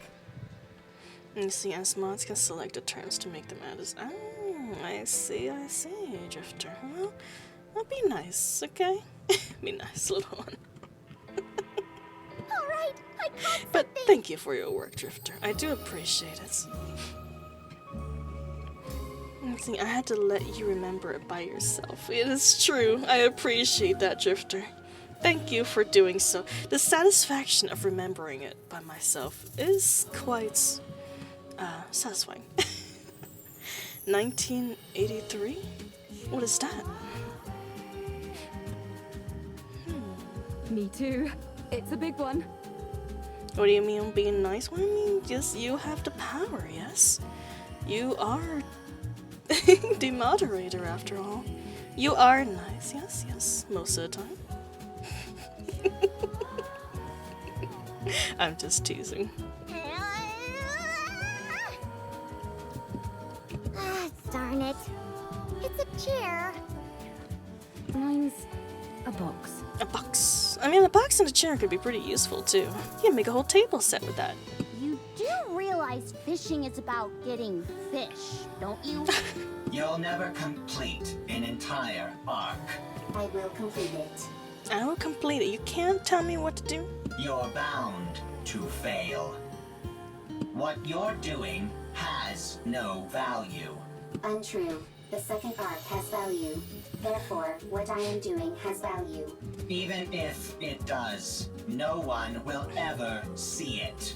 You see, as mods can select the turns to make them add as. Oh, I see, Drifter. Well, that'd be nice, okay? Be nice, little one. Alright, I caught But something. thank you for your work, Drifter. I do appreciate it. See, I had to let you remember it by yourself. It is true. I appreciate that, Drifter. Thank you for doing so. The satisfaction of remembering it by myself is quite satisfying. 1983? What is that? Me too. It's a big one. What do you mean being nice? Well, I mean, just you have the power, yes? You are the moderator after all. You are nice, yes, most of the time. I'm just teasing. Darn it. It's a chair. Mine's a box. A box. I mean, a box and a chair could be pretty useful too. You can make a whole table set with that. You do realize fishing is about getting fish, don't you? You'll never complete an entire arc. I will complete it. I will complete it. You can't tell me what to do. You're bound to fail. What you're doing has no value. Untrue. The second arc has value. Therefore, what I am doing has value. Even if it does, no one will ever see it.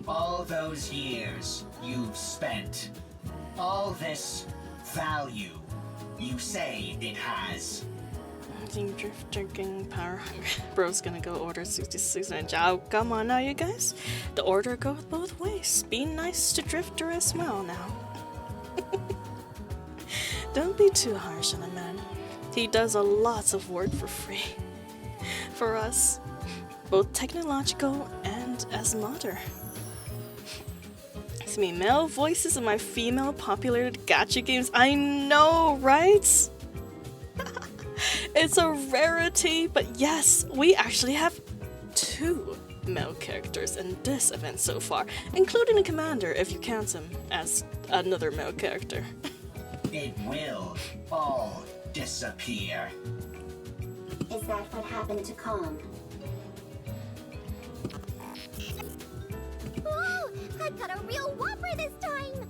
All those years you've spent, all this value you say it has. Team Drifter getting power hungry. Bro's gonna go order 66 and oh, come on now, you guys. The order goes both ways. Be nice to Drifter as well now. Don't be too harsh on a man. He does a lot of work for free. For us. Both technological and as modder. It's me, male voices in my female popular gacha games. I know, right? It's a rarity, but yes, we actually have 2 male characters in this event so far, including the commander if you count him as another male character. It will all disappear. Is that what happened to Calm? Whoa! I got a real whopper this time!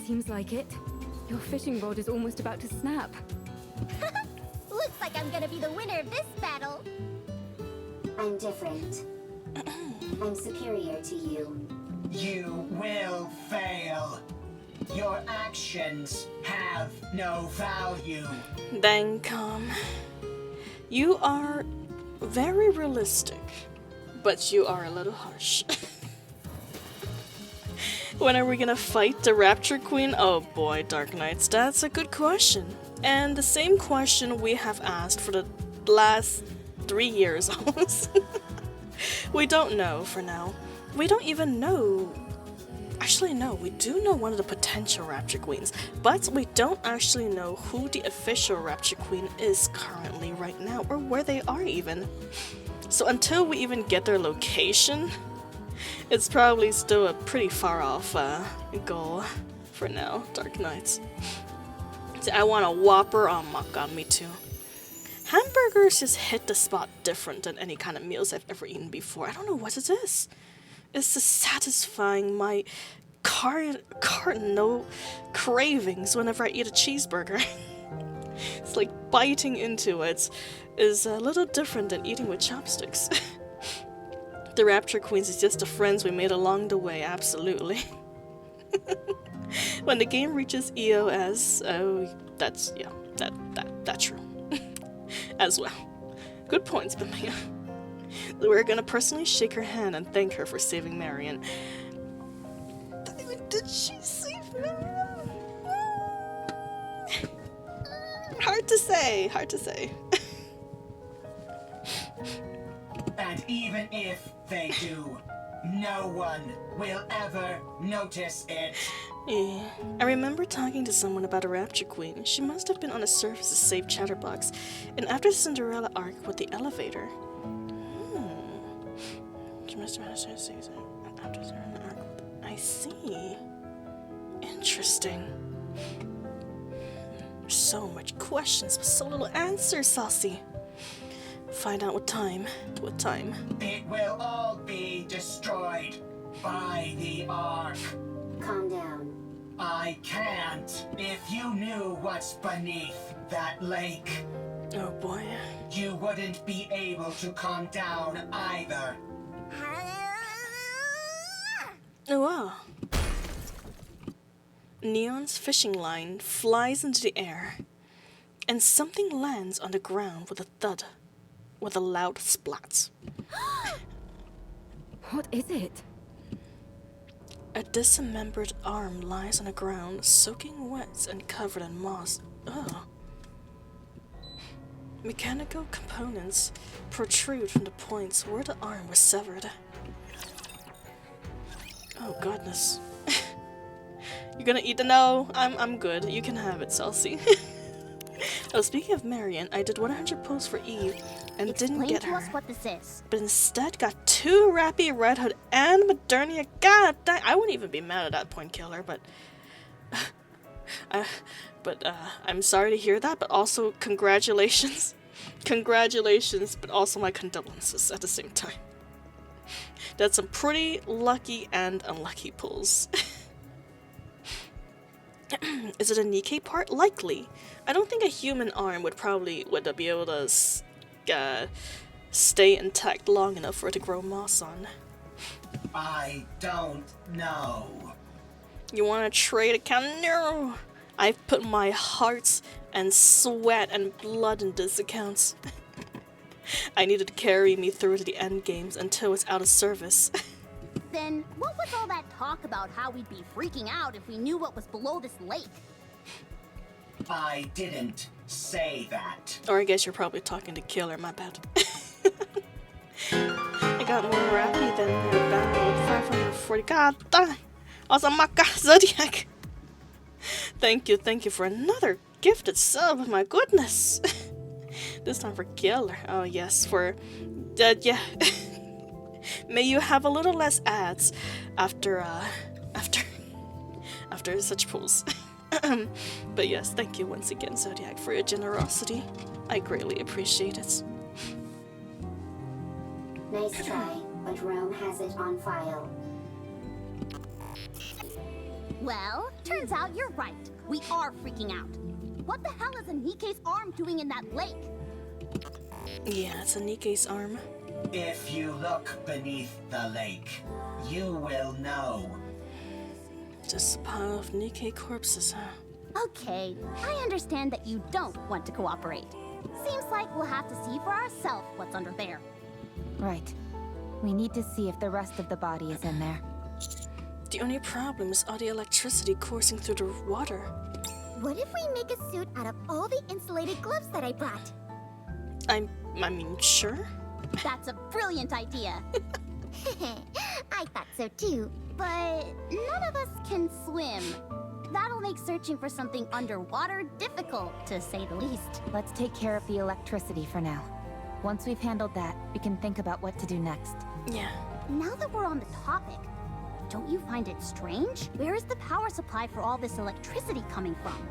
Seems like it. Your fishing rod is almost about to snap. Looks like I'm gonna be the winner of this battle. I'm different. I'm superior to you. You will fail. Your actions have no value. Then come. You are very realistic, but you are a little harsh. When are we gonna fight the Rapture Queen? Oh boy, Dark Knights, that's a good question. And the same question we have asked for the last 3 years almost. We don't know for now. We don't even know. Actually, no, we do know one of the potential Rapture Queens, but we don't actually know who the official Rapture Queen is currently right now, or where they are even. So until we even get their location, it's probably still a pretty far off goal for now, Dark Knights. See, I want a Whopper. Oh my god, me too. Hamburgers just hit the spot different than any kind of meals I've ever eaten before. I don't know what it is. It's just satisfying my cardinal cravings whenever I eat a cheeseburger. It's like biting into it is a little different than eating with chopsticks. The Rapture Queens is just the friends we made along the way, absolutely. When the game reaches EOS, oh, that's, yeah, that's true. As well. Good points, Bamia. We're gonna personally shake her hand and thank her for saving Marion. Did she save Marion? Hard to say, hard to say. And even if they do, No one will ever notice it. Yeah. I remember talking to someone about a Rapture Queen. She must have been on the surface to save Chatterbox. And after the Cinderella arc with the elevator. She must have managed to save after the Cinderella arc with... I see. Interesting. So much questions, but so little answers, Saucy. Find out what time. What time? It will all be destroyed by the Ark. Calm down. I can't. If you knew what's beneath that lake, Oh boy. you wouldn't be able to calm down either. Oh wow. Neon's fishing line flies into the air, and something lands on the ground with a thud, with a loud splat. What is it? A dismembered arm lies on the ground, soaking wet and covered in moss. Ugh. Mechanical components protrude from the points where the arm was severed. Oh goodness. You're gonna eat the no? I'm good. You can have it, Celsi. Oh, speaking of Marion, I did 100 pulls for Eve and didn't get her. Explain to us what this is. But instead got 2 Rappy, Red Hood, and Modernia. God dang, I wouldn't even be mad at that point killer, but I'm sorry to hear that, but also congratulations. Congratulations, but also my condolences at the same time. That's some pretty lucky and unlucky pulls. Is it a NIKKE part? Likely. I don't think a human arm would be able to stay intact long enough for it to grow moss on. I don't know. You want to trade account? No! I've put my heart and sweat and blood in this account. I needed to carry me through to the end games until it's out of service. Then what was all that talk about how we'd be freaking out if we knew what was below this lake? I didn't say that. Or I guess you're probably talking to Killer, my bad. I got more rappy than your battle with 540. God dang! Awesome, Maka Zodiac! Thank you for another gifted sub, my goodness! This time for Killer. Oh yes, for... yeah. May you have a little less ads after such pulls. But yes, thank you once again, Zodiac, for your generosity. I greatly appreciate it. Nice try, but Rome has it on file. Well, turns out you're right. We are freaking out. What the hell is a NIKKE's arm doing in that lake? Yeah, it's a NIKKE's arm. If you look beneath the lake, you will know. Just a pile of NIKKE corpses, huh? Okay, I understand that you don't want to cooperate. Seems like we'll have to see for ourselves what's under there. Right. We need to see if the rest of the body is in there. The only problem is all the electricity coursing through the water. What if we make a suit out of all the insulated gloves that I brought? I mean, sure. That's a brilliant idea. I thought so too. But none of us can swim. That'll make searching for something underwater difficult, to say the least. Let's take care of the electricity for now. Once we've handled that, we can think about what to do next. Yeah. Now that we're on the topic, don't you find it strange? Where is the power supply for all this electricity coming from?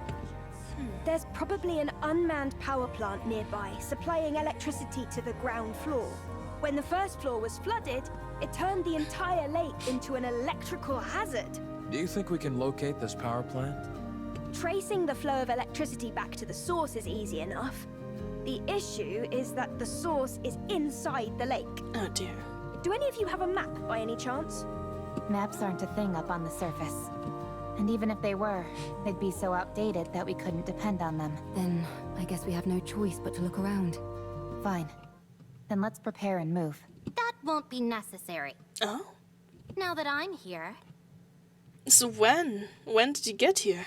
There's probably an unmanned power plant nearby, supplying electricity to the ground floor. When the first floor was flooded, it turned the entire lake into an electrical hazard. Do you think we can locate this power plant? Tracing the flow of electricity back to the source is easy enough. The issue is that the source is inside the lake. Oh dear. Do any of you have a map by any chance? Maps aren't a thing up on the surface. And even if they were, they'd be so outdated that we couldn't depend on them. Then I guess we have no choice but to look around. Fine. Then let's prepare and move. That won't be necessary. Oh? Now that I'm here. So when? When did you get here?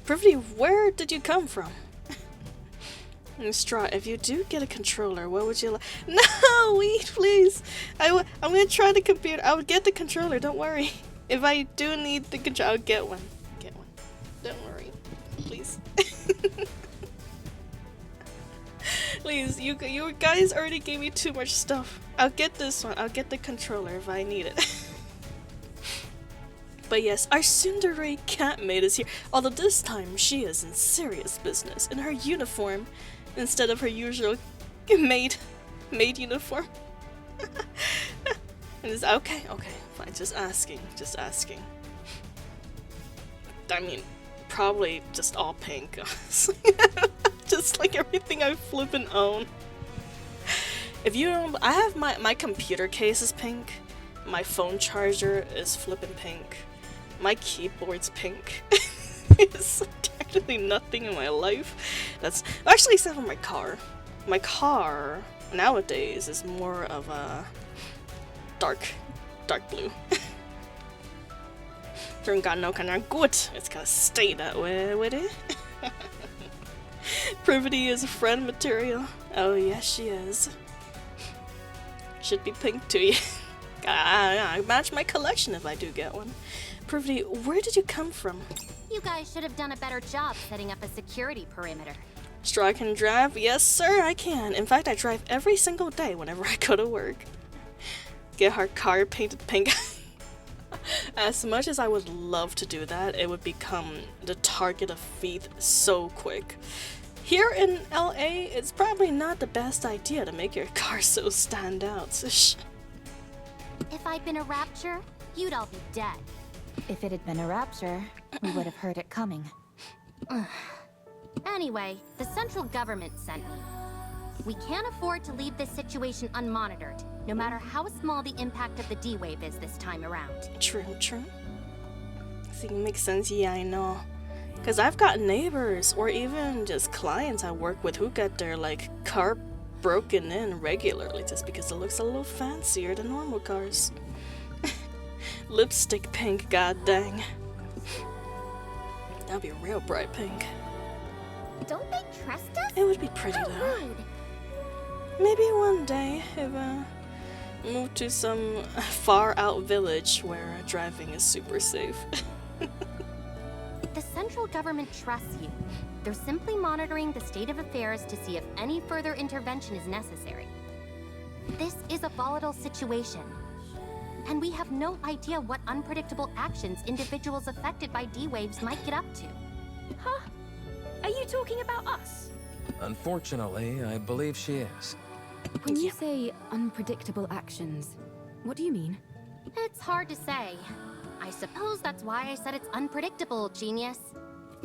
Privy, where did you come from? Straw, if you do get a controller, what would you like? No, wait, please. I'm gonna try the computer. I'll get the controller, don't worry. If I do need the controller, I'll get one. Get one. Don't worry. Please. Please, you guys already gave me too much stuff. I'll get this one. I'll get the controller if I need it. But yes, our tsundere cat maid is here. Although this time she is in serious business in her uniform instead of her usual maid uniform. And it's okay, fine. Just asking. I mean, probably just all pink. Just like everything I flip and own. If you don't, I have my computer case is pink. My phone charger is flippin' pink. My keyboard's pink. It's actually nothing in my life. That's actually except for my car. My car nowadays is more of a dark blue. Turn got no kind of good. It's gonna stay that way with it. Privity is friend material. Oh yes, she is. Should be pink to you. I match my collection if I do get one. Privity, where did you come from? You guys should have done a better job setting up a security perimeter. Straw can drive? Yes, sir, I can. In fact, I drive every single day whenever I go to work. Get her car painted pink. As much as I would love to do that, it would become the target of thief so quick. Here in LA, it's probably not the best idea to make your car so stand out. If I'd been a rapture, you'd all be dead. If it had been a rapture, we would have heard it coming. Anyway, the central government sent me. We can't afford to leave this situation unmonitored, no matter how small the impact of the D-Wave is this time around. True. I think it makes sense, yeah, I know. Because I've got neighbors, or even just clients I work with who get their, like, car broken in regularly just because it looks a little fancier than normal cars. Lipstick pink, god dang. That'd be real bright pink. Don't they trust us? It would be pretty though. Rude. Maybe one day if I move to some far out village where driving is super safe. The central government trusts you. They're simply monitoring the state of affairs to see if any further intervention is necessary. This is a volatile situation, and we have no idea what unpredictable actions individuals affected by D-Waves might get up to. Huh? Are you talking about us? Unfortunately, I believe she is. When you say unpredictable actions, what do you mean? It's hard to say. I suppose that's why I said it's unpredictable, genius.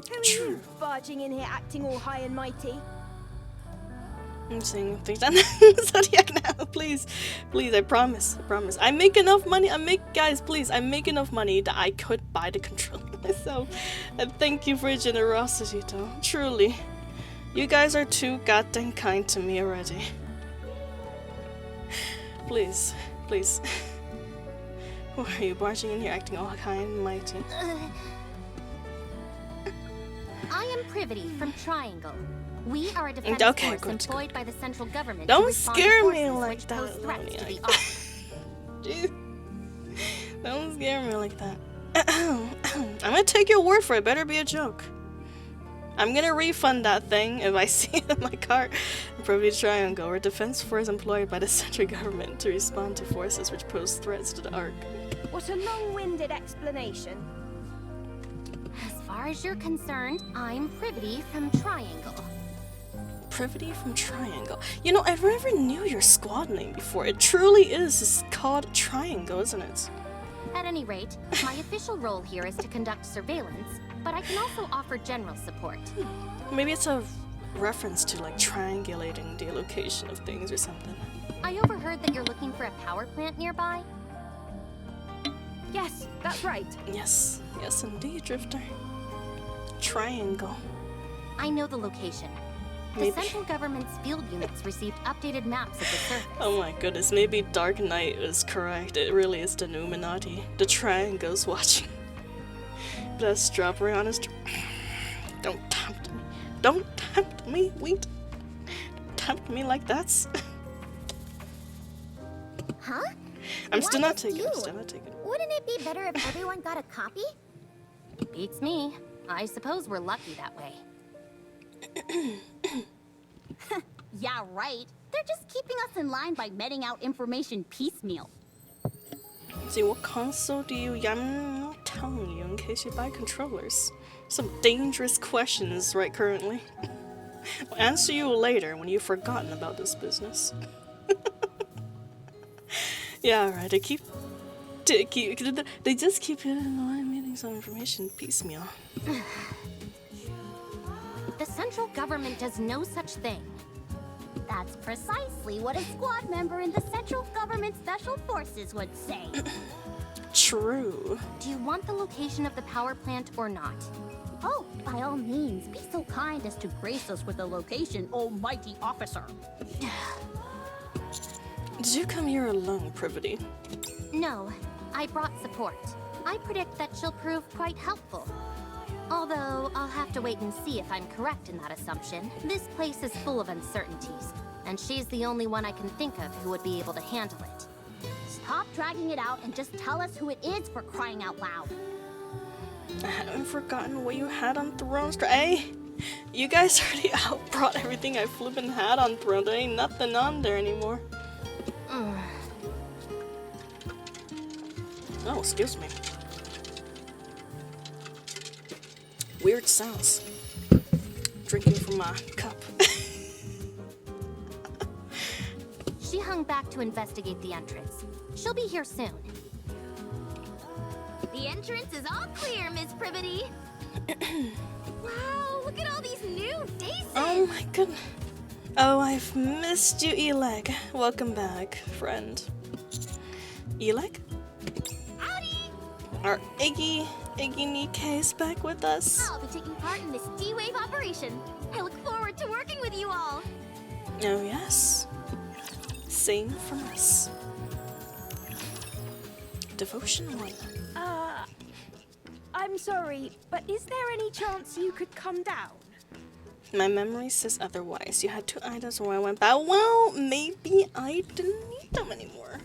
Who are you barging in here acting all high and mighty? I'm saying things that Zodiac now, please, I promise. I make enough money. Guys, please, I make enough money that I could buy the controller myself. And thank you for your generosity, though. Truly, you guys are too goddamn kind to me already. Please. Who are you barging in here acting all high and mighty? I am Privity from Triangle. We are a defense force employed by the central government. Don't scare me like that. Pose threats to the Ark. Don't scare me like that. I'm gonna take your word for it. Better be a joke. I'm gonna refund that thing if I see it in my car. Probably Triangle, or defense force employed by the central government to respond to forces which pose threats to the Ark. What a long-winded explanation. As far as you're concerned, I'm Privity from Triangle. Privity from Triangle. You know, I never knew your squad name before. It truly is. It's called Triangle, isn't it? At any rate, my official role here is to conduct surveillance, but I can also offer general support. Maybe it's a reference to, like, triangulating the location of things or something. I overheard that you're looking for a power plant nearby. Yes, that's right. Yes indeed, Drifter. Triangle. I know the location. The central government's field units received updated maps of the surface. Oh my goodness, maybe Dark Knight is correct. It really is the Illuminati. The Triangle's watching. Bless Strawberry on his... Don't tempt me. Don't tempt me, wait. Don't tempt me like that. Huh? I'm still Why not just taking it. you? I'm still not taking it. Wouldn't it be better if everyone got a copy? Beats me. I suppose we're lucky that way. Yeah, right. They're just keeping us in line by meting out information piecemeal. See, what console do you? Yeah, I'm not telling you in case you buy controllers. Some dangerous questions right currently. I'll answer you later when you've forgotten about this business. Yeah, alright. They just keep hitting in line meeting some information piecemeal. The central government does no such thing. That's precisely what a squad member in the Central Government Special Forces would say. True. Do you want the location of the power plant or not? Oh, by all means, be so kind as to grace us with the location, almighty officer. Did you come here alone, Privity? No, I brought support. I predict that she'll prove quite helpful. Although, I'll have to wait and see if I'm correct in that assumption. This place is full of uncertainties, and she's the only one I can think of who would be able to handle it. Stop dragging it out and just tell us who it is, for crying out loud. I haven't forgotten what you had on Thrones. Hey, you guys already outbrought everything I flippin' had on Throne. There ain't nothing on there anymore. Oh, excuse me. Weird sounds. Drinking from my cup. She hung back to investigate the entrance. She'll be here soon. The entrance is all clear, Miss Privity. Wow, look at all these new faces. Oh my goodness. Oh, I've missed you, Eleg. Welcome back, friend. Eleg? Howdy! Our Iggy NIKKE is back with us. I'll be taking part in this D-Wave operation. I look forward to working with you all. Oh yes. Same from us. Devotion 1. I'm sorry, but is there any chance you could come down? My memory says otherwise. You had 2 items where I went back. Well, maybe I didn't need them anymore.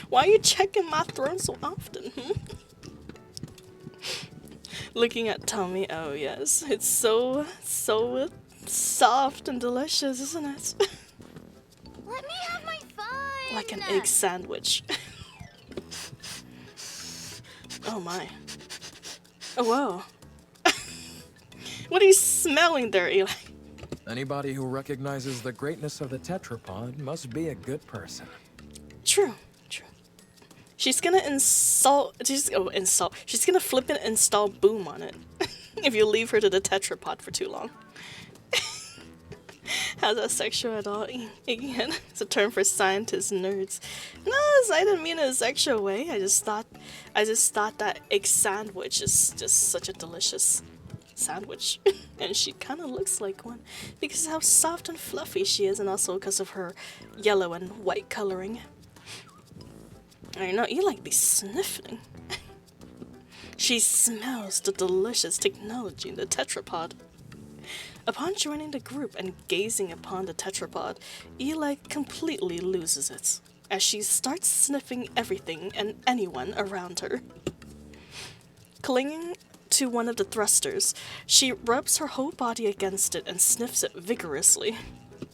Why are you checking my throne so often? Looking at Tommy. Oh yes, it's so soft and delicious, isn't it? Let me have my fun. Like an egg sandwich. Oh my. Oh whoa. What are you smelling there, Eli? Anybody who recognizes the greatness of the tetrapod must be a good person. True. She's gonna She's gonna flip and install Boom on it. If you leave her to the tetrapod for too long. How's that sexual at all? Again, it's a term for scientists nerds. No, I didn't mean it in a sexual way. I just thought that egg sandwich is just such a delicious sandwich. And she kind of looks like one because of how soft and fluffy she is, and also because of her yellow and white coloring. I know, you like be sniffing. She smells the delicious technology in the tetrapod. Upon joining the group and gazing upon the tetrapod, Eli completely loses it, as she starts sniffing everything and anyone around her. Clinging to one of the thrusters, she rubs her whole body against it and sniffs it vigorously.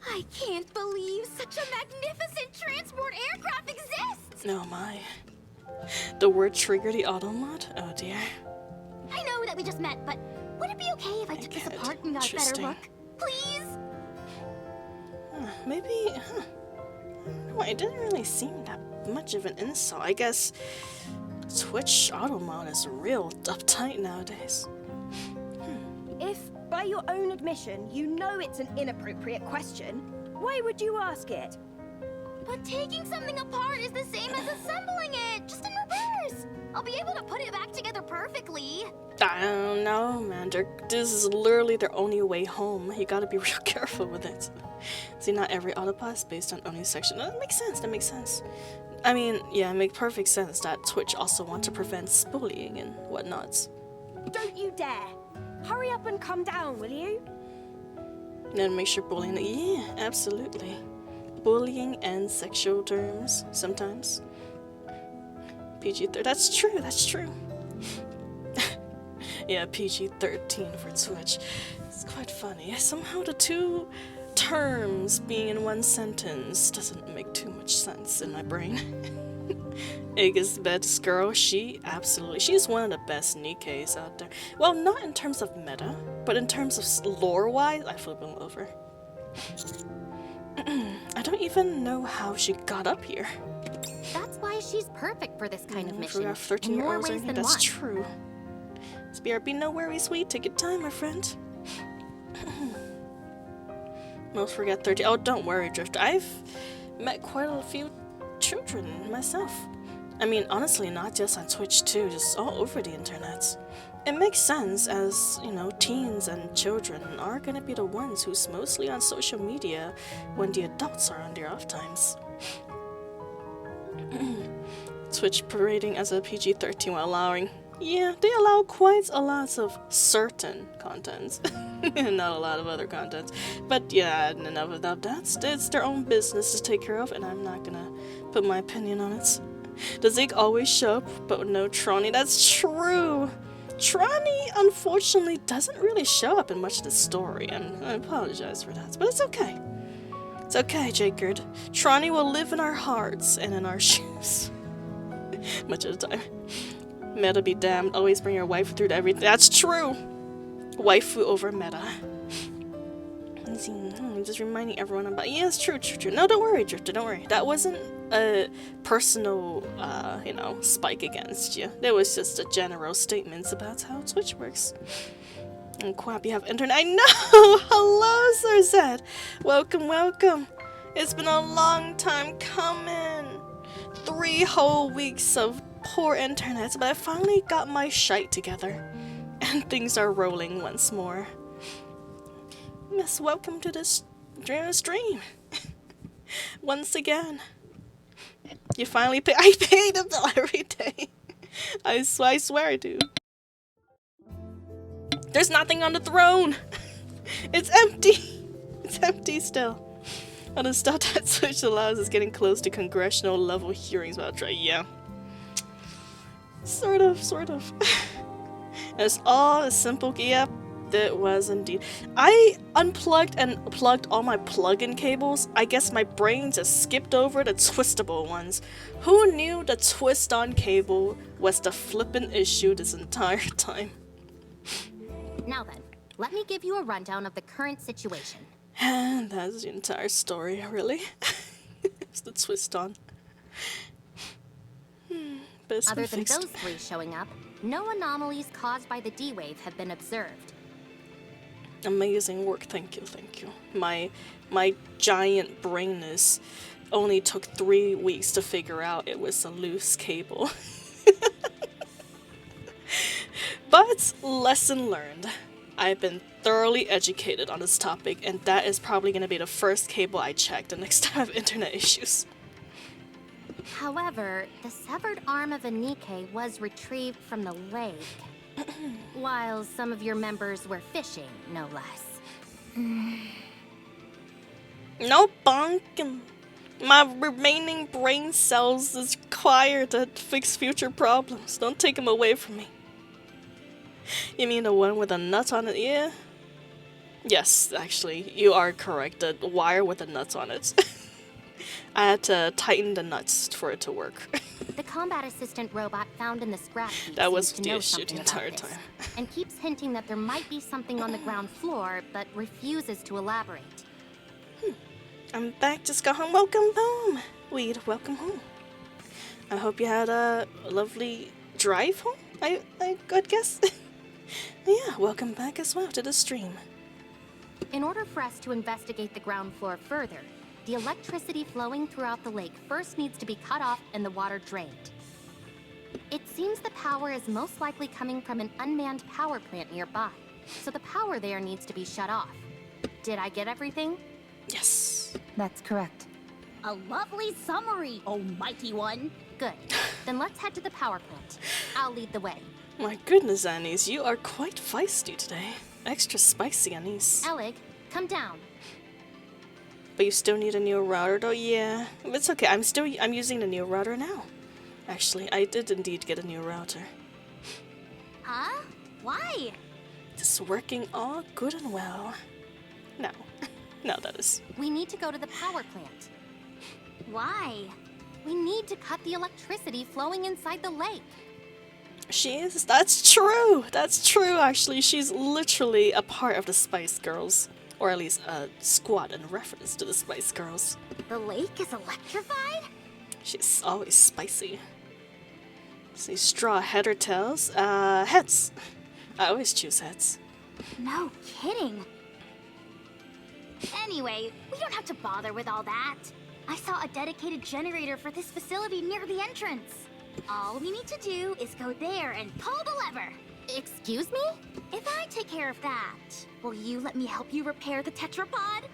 I can't believe such a magnificent transport aircraft exists! Oh my. The word triggered the auto mod? Oh dear. I know that we just met, but would it be okay if I took this apart and got a better look? Please? Maybe, I don't know, it didn't really seem that much of an insult. I guess Twitch auto mod is real uptight nowadays. If, by your own admission, you know it's an inappropriate question, why would you ask it? But taking something apart is the same as assembling it, just in reverse. I'll be able to put it back together perfectly. I don't know, man. This is literally their only way home. You gotta be real careful with it. See, not every autopod is based on only section. That makes sense. I mean, yeah, it makes perfect sense that Twitch also want to prevent bullying and whatnots. Don't you dare! Hurry up and come down, will you? And then make sure bullying. Yeah, absolutely. bullying and sexual terms sometimes. PG-13. That's true. That's true. Yeah, PG-13 for Twitch. It's quite funny. Somehow the two terms being in one sentence doesn't make too much sense in my brain. Egg is the best girl. She's one of the best Nikkes out there. Well, not in terms of meta, but in terms of lore-wise, I flip them over. I don't even know how she got up here. That's why she's perfect for this kind of mission. 13 in more years ways than That's one. true. BRB, no worries, sweet. Take your time, my friend. Most forget 30. Oh, don't worry, Drift. I've met quite a few children myself. I mean, honestly, not just on Twitch too, just all over the internet. It makes sense as, you know, teens and children are gonna be the ones who's mostly on social media when the adults are on their off times. Twitch parading as a PG-13 while allowing... Yeah, they allow quite a lot of certain contents, not a lot of other contents. But yeah, enough of that. It's their own business to take care of, and I'm not gonna put my opinion on it. Does Zeke always show up, but with no Tronny? That's true! Tronny, unfortunately, doesn't really show up in much of the story, and I apologize for that, but it's okay. It's okay, Jacob. Tronny will live in our hearts and in our shoes. Much of the time. Meta be damned, always bring your waifu through to everything. That's true! Waifu over meta. Just reminding everyone about... Yeah, it's true. No, don't worry, Drifter, don't worry. That wasn't a personal, you know, spike against you. There was just a general statements about how Twitch works. And Quap, you have internet. I know! Hello, Sir Zed! Welcome, welcome. It's been a long time coming. 3 whole weeks of poor internet, but I finally got my shite together. And things are rolling once more. Miss, welcome to this stream. Once again. You finally pay. I paid him every day. I swear I do. There's nothing on the throne. It's empty. It's empty still. On the stuff that Switch allows is getting close to congressional level hearings about try. Yeah. Sort of. It's all a simple. Yep. It was indeed. I unplugged and plugged all my plug-in cables. I guess my brain just skipped over the twistable ones. Who knew the twist-on cable was the flippin' issue this entire time? Now then, let me give you a rundown of the current situation. And that's the entire story, really. It's the twist-on. But it's Other been than fixed. those 3 showing up, no anomalies caused by the D-Wave have been observed. Amazing work, thank you. My giant brainness only took 3 weeks to figure out it was a loose cable. But lesson learned. I've been thoroughly educated on this topic, and that is probably going to be the first cable I check the next time I have internet issues. However, the severed arm of a Nikke was retrieved from the lake. While some of your members were fishing, no less. No bonking. My remaining brain cells is required to fix future problems. Don't take them away from me. You mean the one with a nut on it? Yeah. Yes, actually, you are correct. The wire with the nuts on it. I had to tighten the nuts for it to work. The combat assistant robot found in the scrap heap That was seems to the know issue something the entire about this, time. and keeps hinting that there might be something on the ground floor, but refuses to elaborate. I'm back, just got home. Welcome home, Weed. Welcome home. I hope you had a lovely drive home, I guess. Yeah, welcome back as well to the stream. In order for us to investigate the ground floor further, the electricity flowing throughout the lake first needs to be cut off and the water drained. It seems the power is most likely coming from an unmanned power plant nearby, so the power there needs to be shut off. Did I get everything? Yes. That's correct. A lovely summary, oh mighty one. Good. Then let's head to the power plant. I'll lead the way. My goodness, Anise, you are quite feisty today. Extra spicy, Anise. Elig, come down. But you still need a new router though? Yeah. It's okay. I'm using the new router now. Actually, I did indeed get a new router. Huh? Why? It's working all good and well. No. No, that is. We need to go to the power plant. Why? We need to cut the electricity flowing inside the lake. She is. That's true. That's true, actually. She's literally a part of the Spice Girls. Or at least a squad in reference to the Spice Girls. The lake is electrified? She's always spicy. See, straw, head or tails? Heads. I always choose heads. No kidding. Anyway, we don't have to bother with all that. I saw a dedicated generator for this facility near the entrance. All we need to do is go there and pull the lever. Excuse me? If I take care of that, will you let me help you repair the tetrapod?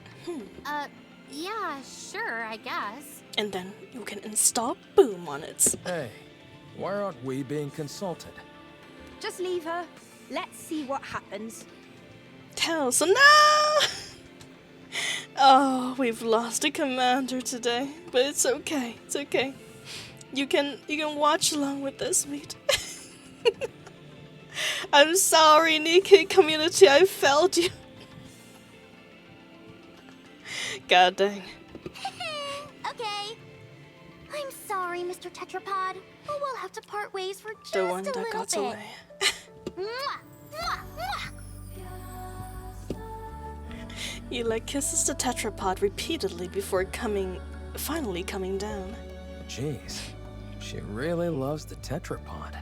Yeah, sure, I guess. And then you can install Boom on it. Hey, why aren't we being consulted? Just leave her. Let's see what happens. Tails, no! Oh, we've lost a commander today, but it's okay. It's okay. You can watch along with us, mate. I'm sorry, NIKKE community, I failed you. God dang. Okay. I'm sorry, Mr. Tetrapod, but we'll have to part ways for just The one a that little got bit. away. Mwah, mwah, mwah. Eli kisses the tetrapod repeatedly before finally coming down. Jeez, she really loves the tetrapod.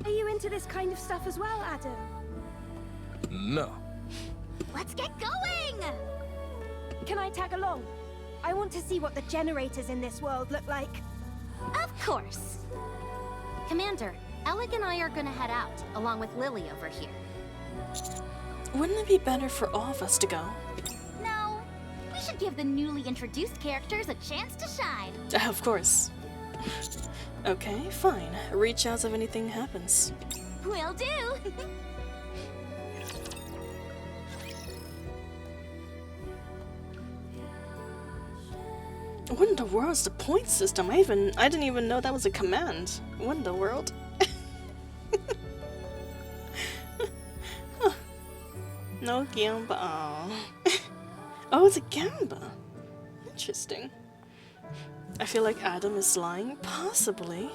Are you into this kind of stuff as well, Adam? No. Let's get going! Can I tag along? I want to see what the generators in this world look like. Of course. Commander, Alec and I are gonna head out, along with Lily over here. Wouldn't it be better for all of us to go? No, we should give the newly introduced characters a chance to shine. Of course. Okay, fine. Reach out if anything happens. Will do. What in the world is the point system? I didn't even know that was a command. What in the world? Huh. No Gamba. Oh, it's a Gamba. Interesting. I feel like Adam is lying. Possibly.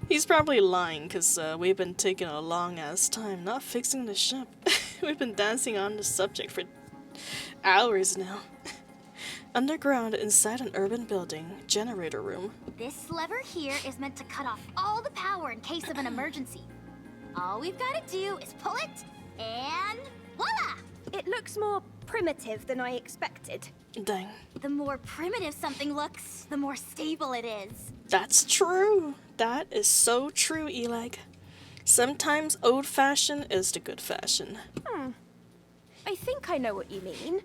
He's probably lying because we've been taking a long ass time not fixing the ship. We've been dancing on the subject for hours now. Underground inside an urban building, generator room. This lever here is meant to cut off all the power in case of an emergency. All we've got to do is pull it, and voila! It looks more primitive than I expected. Dang. The more primitive something looks, the more stable it is. That's true. That is so true, Eli. Sometimes old-fashioned is the good fashion. I think I know what you mean.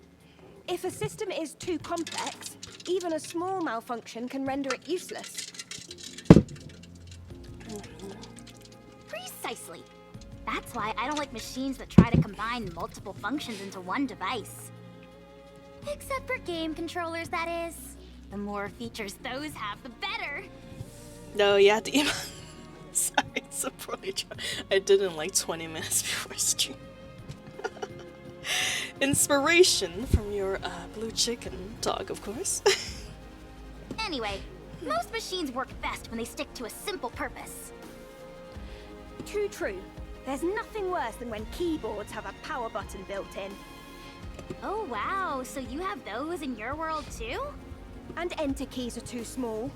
If a system is too complex, even a small malfunction can render it useless. Precisely. That's why I don't like machines that try to combine multiple functions into one device. Except for game controllers, that is. The more features those have, the better. No, yeah, sorry, it's a poorly tried. I did it in like 20 minutes before stream. Inspiration from your blue chicken talk, of course. Anyway, most machines work best when they stick to a simple purpose. Too true. There's nothing worse than when keyboards have a power button built in. Oh wow, so you have those in your world too? And enter keys are too small.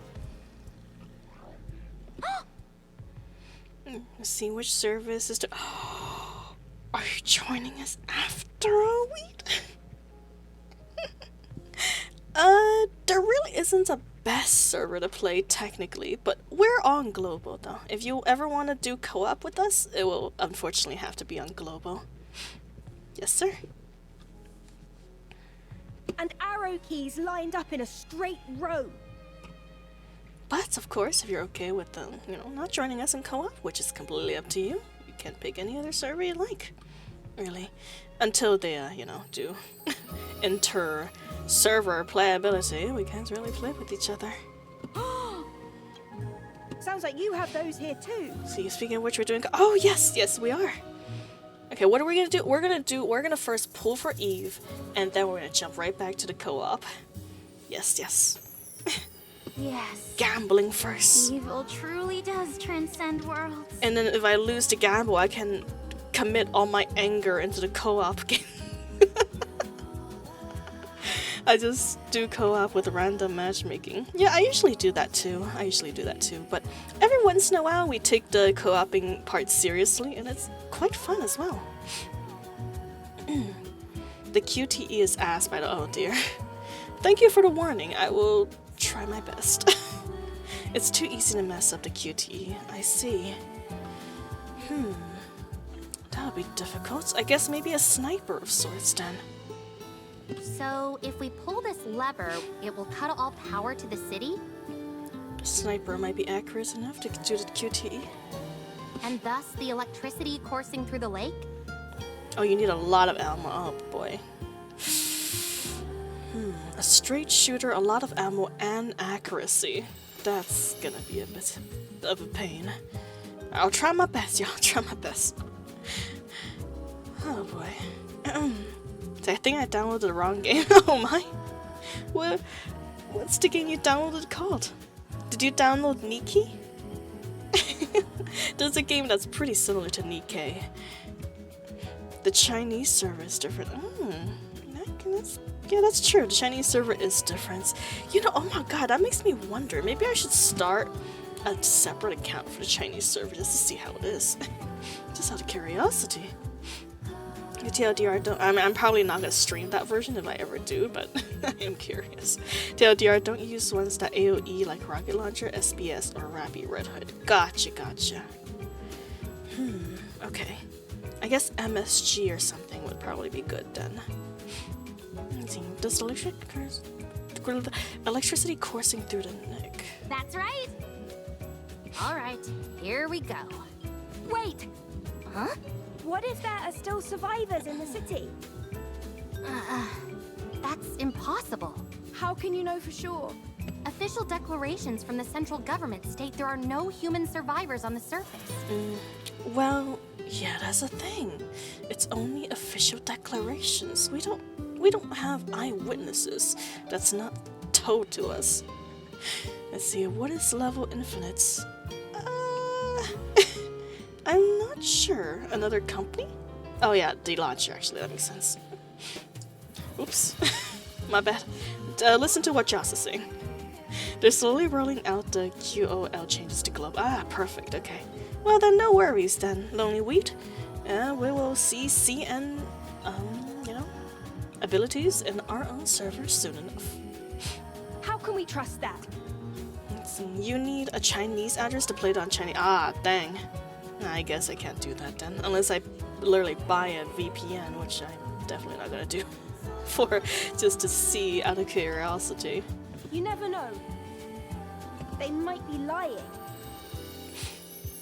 Let's see which service is to. Oh, are you joining us after a week? There really isn't a best server to play technically, but we're on global though. If you ever want to do co-op with us, it will unfortunately have to be on global. Yes, sir. And arrow keys lined up in a straight row. But of course, if you're okay with not joining us in co-op, which is completely up to you, you can pick any other server you like. really. Until they, you know, do enter server playability, we can't really play with each other. Sounds like you have those here too. See, speaking of which, we're doing. Oh yes, yes, we are. Okay, what are we gonna do? We're gonna first pull for Eve, and then we're gonna jump right back to the co-op. Yes, yes. Yes. Gambling first. Evil truly does transcend worlds. And then if I lose the gamble, I can commit all my anger into the co-op game. I just do co-op with random matchmaking. Yeah, I usually do that too. But every once in a while, we take the co-oping part seriously, and it's quite fun as well. The QTE is ass by the. Oh dear. Thank you for the warning. I will try my best. It's too easy to mess up the QTE. I see. That would be difficult. I guess maybe a sniper of sorts then. So, if we pull this lever, it will cut all power to the city? A sniper might be accurate enough to do the QTE. And thus the electricity coursing through the lake? Oh, you need a lot of ammo. Oh boy. A straight shooter, a lot of ammo, and accuracy. That's gonna be a bit of a pain. I'll try my best, y'all. Try my best. Oh boy. I think I downloaded the wrong game. Oh my. What's the game you downloaded called? Did you download NIKKE? There's a game that's pretty similar to NIKKE. The Chinese server is different. Yeah, that's true. The Chinese server is different. You know, oh my god, that makes me wonder. Maybe I should start a separate account for the Chinese server just to see how it is. Just out of curiosity. TLDR, I'm probably not gonna stream that version if I ever do, but I am curious. TLDR, don't use ones that AoE like Rocket Launcher, SBS, or Rappy Red Hood. Gotcha. Okay. I guess MSG or something would probably be good then. Let's see. Does electricity coursing through the neck? That's right. All right, here we go. Wait! Huh? What if there are still survivors in the city? That's impossible. How can you know for sure? Official declarations from the central government state there are no human survivors on the surface. Well, yeah, that's the thing. It's only official declarations. We don't have eyewitnesses. That's not told to us. Let's see, what is level infinite? I'm not sure. Another company? Oh yeah, the launcher, actually, that makes sense. Oops. My bad. Listen to what Joss is saying. They're slowly rolling out the QOL changes to Globe. Ah, perfect, okay. Well then, no worries then, Lonely Wheat. We will see CN, you know, abilities in our own server soon enough. How can we trust that? Let's see, you need a Chinese address to play it on Chinese. Ah, dang. I guess I can't do that then, unless I literally buy a VPN, which I'm definitely not gonna do, for just to see out of curiosity. You never know. They might be lying.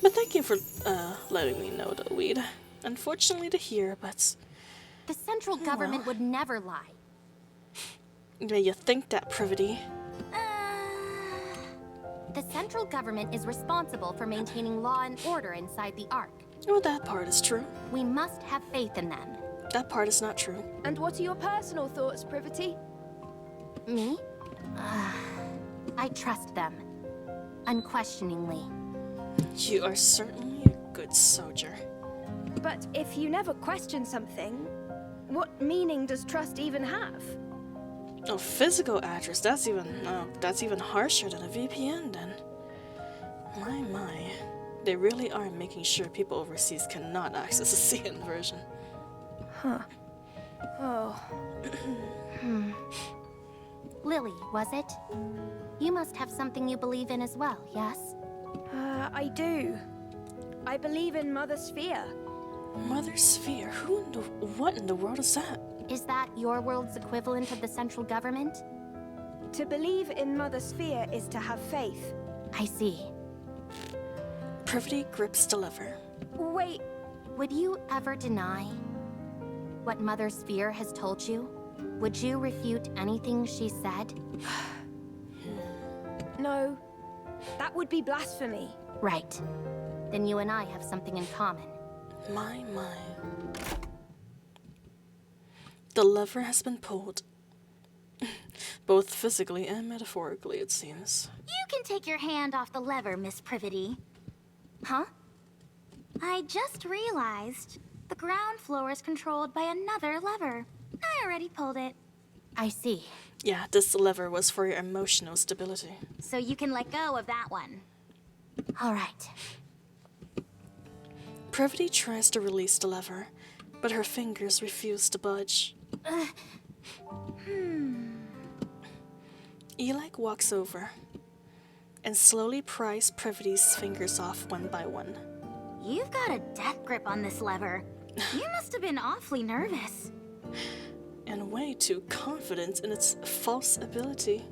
But thank you for letting me know, though, Weed. Unfortunately to hear, but the central government would never lie. Yeah, you think that, Privity? The central government is responsible for maintaining law and order inside the Ark. Oh, that part is true. We must have faith in them. That part is not true. And what are your personal thoughts, Privity? Me? I trust them. Unquestioningly. You are certainly a good soldier. But if you never question something, what meaning does trust even have? Oh, physical address, that's even harsher than a VPN then. My. They really are making sure people overseas cannot access the CN version. Huh. Oh. Lily, was it? You must have something you believe in as well, yes? I do. I believe in Mother Sphere. Mother Sphere? What in the world is that? Is that your world's equivalent of the central government? To believe in Mother Sphere is to have faith. I see. Privity grips the lever. Wait. Would you ever deny? what Mother Sphere has told you? Would you refute anything she said? No, that would be blasphemy. Right. Then you and I have something in common. My. The lever has been pulled. Both physically and metaphorically, it seems. You can take your hand off the lever, Miss Privity. Huh? I just realized the ground floor is controlled by another lever. I already pulled it. I see. Yeah, this lever was for your emotional stability. So you can let go of that one. All right. Privity tries to release the lever, but her fingers refuse to budge. Eli walks over and slowly pries Privity's fingers off one by one. You've got a death grip on this lever. You must have been awfully nervous. And way too confident in its false ability.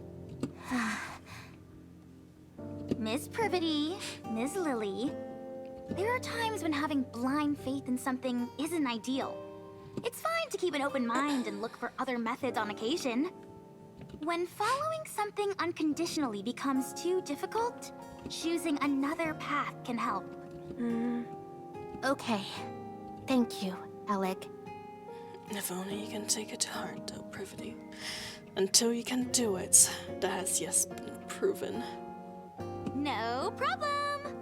Miss Privity, Ms. Lily, there are times when having blind faith in something isn't ideal. It's fine to keep an open mind and look for other methods on occasion. When following something unconditionally becomes too difficult, choosing another path can help. Okay. Thank you, Alec. If only you can take it to heart, though, Privity. Until you can do it, that has yes been proven. No problem!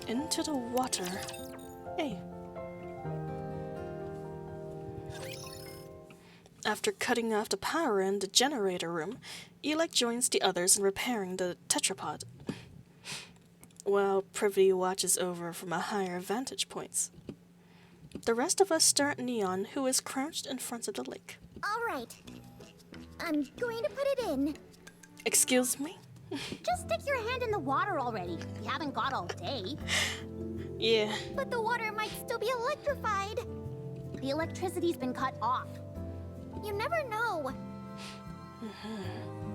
Into the water. Hey. After cutting off the power in the generator room, Eli joins the others in repairing the tetrapod, while Privity watches over from a higher vantage point. The rest of us stare at Neon, who is crouched in front of the lake. All right. I'm going to put it in. Excuse me? Just stick your hand in the water already. You haven't got all day. Yeah. But the water might still be electrified. The electricity's been cut off. You never know.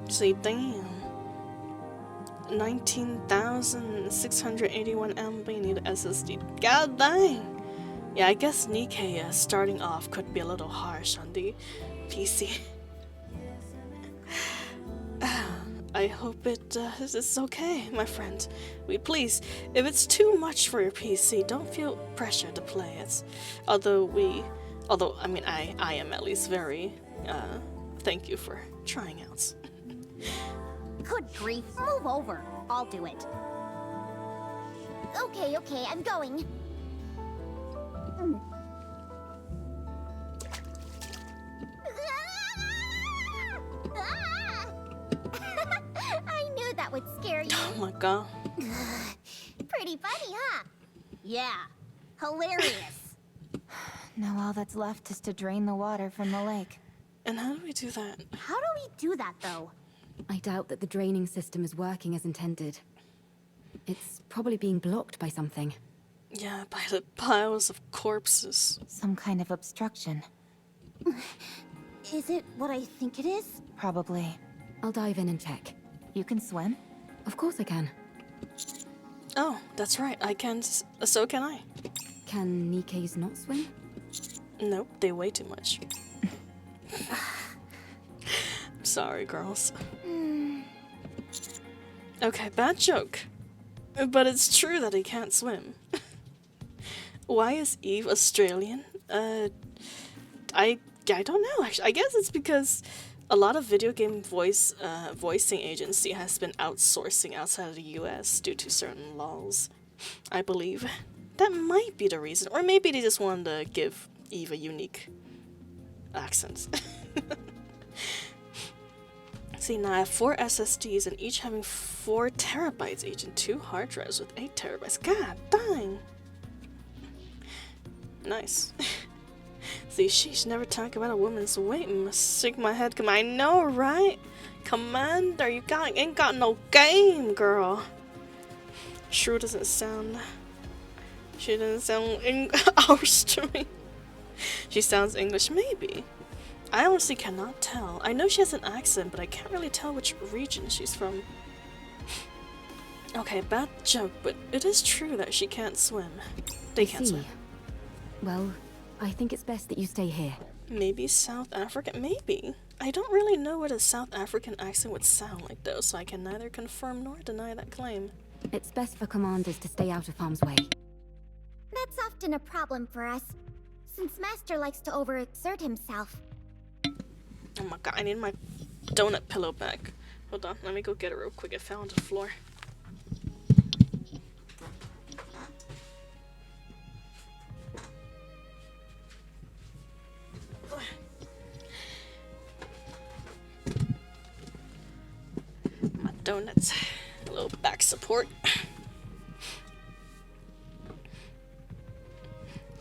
See, damn. 19,681 MB need SSD. God dang! Yeah, I guess NIKKE starting off could be a little harsh on the PC. I hope it is okay, my friend. Please, if it's too much for your PC, don't feel pressure to play it. Although I mean, I am at least very, thank you for trying out. Good grief, move over. I'll do it. Okay, I'm going. I knew that would scare you. Oh my god. Pretty funny, huh? Yeah, hilarious. Now all that's left is to drain the water from the lake. And how do we do that? How do we do that, though? I doubt that the draining system is working as intended. It's probably being blocked by something. Yeah, by the piles of corpses. Some kind of obstruction. Is it what I think it is? Probably. I'll dive in and check. You can swim? Of course I can. Oh, that's right, I can, so can I. Can NIKKEs not swim? Nope, they weigh too much. Sorry, girls. Okay, bad joke. But it's true that he can't swim. Why is Eve Australian? I don't know, actually. I guess it's because a lot of video game voicing agency has been outsourcing outside of the US due to certain laws, I believe. That might be the reason. Or maybe they just wanted to give Eve a unique accent. See, now I have 4 SSDs and each having 4 terabytes each and 2 hard drives with 8 terabytes. God dang! Nice. See, sheesh, never talk about a woman's weight and must shake my head. Come, I know, right? Commander, you ain't got no game, girl. Shrew doesn't sound. She doesn't sound Austrian. She sounds English, maybe. I honestly cannot tell. I know she has an accent, but I can't really tell which region she's from. Okay, bad joke, but it is true that she can't swim. They can't swim. Well, I think it's best that you stay here. Maybe South African? Maybe. I don't really know what a South African accent would sound like though, so I can neither confirm nor deny that claim. It's best for commanders to stay out of harm's way. That's often a problem for us, since Master likes to overexert himself. Oh my god, I need my donut pillow back. Hold on, let me go get it real quick. It fell on the floor. My donuts. A little back support.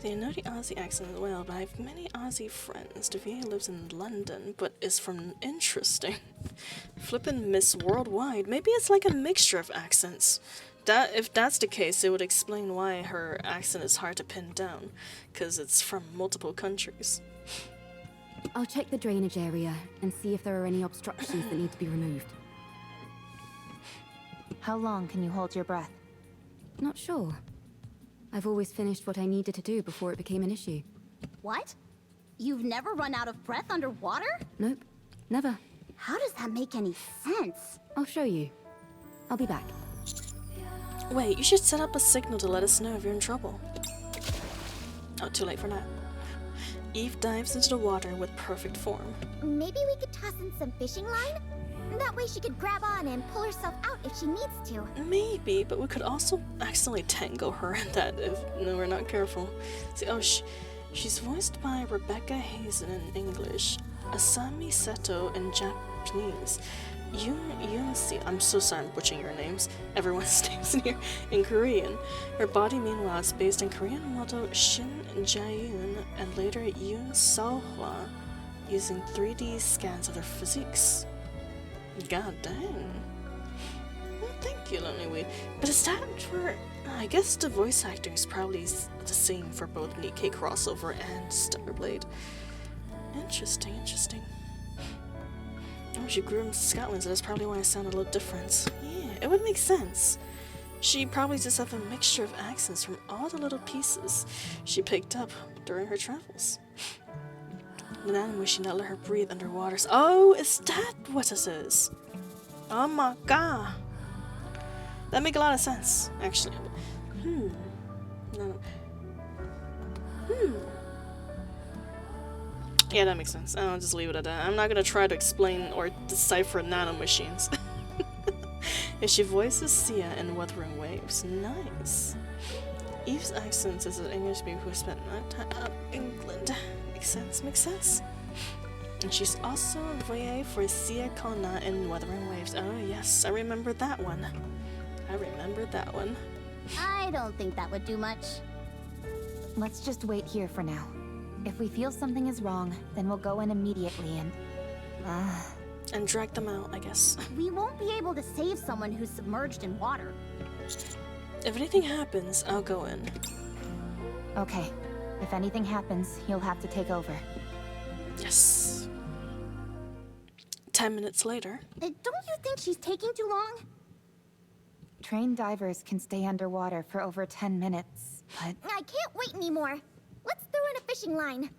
They know the Aussie accent as well, but I have many Aussie friends. The VA lives in London, but is from interesting. Flippin' Miss Worldwide. Maybe it's like a mixture of accents. If that's the case, it would explain why her accent is hard to pin down, because it's from multiple countries. I'll check the drainage area and see if there are any obstructions that need to be removed. How long can you hold your breath? Not sure. I've always finished what I needed to do before it became an issue. What? You've never run out of breath underwater? Nope, never. How does that make any sense? I'll show you. I'll be back. Wait, you should set up a signal to let us know if you're in trouble. Oh, too late for that. Eve dives into the water with perfect form. Maybe we could toss in some fishing line? That way she could grab on and pull herself out if she needs to. Maybe, but we could also accidentally tangle her in that if we're not careful. See, oh, she's voiced by Rebecca Hazen in English, Asami Seto in Japanese, Yoon-si, I'm so sorry I'm butchering your names, everyone's names in here, in Korean. Her body, meanwhile, is based in Korean model Shin Jae-yoon and later Yoon So-hwa, using 3D scans of their physiques. God dang. Well, thank you, Lonely Wee. But is that for... I guess the voice acting is probably the same for both NIKKE crossover and Starblade. Interesting, interesting. Oh, she grew in Scotland, so that's probably why I sound a little different. Yeah, it would make sense. She probably just have a mixture of accents from all the little pieces she picked up during her travels. An animal she not let her breathe underwater. Oh, is that what this is? Oh my god. That make a lot of sense, actually. No. Yeah, that makes sense. I'll just leave it at that. I'm not gonna try to explain or decipher nanomachines. And she voices Sia in Wuthering Waves. Nice. Eve's accent is an English baby who spent time up England. Makes sense. And she's also VA for Sia Kona in Wuthering Waves. Oh yes, I remember that one. I don't think that would do much. Let's just wait here for now. If we feel something is wrong, then we'll go in immediately and drag them out, I guess. We won't be able to save someone who's submerged in water. If anything happens, I'll go in. Okay. If anything happens, you'll have to take over. Yes. 10 minutes later. Don't you think she's taking too long? Trained divers can stay underwater for over 10 minutes, but... I can't wait anymore. Let's throw in a fishing line.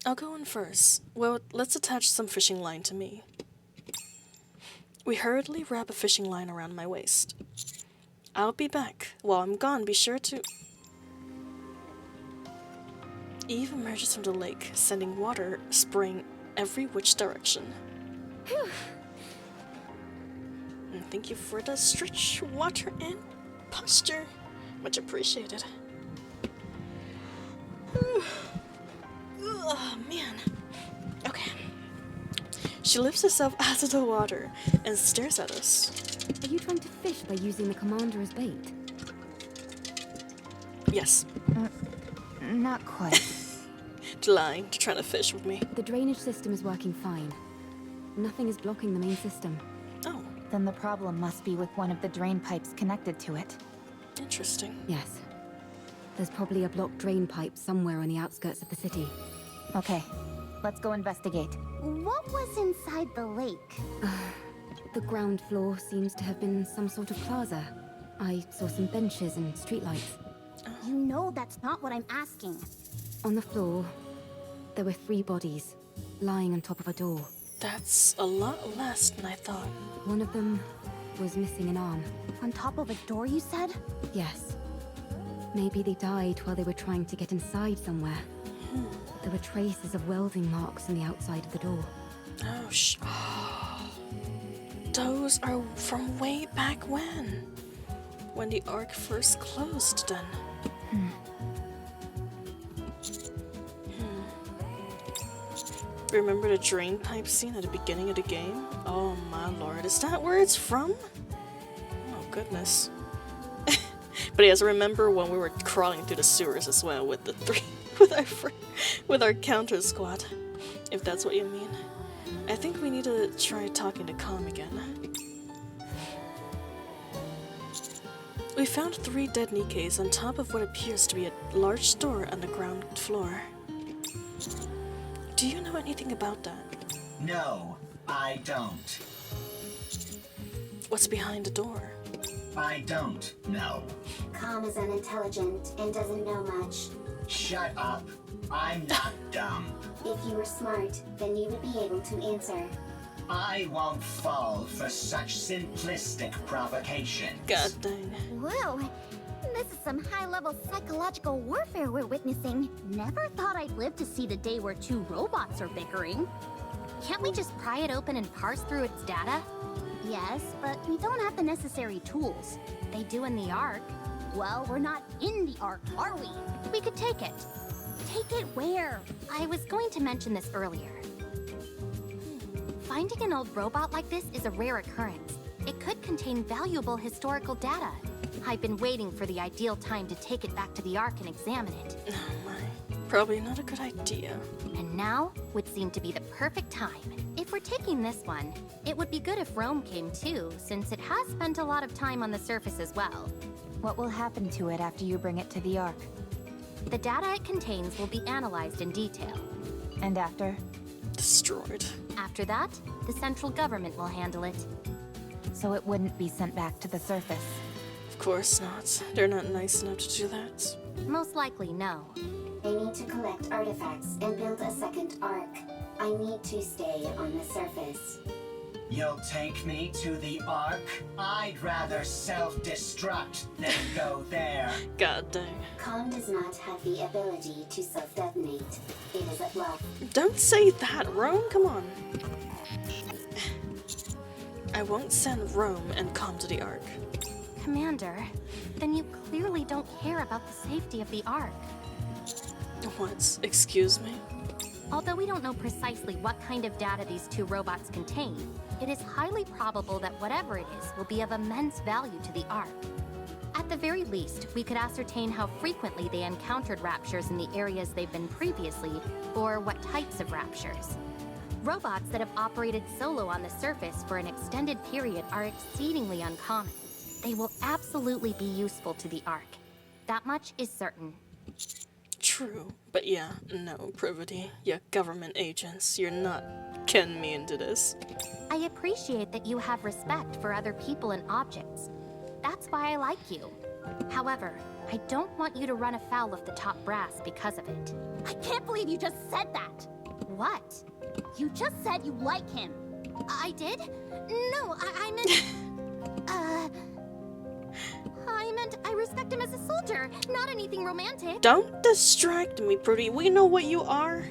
I'll go in first. Well, let's attach some fishing line to me. We hurriedly wrap a fishing line around my waist. I'll be back. While I'm gone, be sure to... Eve emerges from the lake, sending water spraying every which direction. And thank you for the stretch, water, and posture. Much appreciated. Oh, man. Okay. She lifts herself out of the water and stares at us. Are you trying to fish by using the commander as bait? Yes. Not quite. Lying to try to fish with me. The drainage system is working fine. Nothing is blocking the main system. Oh. Then the problem must be with one of the drain pipes connected to it. Interesting. Yes. There's probably a blocked drain pipe somewhere on the outskirts of the city. Okay, let's go investigate. What was inside the lake? The ground floor seems to have been some sort of plaza. I saw some benches and streetlights. You know that's not what I'm asking. On the floor, there were 3 bodies, lying on top of a door. That's a lot less than I thought. One of them was missing an arm. On top of a door, you said? Yes. Maybe they died while they were trying to get inside somewhere. There were traces of welding marks on the outside of the door. Oh, those are from way back when the Ark first closed then. Remember the drain pipe scene at the beginning of the game? Oh my lord, is that where it's from? Oh goodness. But yes, remember when we were crawling through the sewers as well with the 3 with our counter squad, if that's what you mean. I think we need to try talking to Calm again. We found 3 dead NIKKEs on top of what appears to be a large store on the ground floor. Do you know anything about that? No, I don't. What's behind the door? I don't know. Calm is unintelligent and doesn't know much. Shut up. I'm not dumb. If you were smart, then you would be able to answer. I won't fall for such simplistic provocation. God dang. Whoa, this is some high-level psychological warfare we're witnessing. Never thought I'd live to see the day where 2 robots are bickering. Can't we just pry it open and parse through its data? Yes, but we don't have the necessary tools. They do in the Ark. Well, we're not in the Ark, are we? We could take it. Take it where? I was going to mention this earlier. Finding an old robot like this is a rare occurrence. It could contain valuable historical data. I've been waiting for the ideal time to take it back to the Ark and examine it. Oh my. Probably not a good idea. And now would seem to be the perfect time. If we're taking this one, it would be good if Rome came too, since it has spent a lot of time on the surface as well. What will happen to it after you bring it to the Ark? The data it contains will be analyzed in detail. And after? Destroyed. After that, the central government will handle it. So it wouldn't be sent back to the surface? Of course not. They're not nice enough to do that. Most likely, no. They need to collect artifacts and build a second Ark. I need to stay on the surface. You'll take me to the Ark? I'd rather self-destruct than go there. God dang. Calm does not have the ability to self-detonate. It is a bluff. Don't say that, Rome. Come on. I won't send Rome and Calm to the Ark. Commander, then you clearly don't care about the safety of the Ark. What? Excuse me? Although we don't know precisely what kind of data these 2 robots contain, it is highly probable that whatever it is will be of immense value to the Ark. At the very least, we could ascertain how frequently they encountered raptures in the areas they've been previously, or what types of raptures. Robots that have operated solo on the surface for an extended period are exceedingly uncommon. They will absolutely be useful to the Ark. That much is certain. True, but yeah, no, Privity, you government agents, you're not getting me into this. I appreciate that you have respect for other people and objects. That's why I like you. However, I don't want you to run afoul of the top brass because of it. I can't believe you just said that! What? You just said you like him! I did? No, I meant I respect him as a soldier, not anything romantic. Don't distract me, Pretty. We know what you are.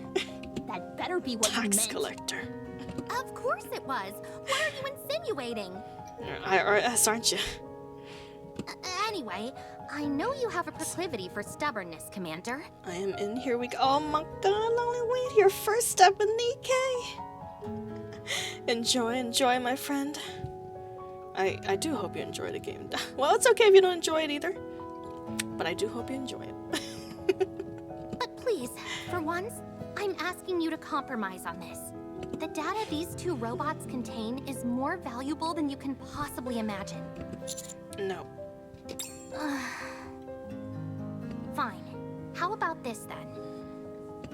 That better be what you meant. Tax collector. Of course it was. What are you insinuating? IRS, aren't you? Anyway, I know you have a proclivity for stubbornness, Commander. I am in. Here we go. Oh my god, only wait. Your first step in NIKKE. Enjoy, my friend. I do hope you enjoy the game. Well, it's okay if you don't enjoy it either. But I do hope you enjoy it. But please, for once, I'm asking you to compromise on this. The data these 2 robots contain is more valuable than you can possibly imagine. No. Fine. How about this then?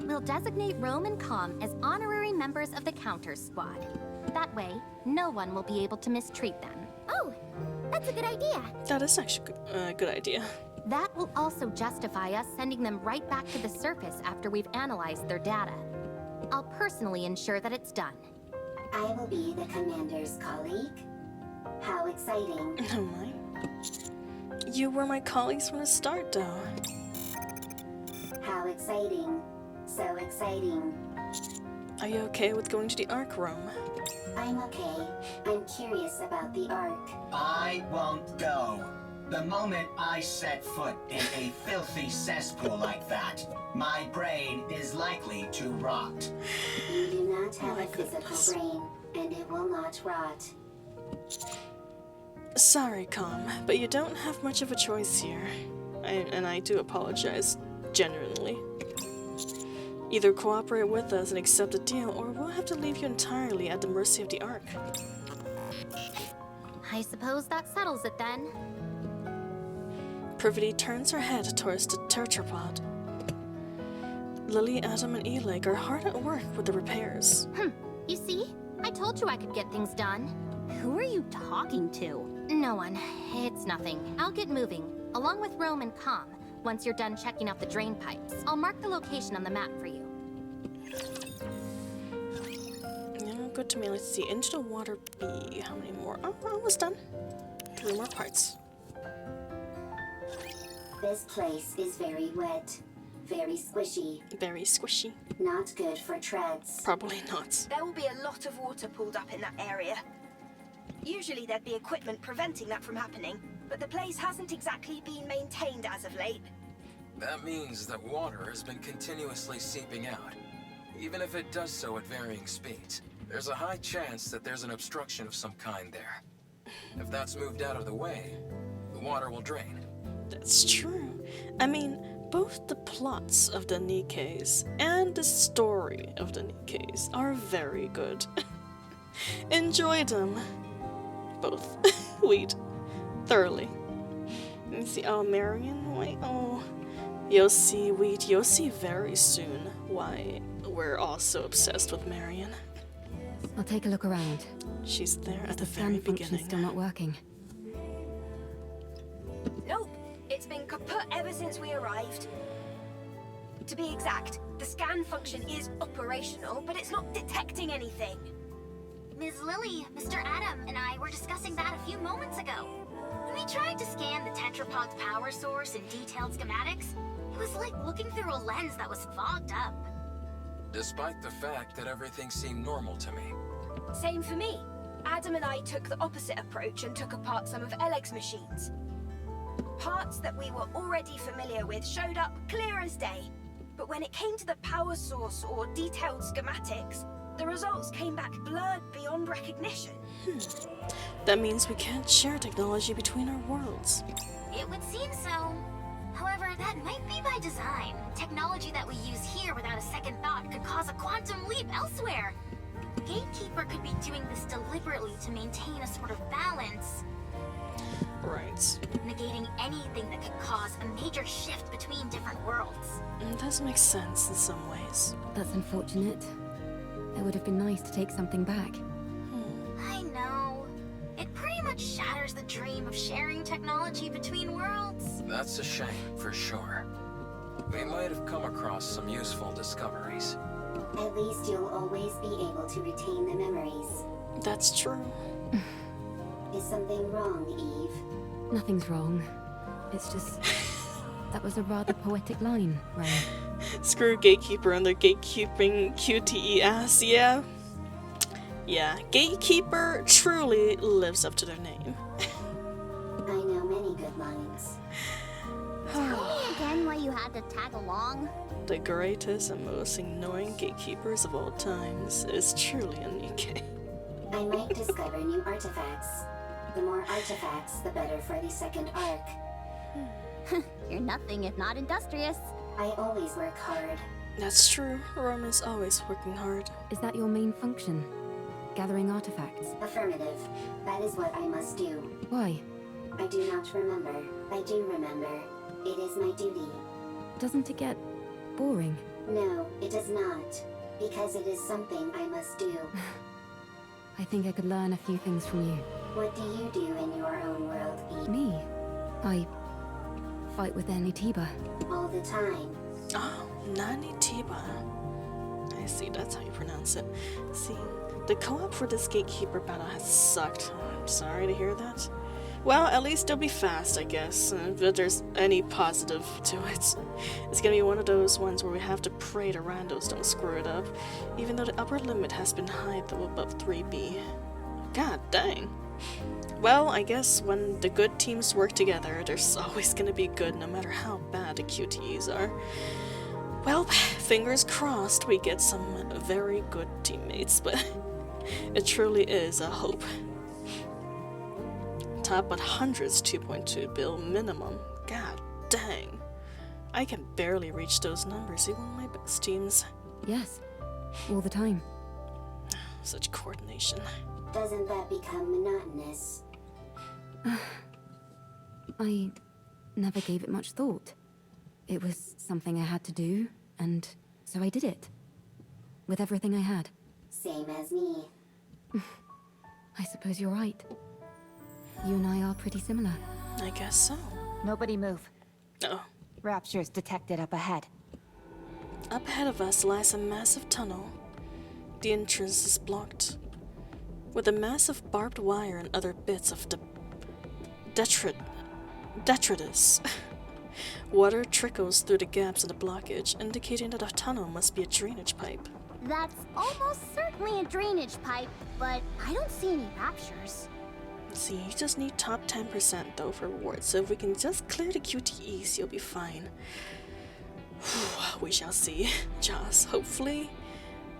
We'll designate Rome and Calm as honorary members of the Counters Squad. That way, no one will be able to mistreat them. Oh, that's a good idea. That is actually a good idea. That will also justify us sending them right back to the surface after we've analyzed their data. I'll personally ensure that it's done. I will be the commander's colleague. How exciting. Oh my. You were my colleagues from the start, though. How exciting. So exciting. Are you okay with going to the Ark room? I'm okay. I'm curious about the Ark. I won't go. The moment I set foot in a filthy cesspool like that, my brain is likely to rot. You do not have a physical brain, and it will not rot. Sorry, Com, but you don't have much of a choice here. And I do apologize, genuinely. Either cooperate with us and accept the deal, or we'll have to leave you entirely at the mercy of the Ark. I suppose that settles it then. Privity turns her head towards the tetrapod. Lily, Adam, and Eleg are hard at work with the repairs. You see? I told you I could get things done. Who are you talking to? No one. It's nothing. I'll get moving, along with Rome and Com, once you're done checking out the drain pipes. I'll mark the location on the map for you. Yeah, good to me. Let's see. Into the water B. How many more? Oh, we're almost done. 3 more parts. This place is very wet. Very squishy. Very squishy. Not good for treads. Probably not. There will be a lot of water pulled up in that area. Usually there'd be equipment preventing that from happening, but the place hasn't exactly been maintained as of late. That means that water has been continuously seeping out. Even if it does so at varying speeds, there's a high chance that there's an obstruction of some kind there. If that's moved out of the way, the water will drain. That's true. I mean, both the plots of the NIKKEs and the story of the NIKKEs are very good. Enjoy them. Both. Weed. Thoroughly. Let me see. Oh, Marion? Wait. Oh. You'll see, Weed. You'll see very soon why we're also obsessed with Marion. I'll take a look around. She's there at the scan very function's beginning. still not working. Nope. It's been kaput ever since we arrived. To be exact, the scan function is operational, but it's not detecting anything. Ms. Lily, Mr. Adam, and I were discussing that a few moments ago. When we tried to scan the tetrapod's power source and detailed schematics, it was like looking through a lens that was fogged up. Despite the fact that everything seemed normal to me. Same for me. Adam and I took the opposite approach and took apart some of Eleg's machines. Parts that we were already familiar with showed up clear as day. But when it came to the power source or detailed schematics, the results came back blurred beyond recognition. That means we can't share technology between our worlds. It would seem so. However, that might be by design. Technology that we use here without a second thought could cause a quantum leap elsewhere. Gatekeeper could be doing this deliberately to maintain a sort of balance. Right. Negating anything that could cause a major shift between different worlds. It does make sense in some ways. That's unfortunate. It would have been nice to take something back. I know. It pretty much shatters the dream of sharing technology between worlds. That's a shame, for sure. We might have come across some useful discoveries. At least you'll always be able to retain the memories. That's true. Is something wrong, Eve? Nothing's wrong. It's just... that was a rather poetic line, right? Screw Gatekeeper and their gatekeeping QTE ass, yeah. Yeah, Gatekeeper truly lives up to their name. I know many good lines. Tell me again why you had to tag along. The greatest and most annoying gatekeepers of all times is truly a NIKKE. I might discover new artifacts. The more artifacts, the better for the second arc. You're nothing if not industrious. I always work hard. That's true. Rome is always working hard. Is that your main function? Gathering artifacts? Affirmative. That is what I must do. Why? I do not remember. I do remember. It is my duty. Doesn't it get boring? No, it does not. Because it is something I must do. I think I could learn a few things from you. What do you do in your own world, Eve? Me? I fight with Anitiba? All the time. Oh, Nani Tiba. I see, that's how you pronounce it. See, the co-op for this gatekeeper battle has sucked. I'm sorry to hear that. Well, at least it'll be fast, I guess, if there's any positive to it. It's gonna be one of those ones where we have to pray the randos don't screw it up, even though the upper limit has been high though above 3B. God dang. Well, I guess when the good teams work together, there's always gonna be good no matter how bad the QTEs are. Well, fingers crossed we get some very good teammates, but it truly is a hope. Top 100's 2.2 bill minimum. God dang. I can barely reach those numbers even with my best teams. Yes, all the time. Such coordination. Doesn't that become monotonous? I never gave it much thought. It was something I had to do, and so I did it. With everything I had. Same as me. I suppose you're right. You and I are pretty similar. I guess so. Nobody move. Oh. Raptures detected up ahead. Up ahead of us lies a massive tunnel. The entrance is blocked with a massive barbed wire and other bits of detritus. Water trickles through the gaps in the blockage, indicating that the tunnel must be a drainage pipe. That's almost certainly a drainage pipe, but I don't see any raptures. See, you just need top 10% though for rewards, so if we can just clear the QTEs, you'll be fine. We shall see, Joss. Hopefully,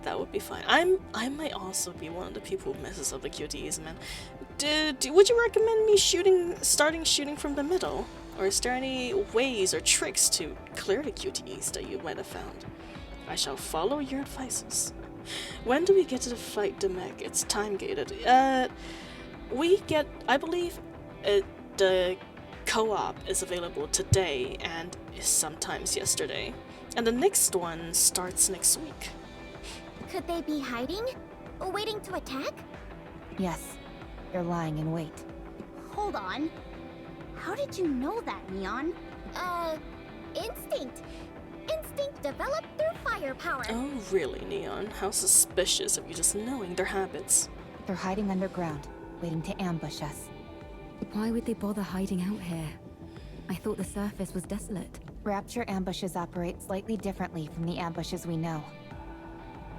that would be fine. I might also be one of the people who messes up the QTEs, man. Would you recommend me starting shooting from the middle? Or is there any ways or tricks to clear the QTEs that you might have found? I shall follow your advices. When do we get to the fight Demek? It's time gated. We get, I believe, the co-op is available today and sometimes yesterday. And the next one starts next week. Could they be hiding? Waiting to attack? Yes, they're lying in wait. Hold on. How did you know that, Neon? Instinct. Instinct developed through firepower. Oh, really, Neon? How suspicious of you just knowing their habits. They're hiding underground, waiting to ambush us. Why would they bother hiding out here? I thought the surface was desolate. Rapture ambushes operate slightly differently from the ambushes we know.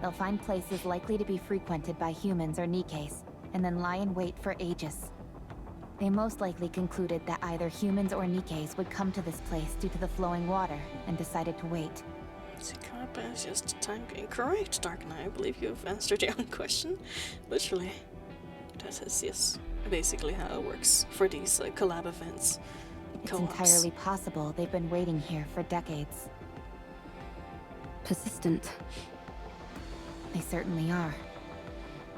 They'll find places likely to be frequented by humans or NIKKEs, and then lie in wait for ages. They most likely concluded that either humans or NIKKEs would come to this place due to the flowing water, and decided to wait. Collab is just time game. Correct, Dark Knight. I believe you've answered your own question. Literally. That is, yes, basically how it works for these collab events. It's entirely possible they've been waiting here for decades. Persistent. They certainly are.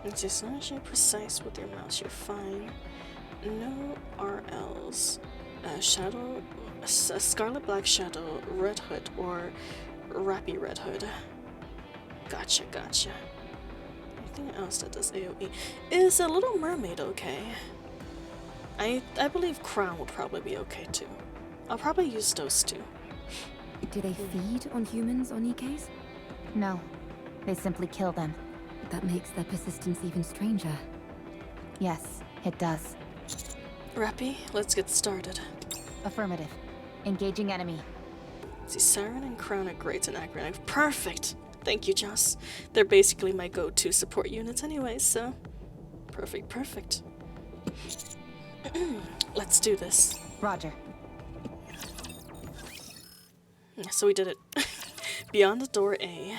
It's as long as you're precise with your mouse, you're fine. No RLs. Shadow, Scarlet Black Shadow, Red Hood, or Rappy Red Hood. Gotcha. Anything else that does AoE? Is a Little Mermaid okay? I believe Crown would probably be okay too. I'll probably use those two. Do they feed on humans or NIKKEs? No, they simply kill them. That makes their persistence even stranger. Yes, it does. Rappy, let's get started. Affirmative. Engaging enemy. See, Siren and Crown are great in aggro. Perfect! Thank you, Joss. They're basically my go-to support units anyway, so... Perfect. Let's do this. Roger. So we did it. Beyond the door A.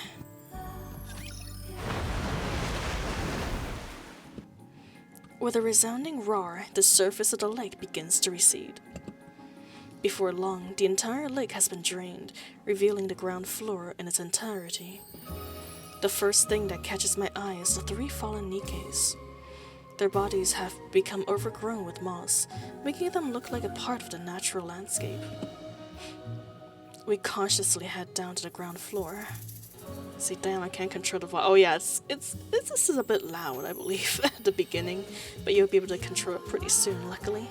With a resounding roar, the surface of the lake begins to recede. Before long, the entire lake has been drained, revealing the ground floor in its entirety. The first thing that catches my eye is the 3 fallen NIKKEs. Their bodies have become overgrown with moss, making them look like a part of the natural landscape. We cautiously head down to the ground floor. See, damn, I can't control the volume. Oh yeah, this is a bit loud, I believe, at the beginning, but you'll be able to control it pretty soon, luckily.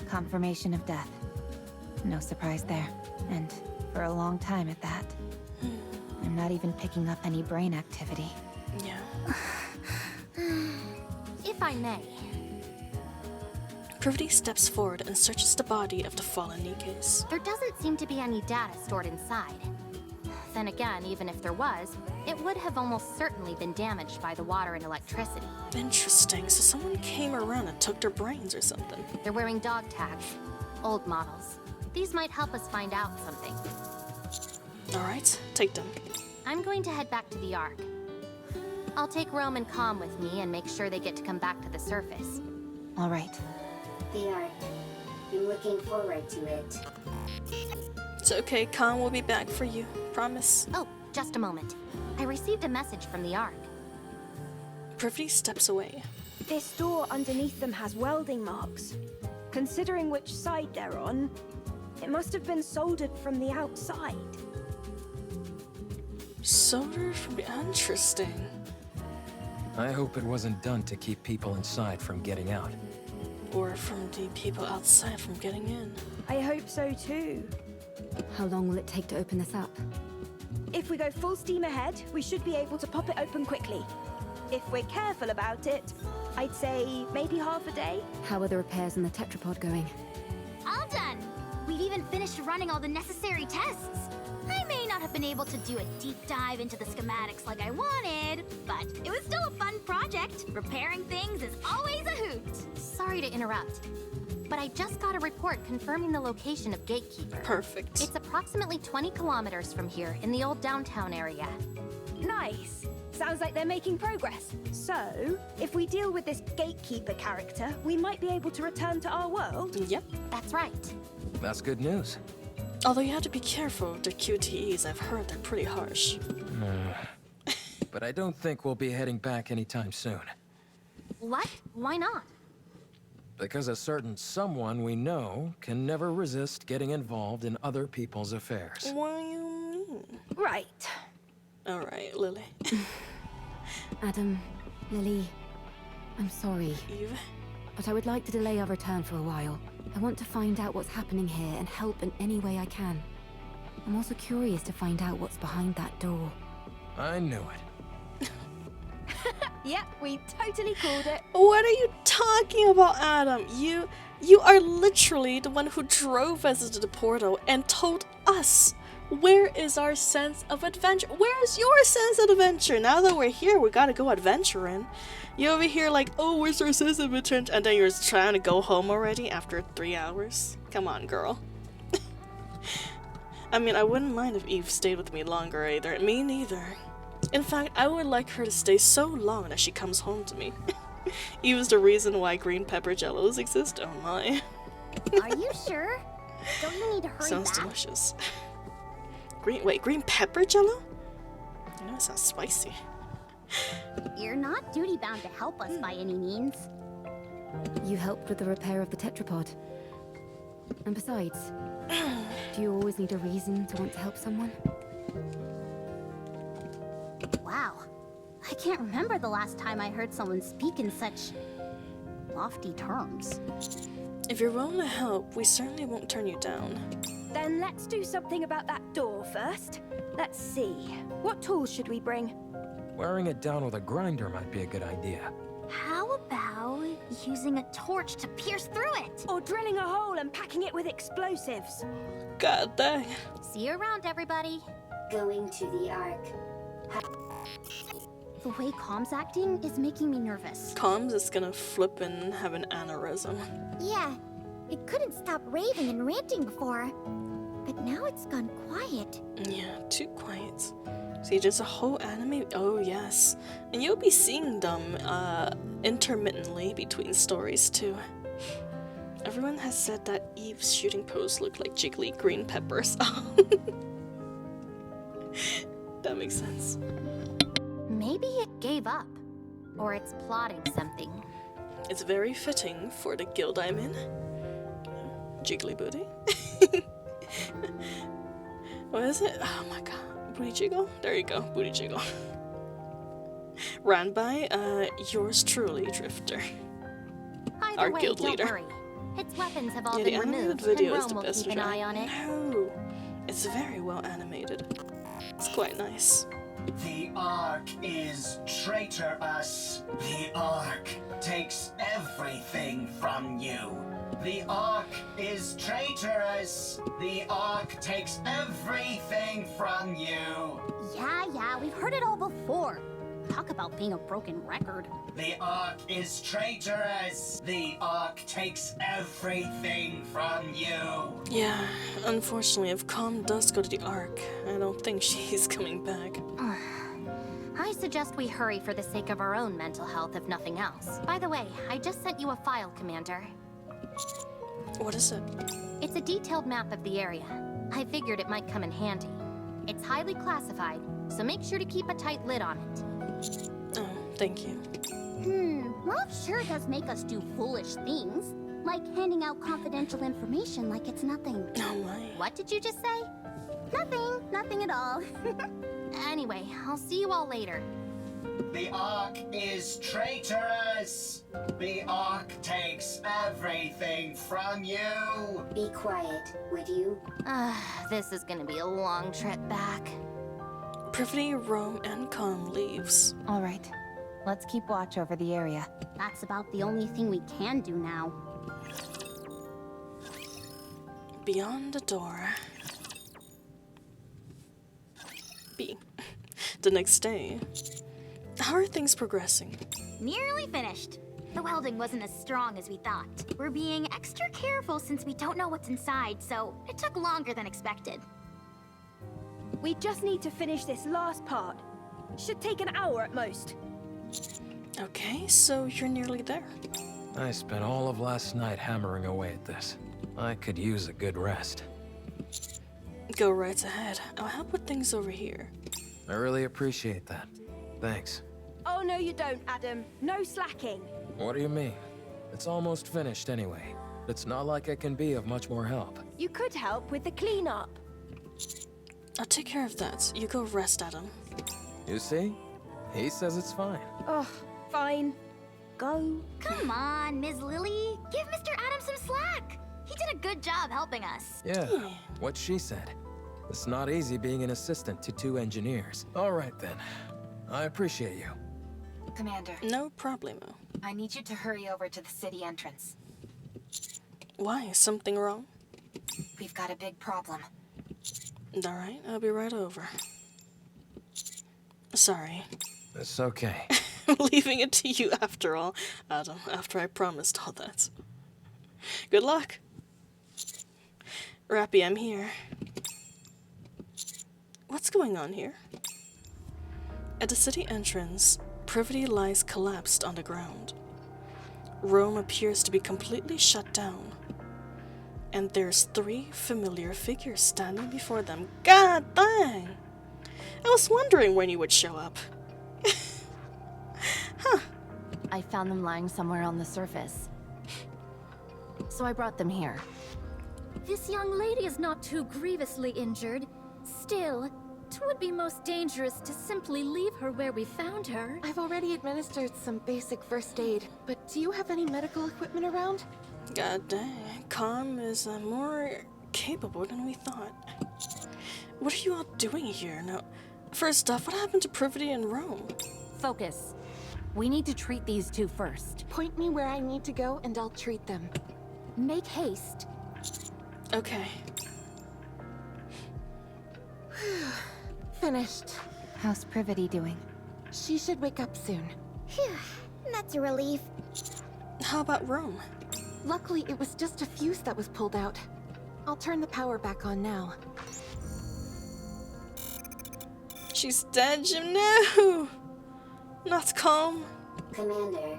Confirmation of death. No surprise there. And for a long time at that. I'm not even picking up any brain activity. Yeah. If I may. Privity steps forward and searches the body of the fallen NIKKEs. There doesn't seem to be any data stored inside. Then again, even if there was, it would have almost certainly been damaged by the water and electricity. Interesting, so someone came around and took their brains or something. They're wearing dog tags. Old models. These might help us find out something. Alright, take them. I'm going to head back to the Ark. I'll take Rome and Com with me and make sure they get to come back to the surface. All right. The Ark. I'm looking forward to it. It's okay, Khan will be back for you. Promise. Oh, just a moment. I received a message from the Ark. Privity steps away. This door underneath them has welding marks. Considering which side they're on, it must have been soldered from the outside. Soldered from interesting. I hope it wasn't done to keep people inside from getting out. Or from the people outside from getting in. I hope so too. How long will it take to open this up? If we go full steam ahead, we should be able to pop it open quickly. If we're careful about it, I'd say maybe half a day. How are the repairs in the tetrapod going? All done! We've even finished running all the necessary tests. I may not have been able to do a deep dive into the schematics like I wanted, but it was still a fun project. Repairing things is always a hoot. Sorry to interrupt, but I just got a report confirming the location of Gatekeeper. Perfect. It's approximately 20 kilometers from here in the old downtown area. Nice. Sounds like they're making progress. So, if we deal with this Gatekeeper character, we might be able to return to our world? Yep. That's right. That's good news. Although you have to be careful with their QTEs, I've heard they're pretty harsh. But I don't think we'll be heading back anytime soon. What? Why not? Because a certain someone we know can never resist getting involved in other people's affairs. What do you mean? Right. Alright, Lily. Adam, Lily, I'm sorry, Eve? but I would like to delay our return for a while. I want to find out what's happening here and help in any way I can. I'm also curious to find out what's behind that door. I knew it. Yep, we totally called it. What are you talking about, Adam? You are literally the one who drove us to the portal and told us. Where is our sense of adventure? Where is your sense of adventure? Now that we're here, we gotta go adventuring. You over here like, oh, where's our sense of adventure? And then you're trying to go home already after 3 hours? Come on, girl. I mean, I wouldn't mind if Eve stayed with me longer either. Me neither. In fact, I would like her to stay so long that she comes home to me. Eve is the reason why green pepper jellos exist. Oh my. Are you sure? Don't you need to hurry Sounds back? delicious. Green pepper jello? I know it sounds spicy. You're not duty-bound to help us by any means. You helped with the repair of the tetrapod. And besides, do you always need a reason to want to help someone? Wow. I can't remember the last time I heard someone speak in such lofty terms. If you're willing to help, we certainly won't turn you down. Then let's do something about that door first. Let's see. What tools should we bring? Wearing it down with a grinder might be a good idea. How about using a torch to pierce through it? Or drilling a hole and packing it with explosives? God dang. See you around, everybody. Going to the Ark. The way Com's acting is making me nervous. Comms is gonna flip and have an aneurysm. Yeah, it couldn't stop raving and ranting before. But now it's gone quiet. Yeah, too quiet. See, there's a whole anime. Oh, yes. And you'll be seeing them intermittently between stories, too. Everyone has said that Eve's shooting pose looked like jiggly green peppers. That makes sense. Maybe it gave up. Or it's plotting something. It's very fitting for the guild I'm in. Jiggly booty. What is it? Oh my god. Booty jiggle? There you go. Booty jiggle. Ran by yours truly, Drifter. Either Our way, guild don't leader. worry. Its weapons have all Yeah, the been animated removed, video and is Rome the will best keep an eye on it. No, it's very well animated. It's quite nice. The Ark is traitorous. The Ark takes everything from you. The Ark is traitorous. The Ark takes everything from you. Yeah, we've heard it all before. Talk about being a broken record. The Ark is traitorous. The Ark takes everything from you. Yeah, unfortunately, if Calm does go to the Ark, I don't think she's coming back. I suggest we hurry for the sake of our own mental health, if nothing else. By the way, I just sent you a file, Commander. What is it? It's a detailed map of the area. I figured it might come in handy. It's highly classified, so make sure to keep a tight lid on it. Oh, thank you. Love sure does make us do foolish things. Like handing out confidential information like it's nothing. Oh my. What did you just say? Nothing at all. Anyway, I'll see you all later. The Ark is traitorous. The Ark takes everything from you. Be quiet, would you? This is gonna be a long trip back. Privity, Rome, and Calm leaves. All right. Let's keep watch over the area. That's about the only thing we can do now. Beyond the door. B. The next day. How are things progressing? Nearly finished. The welding wasn't as strong as we thought. We're being extra careful since we don't know what's inside, so it took longer than expected. We just need to finish this last part. Should take an hour at most. Okay, so you're nearly there. I spent all of last night hammering away at this. I could use a good rest. Go right ahead. I'll help with things over here. I really appreciate that. Thanks. Oh, no you don't, Adam. No slacking. What do you mean? It's almost finished anyway. It's not like I can be of much more help. You could help with the cleanup. I'll take care of that. You go rest, Adam. You see? He says it's fine. Oh, fine. Go. Come on, Ms. Lily. Give Mr. Adam some slack. He did a good job helping us. Yeah, what she said. It's not easy being an assistant to two engineers. All right then. I appreciate you. Commander, No problemo. I need you to hurry over to the city entrance. Why? Is something wrong? We've got a big problem. Alright, I'll be right over. Sorry. It's okay. I'm leaving it to you after all, Adam, after I promised all that. Good luck. Rappy, I'm here. What's going on here? At the city entrance, Privity lies collapsed on the ground. Rome appears to be completely shut down. And there's 3 familiar figures standing before them. God dang! I was wondering when you would show up. Huh. I found them lying somewhere on the surface. So I brought them here. This young lady is not too grievously injured. Still, 'twould be most dangerous to simply leave her where we found her. I've already administered some basic first aid, but do you have any medical equipment around? God dang, Calm is more capable than we thought. What are you all doing here? Now, first off, what happened to Privity and Rome? Focus. We need to treat these two first. Point me where I need to go and I'll treat them. Make haste. Okay. Finished. How's Privity doing? She should wake up soon. Phew, that's a relief. How about Rome? Luckily, it was just a fuse that was pulled out. I'll turn the power back on now. She's dead, Jim. No! Not Calm. Commander,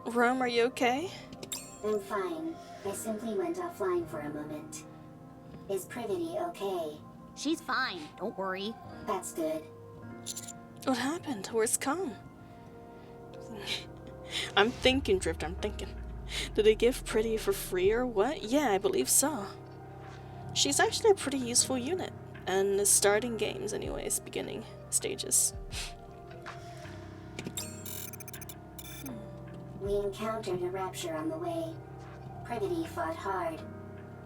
Rome, are you okay? I'm fine. I simply went offline for a moment. Is Privity okay? She's fine, don't worry. That's good. What happened? Where's Calm? I'm thinking, Drift, I'm thinking. Did they give Pretty for free or what? Yeah, I believe so. She's actually a pretty useful unit. And is starting games anyways, beginning stages. We encountered a rapture on the way. Privity fought hard.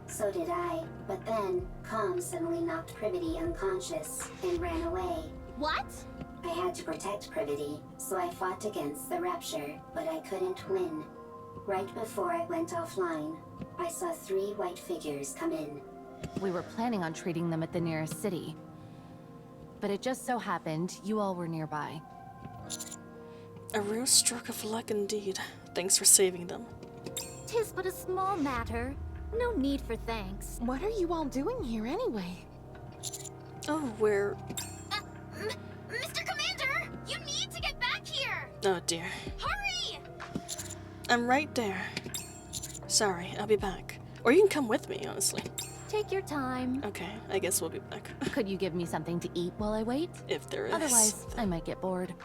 So did I, but then, Calm suddenly knocked Privity unconscious and ran away. What? I had to protect Privity, so I fought against the rapture, but I couldn't win. Right before I went offline, I saw 3 white figures come in. We were planning on treating them at the nearest city. But it just so happened you all were nearby. A real stroke of luck indeed. Thanks for saving them. 'Tis but a small matter. No need for thanks. What are you all doing here anyway? Oh, we're... Mr. Commander! You need to get back here! Oh dear. Hurry! I'm right there. Sorry, I'll be back. Or you can come with me, honestly. Take your time. Okay, I guess we'll be back. Could you give me something to eat while I wait? If there is. Otherwise, I might get bored.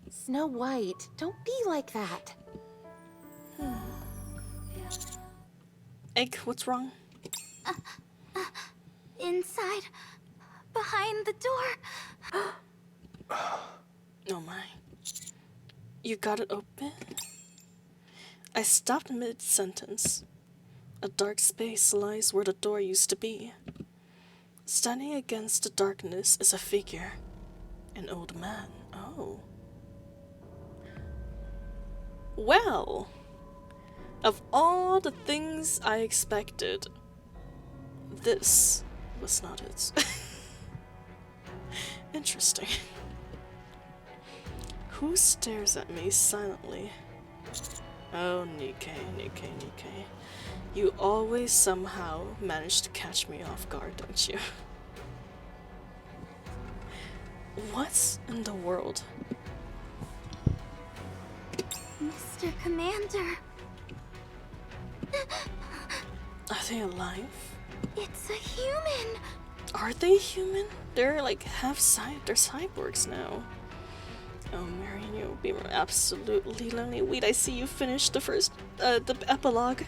Snow White, don't be like that. Egg, what's wrong? Inside. Behind the door. Oh my. You got it open? I stopped mid-sentence. A dark space lies where the door used to be. Standing against the darkness is a figure. An old man. Oh. Well, of all the things I expected, this was not it. Interesting. Who stares at me silently? Oh, Nikke, Nikke, Nikke. You always somehow manage to catch me off guard, don't you? What in the world? Mr. Commander. Are they alive? It's a human. Are they human? They're like they're cyborgs now. Oh, Marion, you'll be absolutely lonely. Wait, I see you finished the epilogue.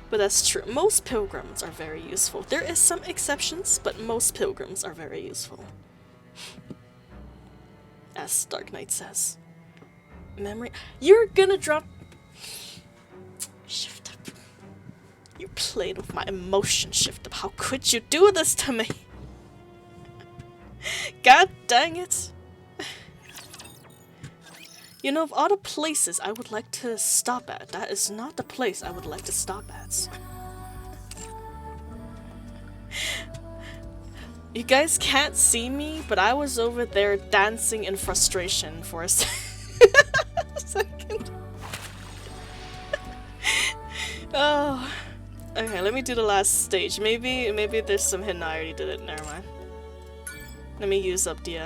But that's true. Most pilgrims are very useful. There is some exceptions, but most pilgrims are very useful. As Dark Knight says. Memory. You're gonna drop. Shift up. You played with my emotion, Shift up. How could you do this to me? God dang it. You know, of all the places I would like to stop at, that is not the place I would like to stop at. You guys can't see me, but I was over there dancing in frustration for a second. Oh. Okay, let me do the last stage. Maybe there's some hidden. I already did it. Never mind. Let me use up the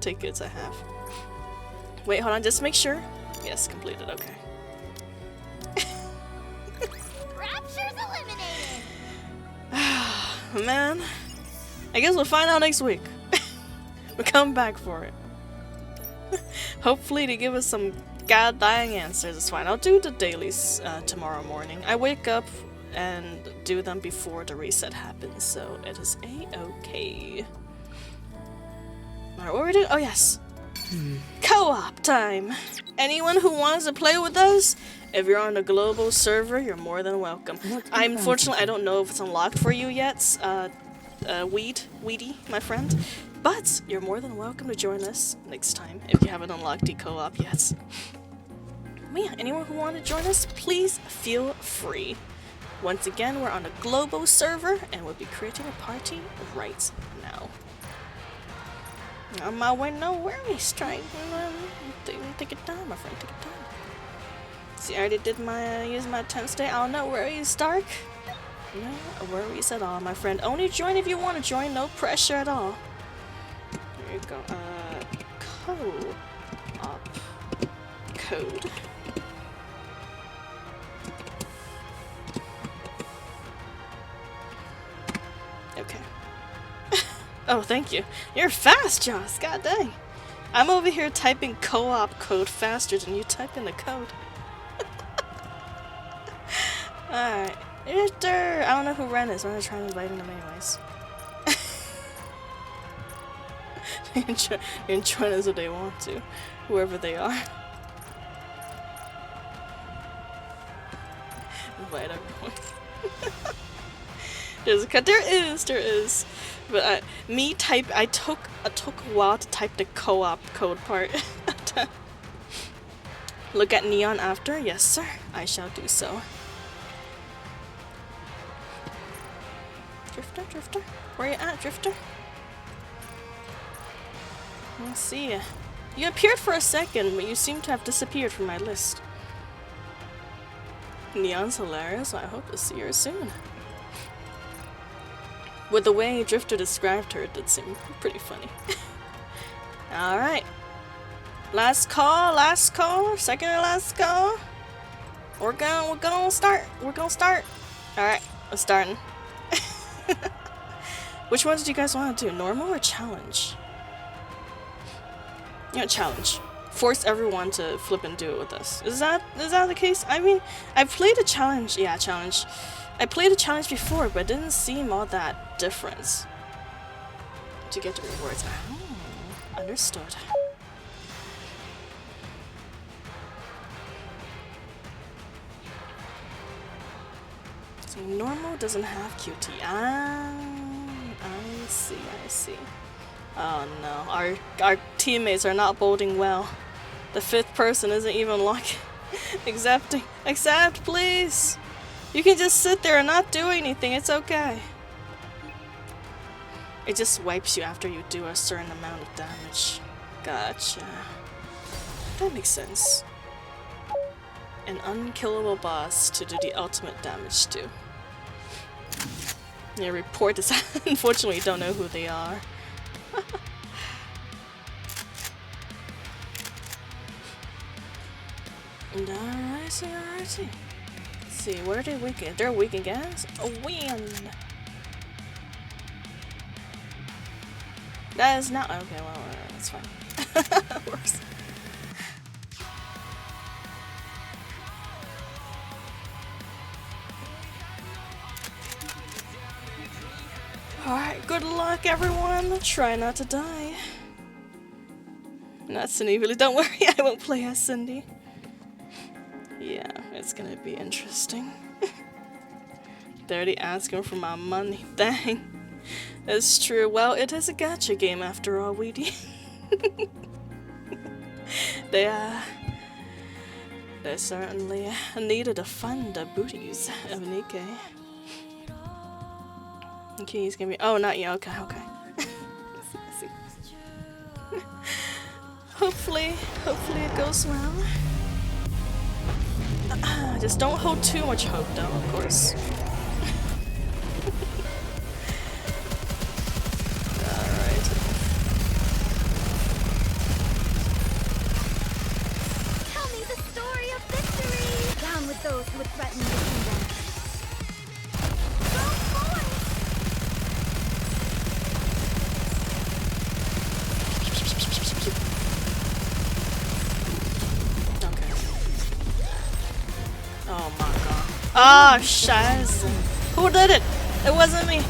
tickets I have. Wait, hold on, just make sure. Yes, completed, okay. Rapture's eliminated! Man. I guess we'll find out next week. We'll come back for it. Hopefully to give us some god-dying answers. It's fine. I'll do the dailies tomorrow morning. I wake up and do them before the reset happens, so it is a-okay. Alright, what are we doing? Oh, yes. Co-op time! Anyone who wants to play with us, if you're on a global server, you're more than welcome. Unfortunately, I don't know if it's unlocked for you yet, Weedy, my friend. But you're more than welcome to join us next time if you haven't unlocked the co-op yet. But yeah, anyone who wants to join us, please feel free. Once again, we're on a global server, and we'll be creating a party right now. On my way, no worries, trying. Take your time, my friend, take your time. See, I already did use my time stay. Oh, no worries, Dark. No worries at all, my friend. Only join if you want to join, no pressure at all. Here you go, co-op code. Okay. Oh, thank you. You're fast, Joss. God dang. I'm over here typing co-op code faster than you type in the code. Alright. I don't know who Ren is. I'm gonna try and invite him anyways. join us if they want to, whoever they are. Invite everyone. There's a cut. There is. But I took a while to type the co-op code part. Look at Neon after? Yes, sir. I shall do so. Drifter? Where you at, Drifter? Let's see. You appeared for a second, but you seem to have disappeared from my list. Neon's hilarious. I hope to see her soon. With the way Drifter described her, it did seem pretty funny. Alright. Last call. Second to last call. We're gonna start. Alright, I'm starting. Which ones do you guys want to do? Normal or challenge? Yeah, challenge. Force everyone to flip and do it with us. Is that the case? I mean, I played a challenge. Yeah, challenge. I played a challenge before, but it didn't seem all that different to get the rewards. Oh, understood. So normal doesn't have QT. Ah, I see. Oh no, our teammates are not boding well. The fifth person isn't even like accepting. Accept, please. You can just sit there and not do anything. It's okay. It just wipes you after you do a certain amount of damage. Gotcha. That makes sense. An unkillable boss to do the ultimate damage to. Yeah, report this. Unfortunately, you don't know who they are. Alrighty. Let's see, what are they weak in? They're weak in gas? A wind! That is not- okay, well, that's fine. Works. Alright, good luck everyone. Try not to die. Not Cindy, really. Don't worry, I won't play as Cindy. Yeah, it's gonna be interesting. They're already asking for my money. Dang. That's true. Well, it is a gacha game after all, Weedy. They certainly needed to fund the booties of NIKKE. Okay, he's gonna be- oh, not yet. Okay. I see. Hopefully it goes well. Just don't hold too much hope, though, of course. Alright. Tell me the story of victory! Down with those who would threaten the kingdom. Go forth! Oh my god. Ah, oh, shiz. Who did it? It wasn't me.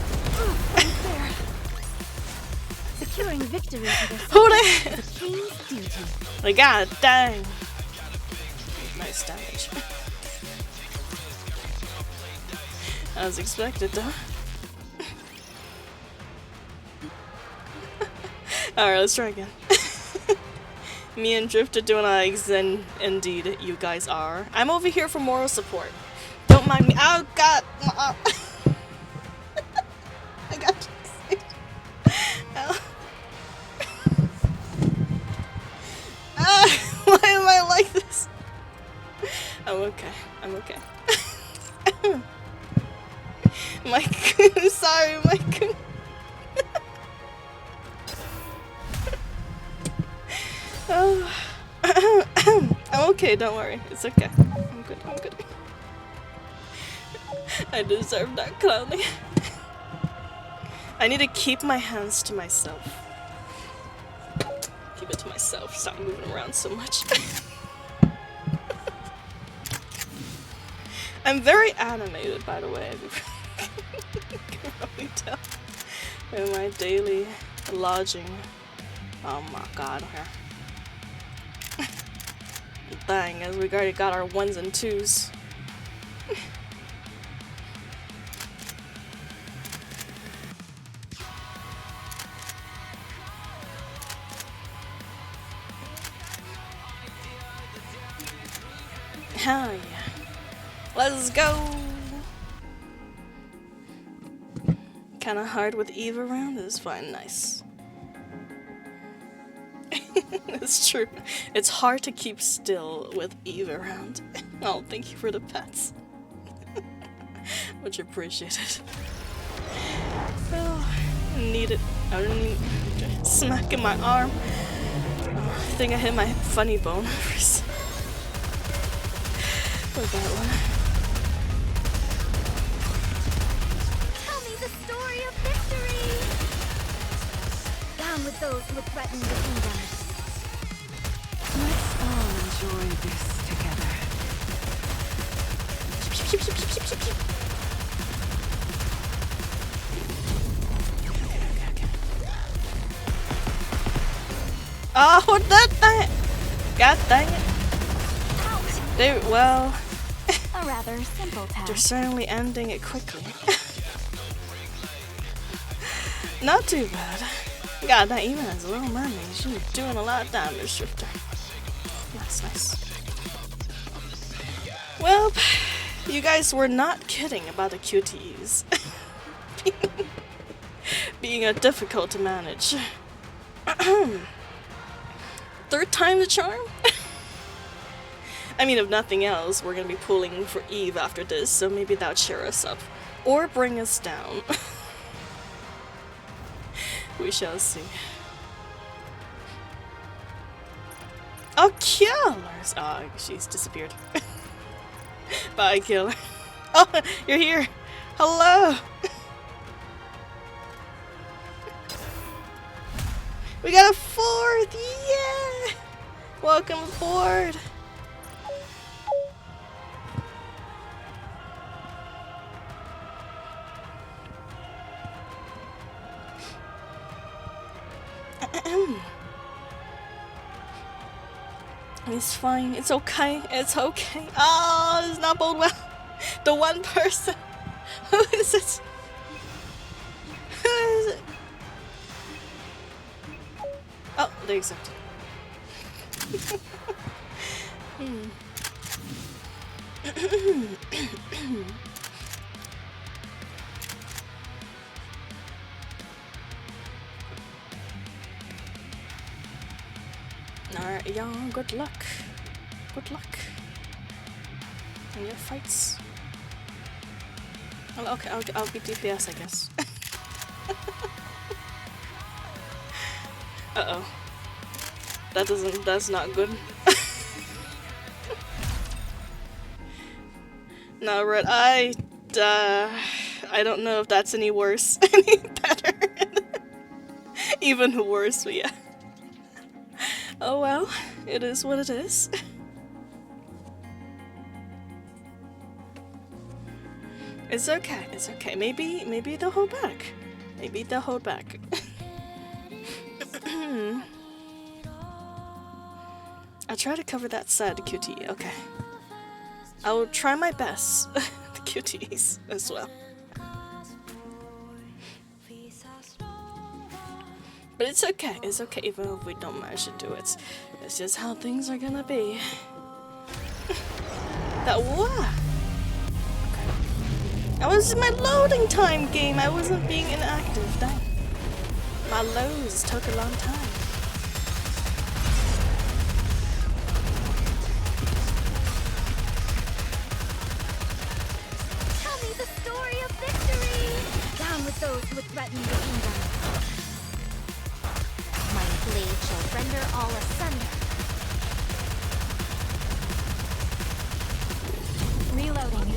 Securing victory Who did it? the king's duty. My god, dang. Nice damage. As expected, though. Alright, let's try again. Me and Drifter doing like Zen indeed you guys are. I'm over here for moral support. Don't mind me. Oh god! I got you. Ow. Why am I like this? I'm okay. Mike, I'm sorry, Mike. Oh. I'm okay, don't worry. It's okay. I'm good. I deserve that clowning. I need to keep my hands to myself. Keep it to myself. Stop moving around so much. I'm very animated, by the way. You can probably tell in my daily lodging Oh my god, here. Dang, as we already got our 1s and 2s. Hell yeah. Let's go! Kinda hard with Eve around, it's fine, nice. It's true. It's hard to keep still with Eve around. Oh, thank you for the pets. Much appreciated. Oh, I need it. I don't need smack in my arm. Oh, I think I hit my funny bone first. With that one. Tell me the story of victory! Down with those who threaten the kingdom. Let's all enjoy this together. Oh, what that thing? God dang it. Well, A rather simple task. they're certainly ending it quickly. Not too bad. God, that even as a little mermaid, she's doing a lot of damage, Shifter. Nice, nice. Well, you guys were not kidding about the QTEs. Being difficult to manage. Third time the charm? I mean, if nothing else, we're gonna be pulling for Eve after this, so maybe that'll cheer us up. Or bring us down. We shall see. Oh, Killers! Oh, she's disappeared. Bye, Killer. Oh, you're here! Hello! We got a 4th! Yeah! Welcome aboard! It's fine. It's okay. It's okay. Oh, it's not bode well. The one person. Who is it? Who is it? Oh, they accepted. Alright, y'all, good luck. Good luck. In your fights. Oh, okay, I'll be DPS, I guess. Uh-oh. That's not good. No, Red, I don't know if that's any worse. Any better. Even worse, but yeah. Oh well, it is what it is. It's okay, it's okay. Maybe they'll hold back. Maybe they'll hold back. I'll try to cover that side, the QTE, okay. I will try my best. The QTEs as well. But it's okay even if we don't manage to do it. It's just how things are gonna be. That what? Okay. I was in my loading time game, I wasn't being inactive, dang. My loads took a long time. Tell me the story of victory! Down with those who would threaten the kingdom. My blade shall render all asunder. Reloading.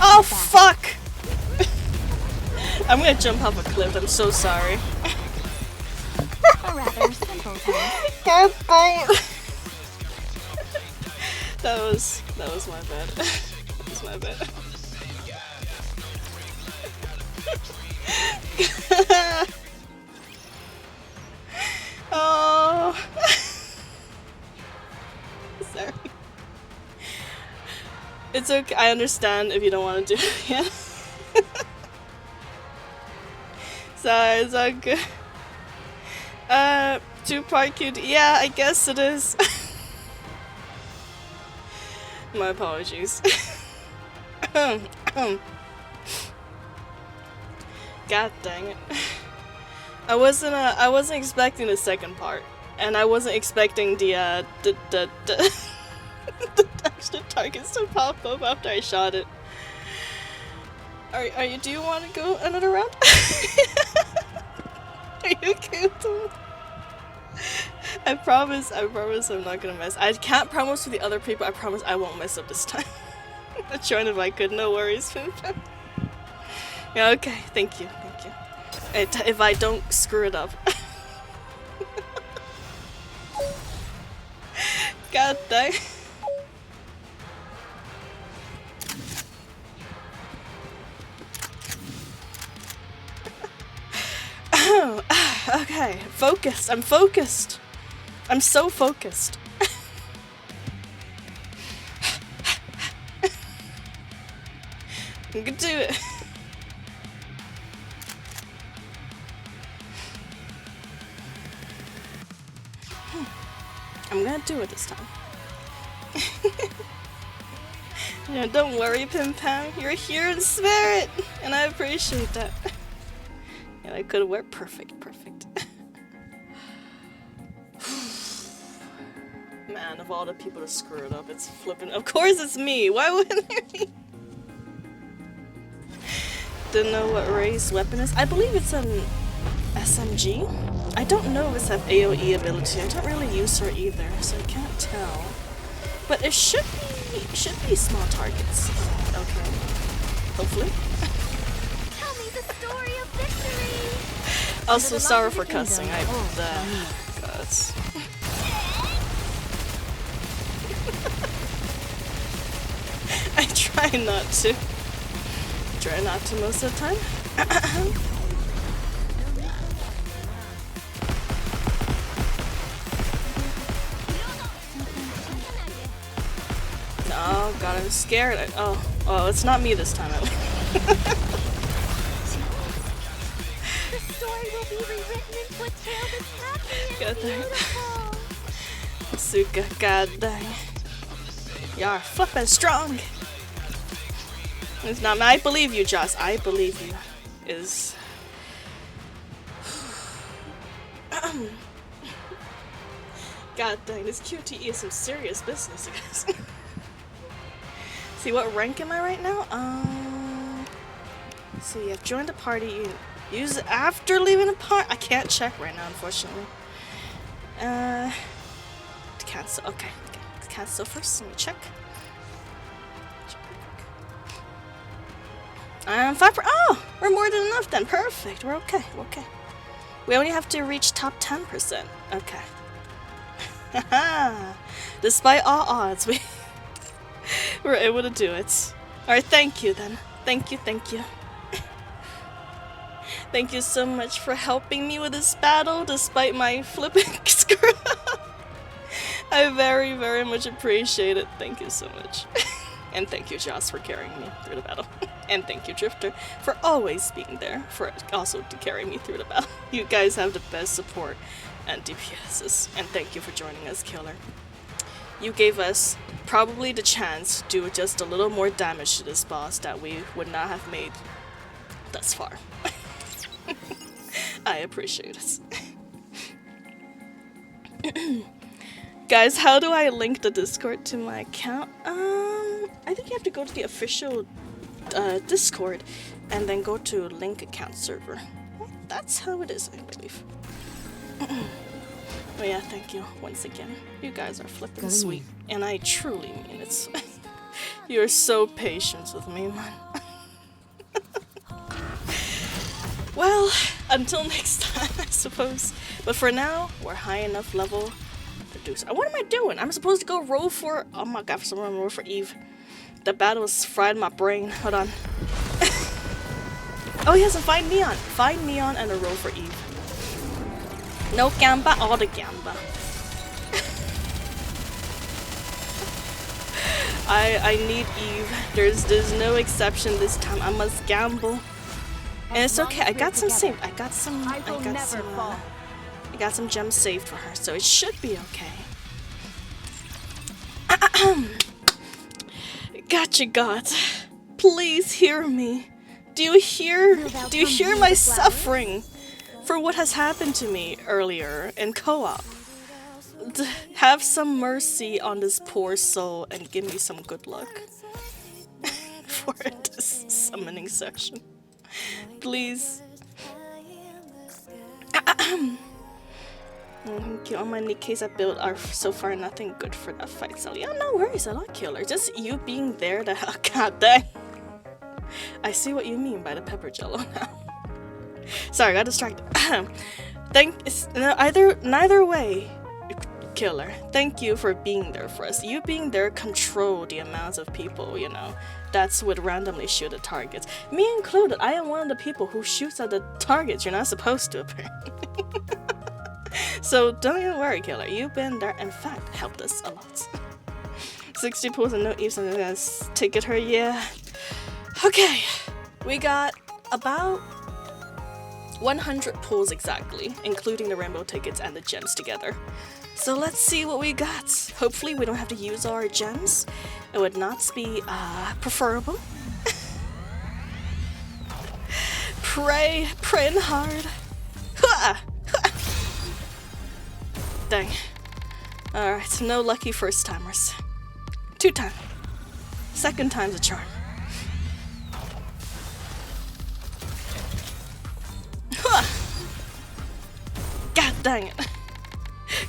Oh fuck! I'm gonna jump off a cliff, I'm so sorry. A rather simple task. God dang it. That was my bad. That was my bad. Oh. Sorry. It's okay. I understand if you don't want to do it yet. Sorry, it's all good. 2-part QD. Yeah, I guess it is. My apologies. God dang it. I wasn't expecting the second part, and I wasn't expecting the extra targets to pop up after I shot it. Are you? Do you want to go another round? Are you okay with them? I promise I'm not gonna mess. I can't promise for the other people. I promise I won't mess up this time. I'm trying if I could. No worries. Yeah. Okay. Thank you. If I don't screw it up. God dang. Okay, focused. I'm focused. I'm so focused. I'm gonna do it. I'm gonna do it this time. Yeah, don't worry, Pim Pam. You're here in spirit, and I appreciate that. Yeah, that could work. Perfect. Man, of all the people to screw it up, it's flipping. Of course, it's me. Why wouldn't it be? Didn't know what Ray's weapon is. I believe it's an SMG. I don't know if it's an AoE ability. I don't really use her either, so I can't tell. But it should be small targets. Okay. Hopefully. Tell me the story of victory. Also, sorry for cussing. God. I try not to. Try not to most of the time. Oh god, I'm scared. Oh, it's not me this time. The story will be rewritten into a tale that's happy and beautiful. Suka, god dang. Y'all are flippin' strong. It's not me. I believe you, Joss. I believe you. God dang, this QTE is some serious business, guys. See, what rank am I right now? So you have joined a party. You use it after leaving a party. I can't check right now, unfortunately. Cancel. Okay. Cancel first. Let me check. I'm 5 for. Oh, we're more than enough then. Perfect. We're okay. We only have to reach top 10%. Okay. Despite all odds, we were able to do it. Alright, thank you then. Thank you. Thank you so much for helping me with this battle, despite my flipping screw up. I very, very much appreciate it. Thank you so much. And thank you, Joss, for carrying me through the battle. And thank you, Drifter, for always being there, for also to carry me through the battle. You guys have the best support and DPSs. And thank you for joining us, Killer. You gave us probably the chance to do just a little more damage to this boss that we would not have made thus far. I appreciate it. Guys, how do I link the Discord to my account? I think you have to go to the official Discord and then go to link account server. That's how it is, I believe. Oh yeah, thank you once again. You guys are flippin' sweet, and I truly mean it. You're so patient with me, man. Well, until next time, I suppose. But for now, we're high enough level to do so. What am I doing? I'm supposed to go roll for. Oh my god, for some reason, roll for Eve. The battle has fried my brain. Hold on. Oh yes, and find Neon. Find Neon and a roll for Eve. No gamba, all the gamba. I need Eve. There's no exception this time. I must gamble. And it's okay. I got some saved. I got some gems saved for her, so it should be okay. Gotcha, God. Please hear me. Do you hear my suffering for what has happened to me earlier in co-op? Have some mercy on this poor soul and give me some good luck for this summoning session. Please. All my NIKKEs I built are so far nothing good for that fight, so yeah, no worries at all, killer. Just you being there to help. God dang. I see what you mean by the pepper jello now. Sorry, got distracted. Neither way, killer. Thank you for being there for us. You being there control the amounts of people, you know, that's would randomly shoot at targets. Me included. I am one of the people who shoots at the targets you're not supposed to, apparently. So don't even worry, killer. You've been there, in fact, helped us a lot. 60 pulls and no Eves on this ticket her, yeah. Okay, we got about 100 pulls exactly, including the rainbow tickets and the gems together. So let's see what we got. Hopefully we don't have to use all our gems. It would not be preferable. Praying hard. Dang. Alright, no lucky first timers. 2 times. Second time's a charm. God dang it.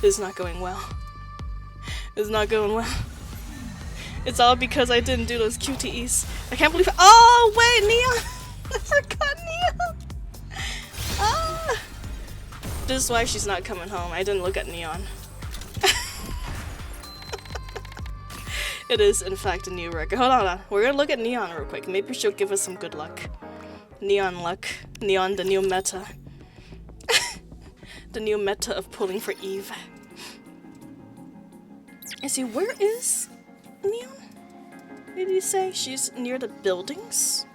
It's not going well. It's not going well. It's all because I didn't do those QTEs. I can't believe. Oh, wait, Neon! I forgot Neon! Ah! This is why she's not coming home. I didn't look at Neon. It is, in fact, a new record. Hold on. We're gonna look at Neon real quick. Maybe she'll give us some good luck. Neon luck. Neon, the new meta. The new meta of pulling for Eve. I see, where is Neon? Did you say she's near the buildings?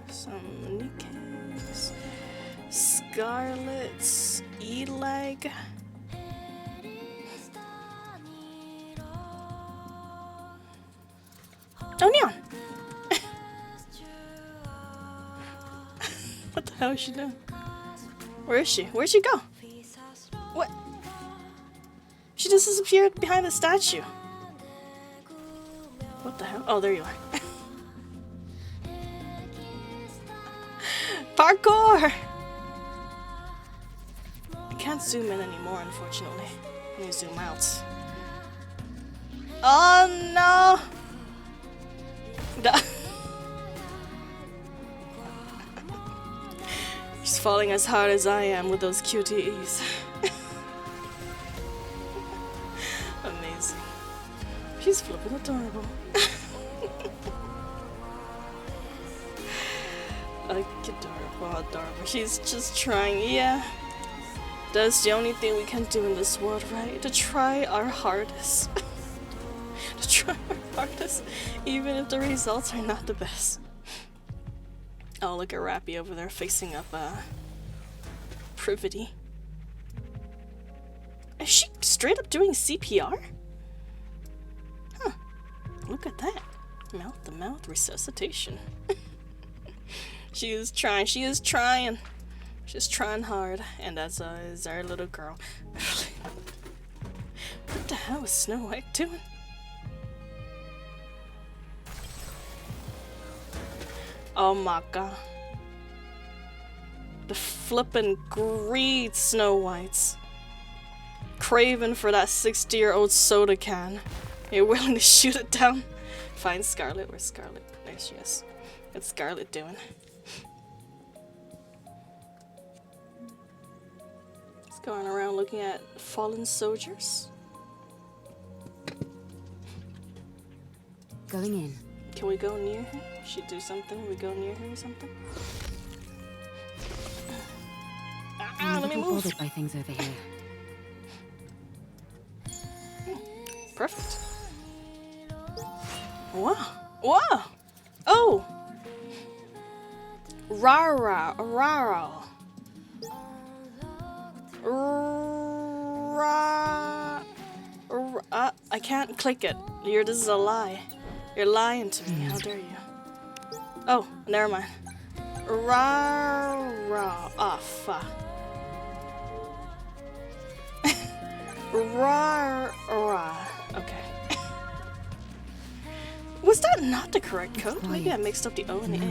Some NIKKEs. Scarlet's E-leg. Oh, Neon! What the hell is she doing? Where is she? Where'd she go? What? She just disappeared behind the statue. What the hell? Oh, there you are. Parkour! I can't zoom in anymore, unfortunately. Let me zoom out. Oh no! She's falling as hard as I am with those QTEs. Amazing. She's flipping adorable. Adorable. She's just trying, yeah. That's the only thing we can do in this world, right? To try our hardest. To try our hardest, even if the results are not the best. Oh, look at Rappy over there facing up Privity. Is she straight up doing CPR? Huh. Look at that. Mouth-to-mouth resuscitation. She is trying. She's trying hard. And that's is our little girl. What the hell is Snow White doing? Oh my god. The flippin' greed, Snow Whites. Craving for that 60-year-old soda can. You're willing to shoot it down? Find Scarlet. Where's Scarlet? There she is. What's Scarlet doing? Just going around looking at fallen soldiers. Going in. Can we go near her? She do something? We go near her or something? I'm a Let me little move. bothered by things over here. Perfect. Wow. Wow. Oh. Rara. Rara. I can't click it. This is a lie. You're lying to me. How dare you? Oh, never mind. Rara. Ah, fuck. Rara. Okay. Was that not the correct code? Maybe I mixed up the O and the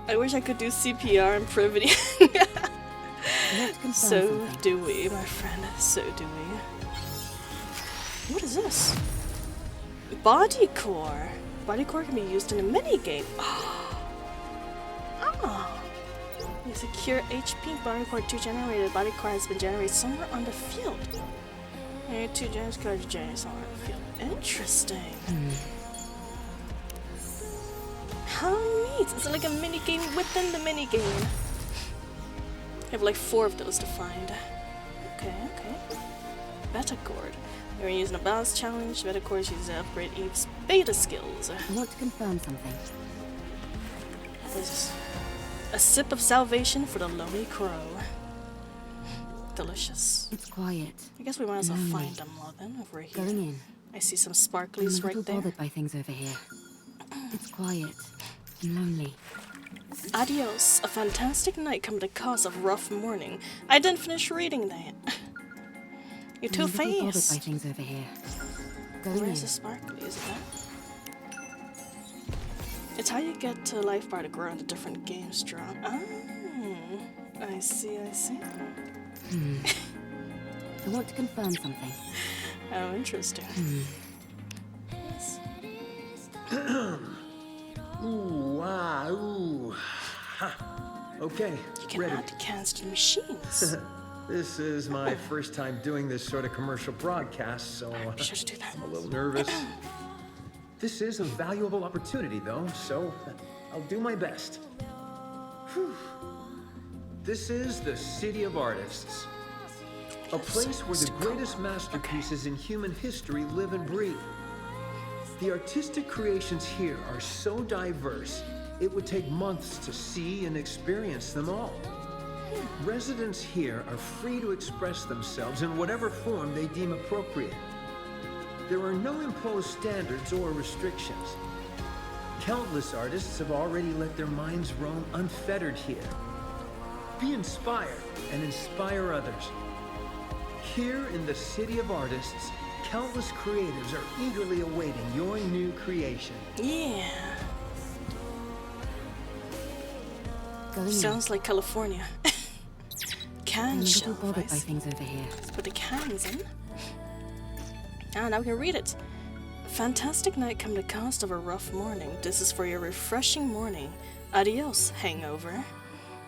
A. I wish I could do CPR and privity. So do we, my friend. So do we. What is this? Body core. Body core can be used in a minigame. Oh. You secure HP. Body core 2 generated. Body core has been generated somewhere on the field. You 2 generated cards generated somewhere on the field. Interesting. How neat! It's like a minigame within the minigame. I have like 4 of those to find. Okay, okay. Beta cord. You're using a balance challenge. Beta cord is used to upgrade Eve's beta skills. I want to confirm something. What is this? A sip of salvation for the lonely crow. Delicious. It's quiet. I guess we might as well find them all then over here. Going in. I see some sparklies right there. I'm bothered by things over here. It's quiet and lonely. Adios. A fantastic night come to cause of rough morning. I didn't finish reading that. You're too fast. I'm bothered by things over here. Where's the sparkly? Is it that? It's how you get to life bar to grow into different games, John. Ah, I see, I see. I want to confirm something. Oh, interesting. Ooh, ah, ooh. Ha. Okay, You can add the cans to the machines. This is my first time doing this sort of commercial broadcast, so Be sure to do that. I'm a little nervous. This is a valuable opportunity, though, so I'll do my best. Whew. This is the City of Artists. A place where the greatest masterpieces in human history live and breathe. The artistic creations here are so diverse, it would take months to see and experience them all. Residents here are free to express themselves in whatever form they deem appropriate. There are no imposed standards or restrictions. Countless artists have already let their minds roam unfettered here. Be inspired and inspire others. Here in the City of Artists, countless creators are eagerly awaiting your new creation. Yeah. Sounds like California. Can shelf. Bothered by things over here. Let's put the cans in. Ah, now we can read it. Fantastic night come to cost of a rough morning. This is for your refreshing morning. Adios, hangover.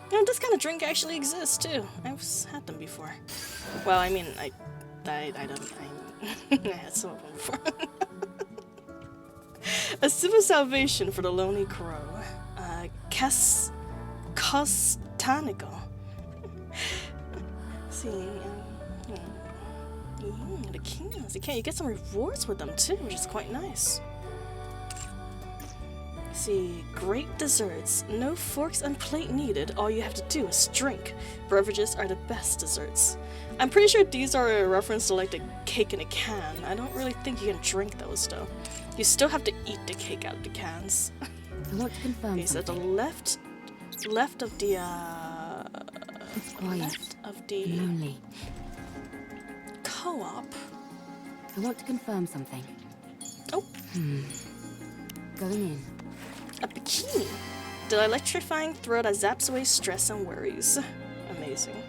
You know, this kind of drink actually exists too. I've had them before. Well, I mean, I had some of them before. A sip of salvation for the lonely crow. Costanico. See, the cans. You get some rewards with them too, which is quite nice. See, great desserts. No forks and plate needed. All you have to do is drink. Beverages are the best desserts. I'm pretty sure these are a reference to like the cake in a can. I don't really think you can drink those though. You still have to eat the cake out of the cans. I want to confirm okay, so at the left of the it's quiet. left of the lonely. Co-op. I want to confirm something. Oh. Going in. A bikini. The electrifying throw that zaps away stress and worries. Amazing.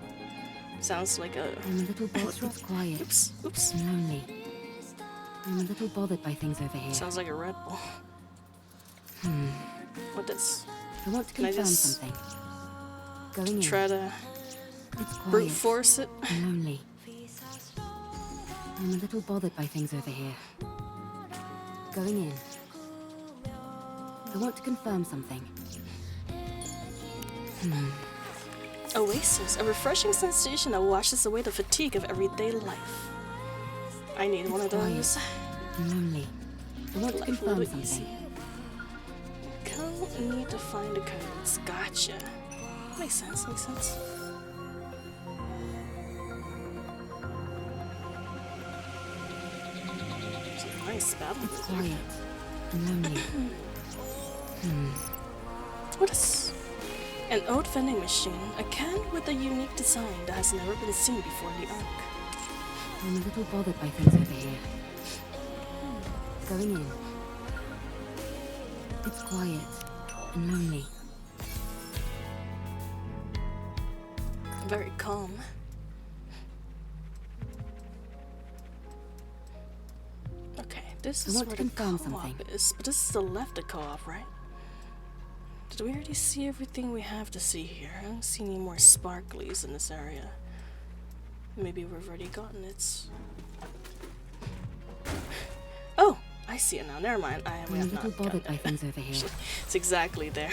Sounds like a... I'm a little bothered. It's quiet. Oops. Lonely. I'm a little bothered by things over here. Sounds like a Red Bull. What this? I want to confirm something. Going in. Try to brute force it. Lonely. I'm a little bothered by things over here. Going in. I want to confirm something. Oasis, a refreshing sensation that washes away the fatigue of everyday life. I need one of those. Lonely. I want to confirm something. Easy. Don't need to find the codes. Gotcha. Makes sense, makes sense. It's a nice battle. It's quiet and lonely. What is an old vending machine? A can with a unique design that has never been seen before in the Ark. I'm a little bothered by things over here. Going in. It's quiet and lonely. Very calm. Okay, this is where the co-op is, but this is the left of co-op, right? Did we already see everything we have to see here? I don't see any more sparklies in this area. Maybe we've already gotten it. Oh, I see it now. Never mind. We have not gotten it. By things over here. It's exactly there.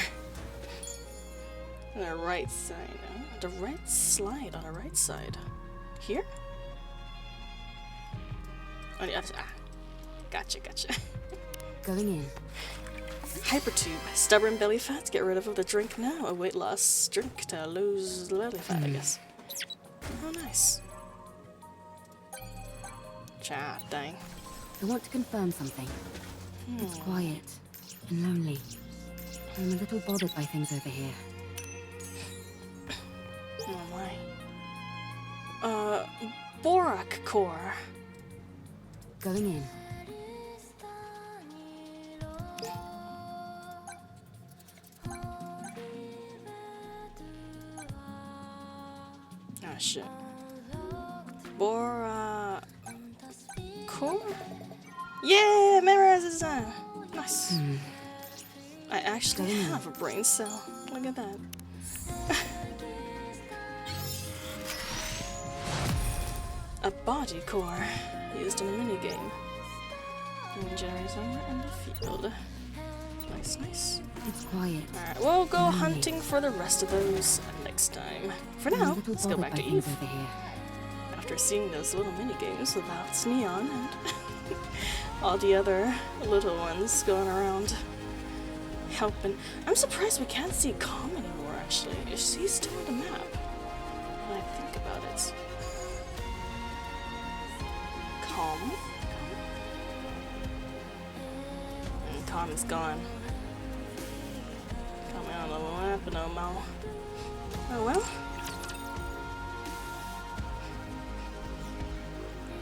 On the right side. The right slide on the right side. Here? On the other side. Gotcha, gotcha. Going in. Hypertube. Stubborn belly fat. Get rid of the drink now. A weight loss drink to lose belly fat, I guess. Oh, nice. Chat, dang. I want to confirm something. It's quiet and lonely. I'm a little bothered by things over here. Oh my. Borak core. Going in. Ah, shit. Borak core? Yeah, memorize this time. Nice. I actually have a brain cell. Look at that. A body core used in a minigame. Generate somewhere in the field. Nice, nice. It's quiet. Alright, we'll go hunting for the rest of those next time. For now, let's go back to Eve. After seeing those little minigames without Neon and all the other little ones going around helping. I'm surprised we can't see Calm anymore, actually. Is he still on the map? When I think about it. Calm? And Calm is gone. Calm out on the map no more. Oh well.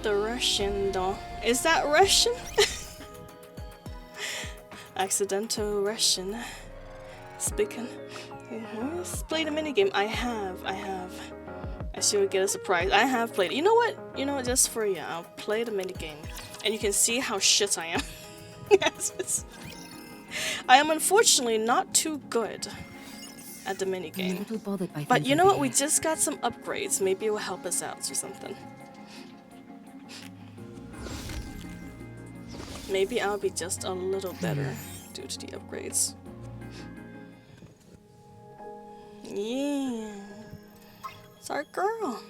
The Russian doll. Is that Russian? Accidental Russian. Speaking. Let's play the minigame. I have. I should get a surprise. I have played it. You know what? Just for you, I'll play the minigame. And you can see how shit I am. Yes, I am unfortunately not too good at the minigame. But you know what? We just got some upgrades. Maybe it will help us out or something. Maybe I'll be just a little better due to the upgrades. Yeah. It's our girl.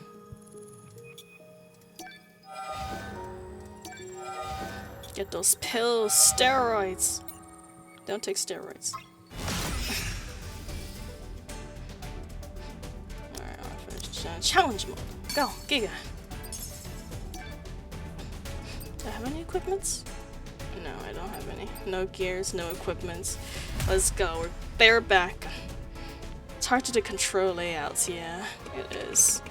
Get those pills, steroids. Don't take steroids. Alright, I'll finish challenge mode. Go, Giga. Do I have any equipments? No, I don't have any. No gears, no equipments. Let's go. We're bareback. It's hard to do control layouts, yeah, it is.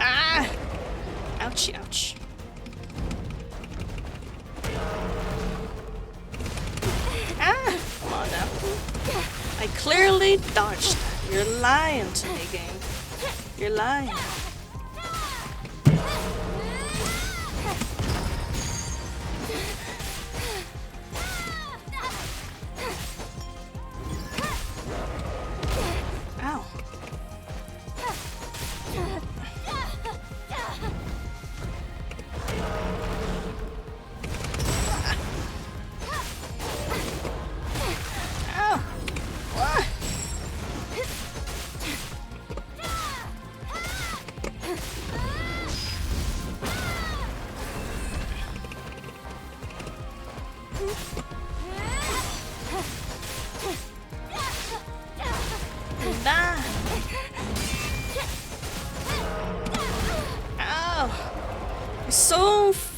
Ah! Ouchie, ouch. Ah! Come on now. I clearly dodged. You're lying to me, game. You're lying.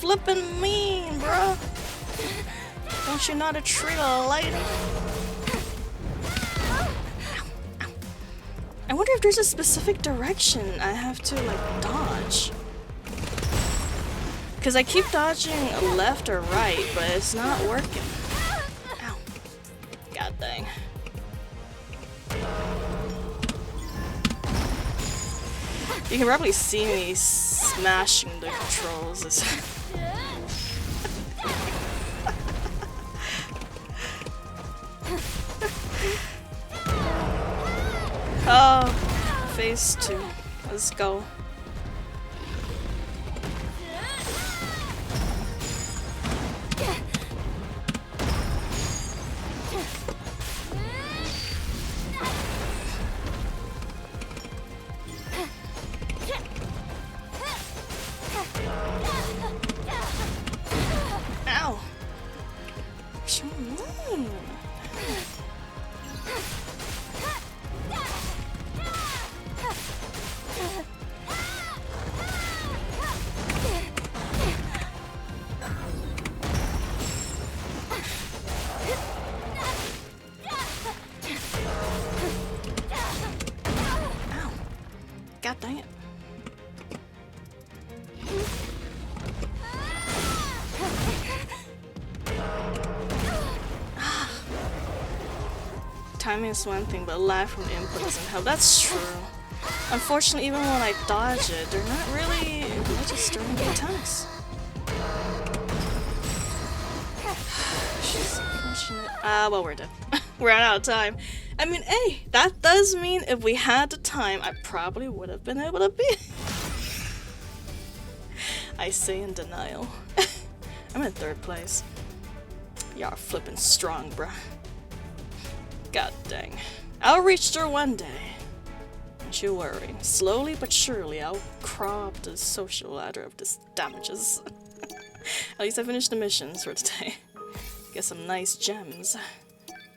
flippin' mean, bruh. Don't you know how to treat a lady? I wonder if there's a specific direction I have to, like, dodge. Because I keep dodging left or right, but it's not working. Ow. God dang. You can probably see me smashing the controls. Oh, phase 2. Let's go. Ow. God dang it. Timing is one thing, but lag from input doesn't help. That's true. Unfortunately, even when I dodge it, they're not really registering the attacks. She's unfortunate. Well, we're dead. We're out of time. I mean, hey, that does mean if we had the time, I probably would have been able to beat. I say in denial. I'm in 3rd place. Y'all are flipping strong, bruh. God dang. I'll reach there one day. Don't you worry. Slowly but surely, I'll crawl up the social ladder of this damages. At least I finished the missions for today. Get some nice gems.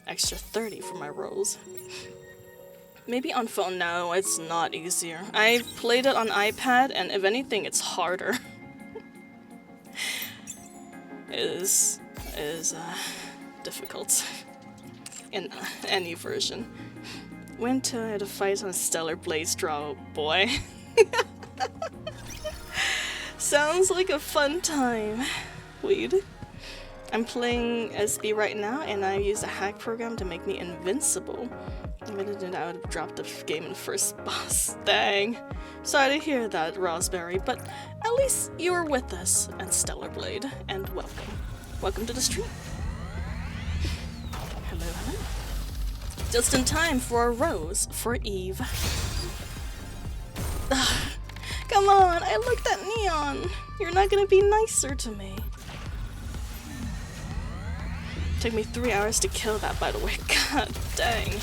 Extra 30 for my rolls. Maybe on phone? No, it's not easier. I've played it on iPad, and if anything, it's harder. It is difficult in any version. Went to the fight on Stellar Blaze Draw, boy. Sounds like a fun time. Weed. I'm playing SB right now, and I used a hack program to make me invincible. I admitted that I would have dropped the game in first boss. Dang. Sorry to hear that, Raspberry, but at least you were with us at Stellar Blade, and welcome. Welcome to the stream. Hello, hello. Just in time for a rose for Eve. Ugh. Come on, I looked at Neon. You're not gonna be nicer to me. Took me 3 hours to kill that, by the way. God dang.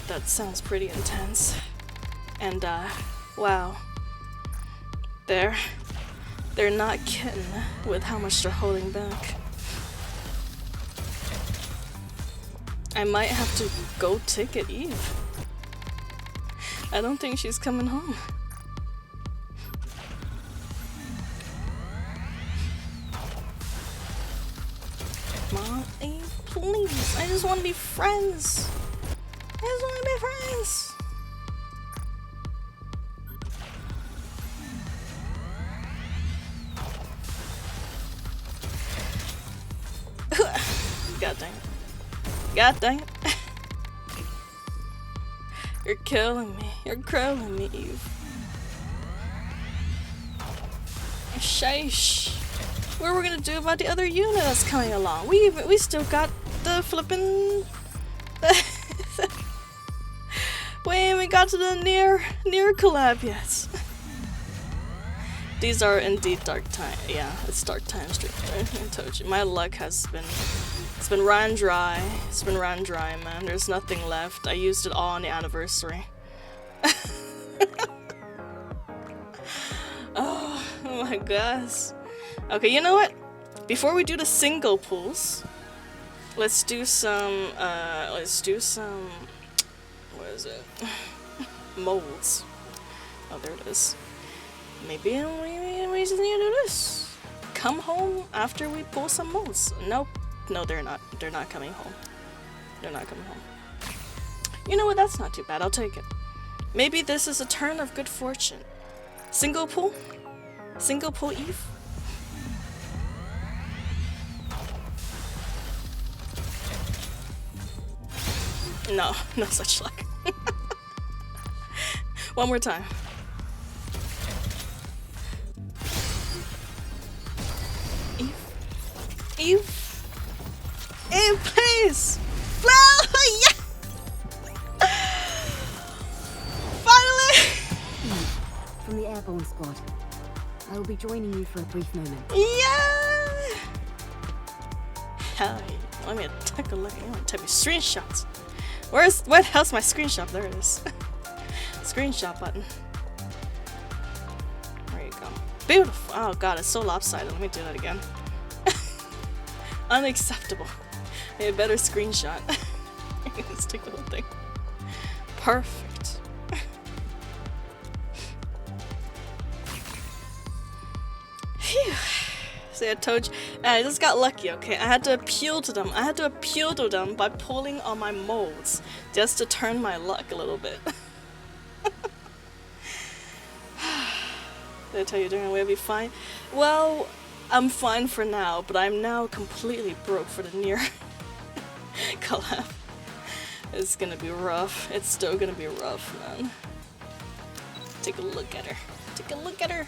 That sounds pretty intense. And, wow. They're not kidding with how much they're holding back. I might have to go ticket Eve. I don't think she's coming home. Come on, Eve, please. I just want to be friends. I just want to be friends. God dang it. God dang it. You're killing me. You're killing me, Eve. Sheesh. What are we gonna do about the other unit that's coming along? We still got the flippin'. We ain't got to the near collab yet. These are indeed dark time. Yeah, it's dark times. I told you, my luck has been. It's been run dry. It's been run dry, man. There's nothing left. I used it all on the anniversary. Oh my gosh. Okay, you know what? Before we do the single pulls, let's do some, what is it? Molds. Oh, there it is. Maybe we just need to do this. Come home after we pull some molds. Nope. No, they're not. They're not coming home. They're not coming home. You know what? That's not too bad. I'll take it. Maybe this is a turn of good fortune. Single pull? Single pull Eve? No, no such luck. One more time. Eve? Eve? Eve, please! Well, yeah! Finally! From the airborne squad. I will be joining you for a brief moment. Yeah! Hell yeah. Let me take a look. I want to take me screenshots. Where the hell's my screenshot? There it is. Screenshot button. There you go. Beautiful. Oh god, it's so lopsided. Let me do that again. Unacceptable. I need a better screenshot. Let's take the whole thing. Perfect. Phew. See, I told you. I just got lucky, okay? I had to appeal to them. I had to appeal to them by pulling on my molds just to turn my luck a little bit. Did I tell you during the way I'd be fine? Well, I'm fine for now, but I'm now completely broke for the near collab. It's gonna be rough. It's still gonna be rough, man. Take a look at her. Take a look at her.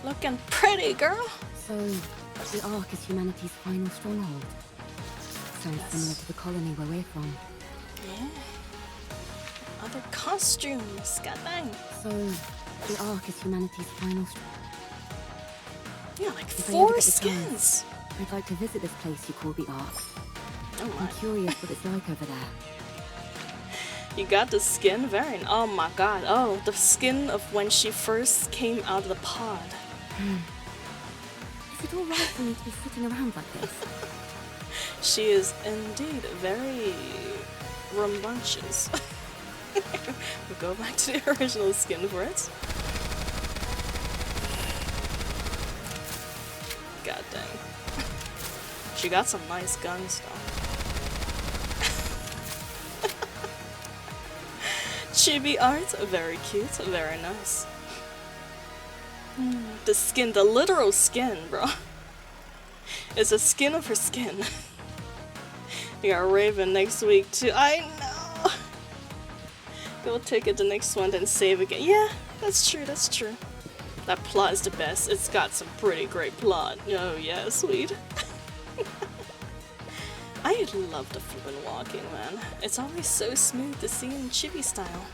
Looking pretty, girl. So, the Ark is humanity's final stronghold. Sounds similar to the colony where we're from. Yeah. Other costumes, god dang. So, the Ark is humanity's final Yeah, like 4 skins. I'd like to visit this place you call the Ark. Oh I'm curious what it's like over there. You got the skin? Oh my god. Oh, the skin of when she first came out of the pod. Is it alright for me to be sitting around like this? She is indeed very rambunctious. We'll go back to the original skin for it. God dang. She got some nice guns though. Chibi art, very cute, very nice. The skin, the literal skin, bro. It's a skin of her skin. We got Raven next week too. I know. Go take it the next one, then save again. Yeah, that's true, that's true. That plot is the best. It's got some pretty great plot. Oh yeah, sweet. I love the flippin' walking, man. It's always so smooth to see in chibi style.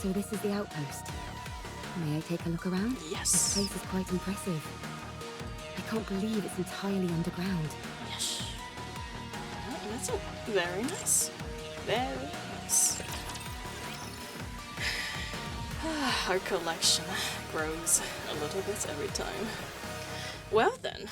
So this is the outpost. May I take a look around? Yes. This place is quite impressive. I can't believe it's entirely underground. Yes. That's it. Very nice. Very nice. Our collection grows a little bit every time. Well then,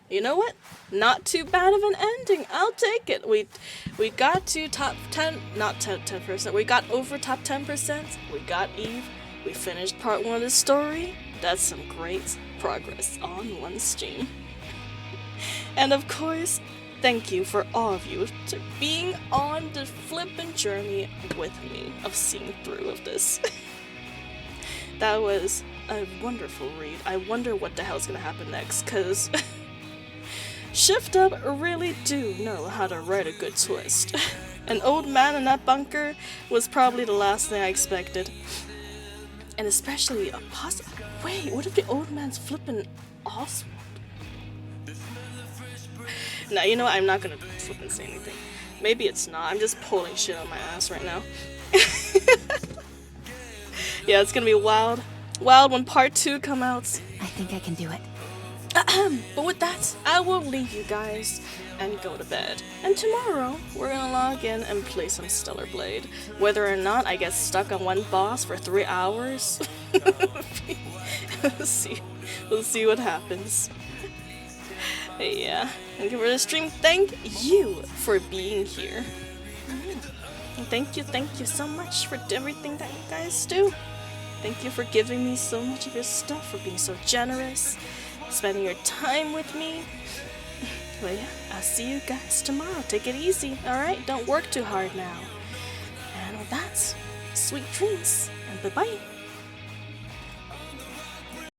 you know what? Not too bad of an ending. I'll take it. We got to top 10, not 10%. We got over top 10%. We got Eve. We finished part 1 of the story. That's some great progress on one stream. And of course, thank you for all of you to being on the flippin' journey with me of seeing through of this. That was a wonderful read. I wonder what the hell's gonna happen next, cause Shift Up really do know how to write a good twist. An old man in that bunker was probably the last thing I expected. And especially a wait, what if the old man's flippin' Oswald? Now, you know what? I'm not gonna flippin' say anything. Maybe it's not. I'm just pulling shit on my ass right now. Yeah, it's gonna be wild. Wild when part 2 come out. I think I can do it. But with that, I will leave you guys and go to bed. And tomorrow, we're gonna log in and play some Stellar Blade. Whether or not I get stuck on one boss for 3 hours, we'll see what happens. Yeah, thank you for the stream. Thank you for being here. And thank you so much for everything that you guys do. Thank you for giving me so much of your stuff, for being so generous, spending your time with me. Well, yeah, I'll see you guys tomorrow. Take it easy, alright? Don't work too hard now. And with that, sweet dreams, and bye-bye.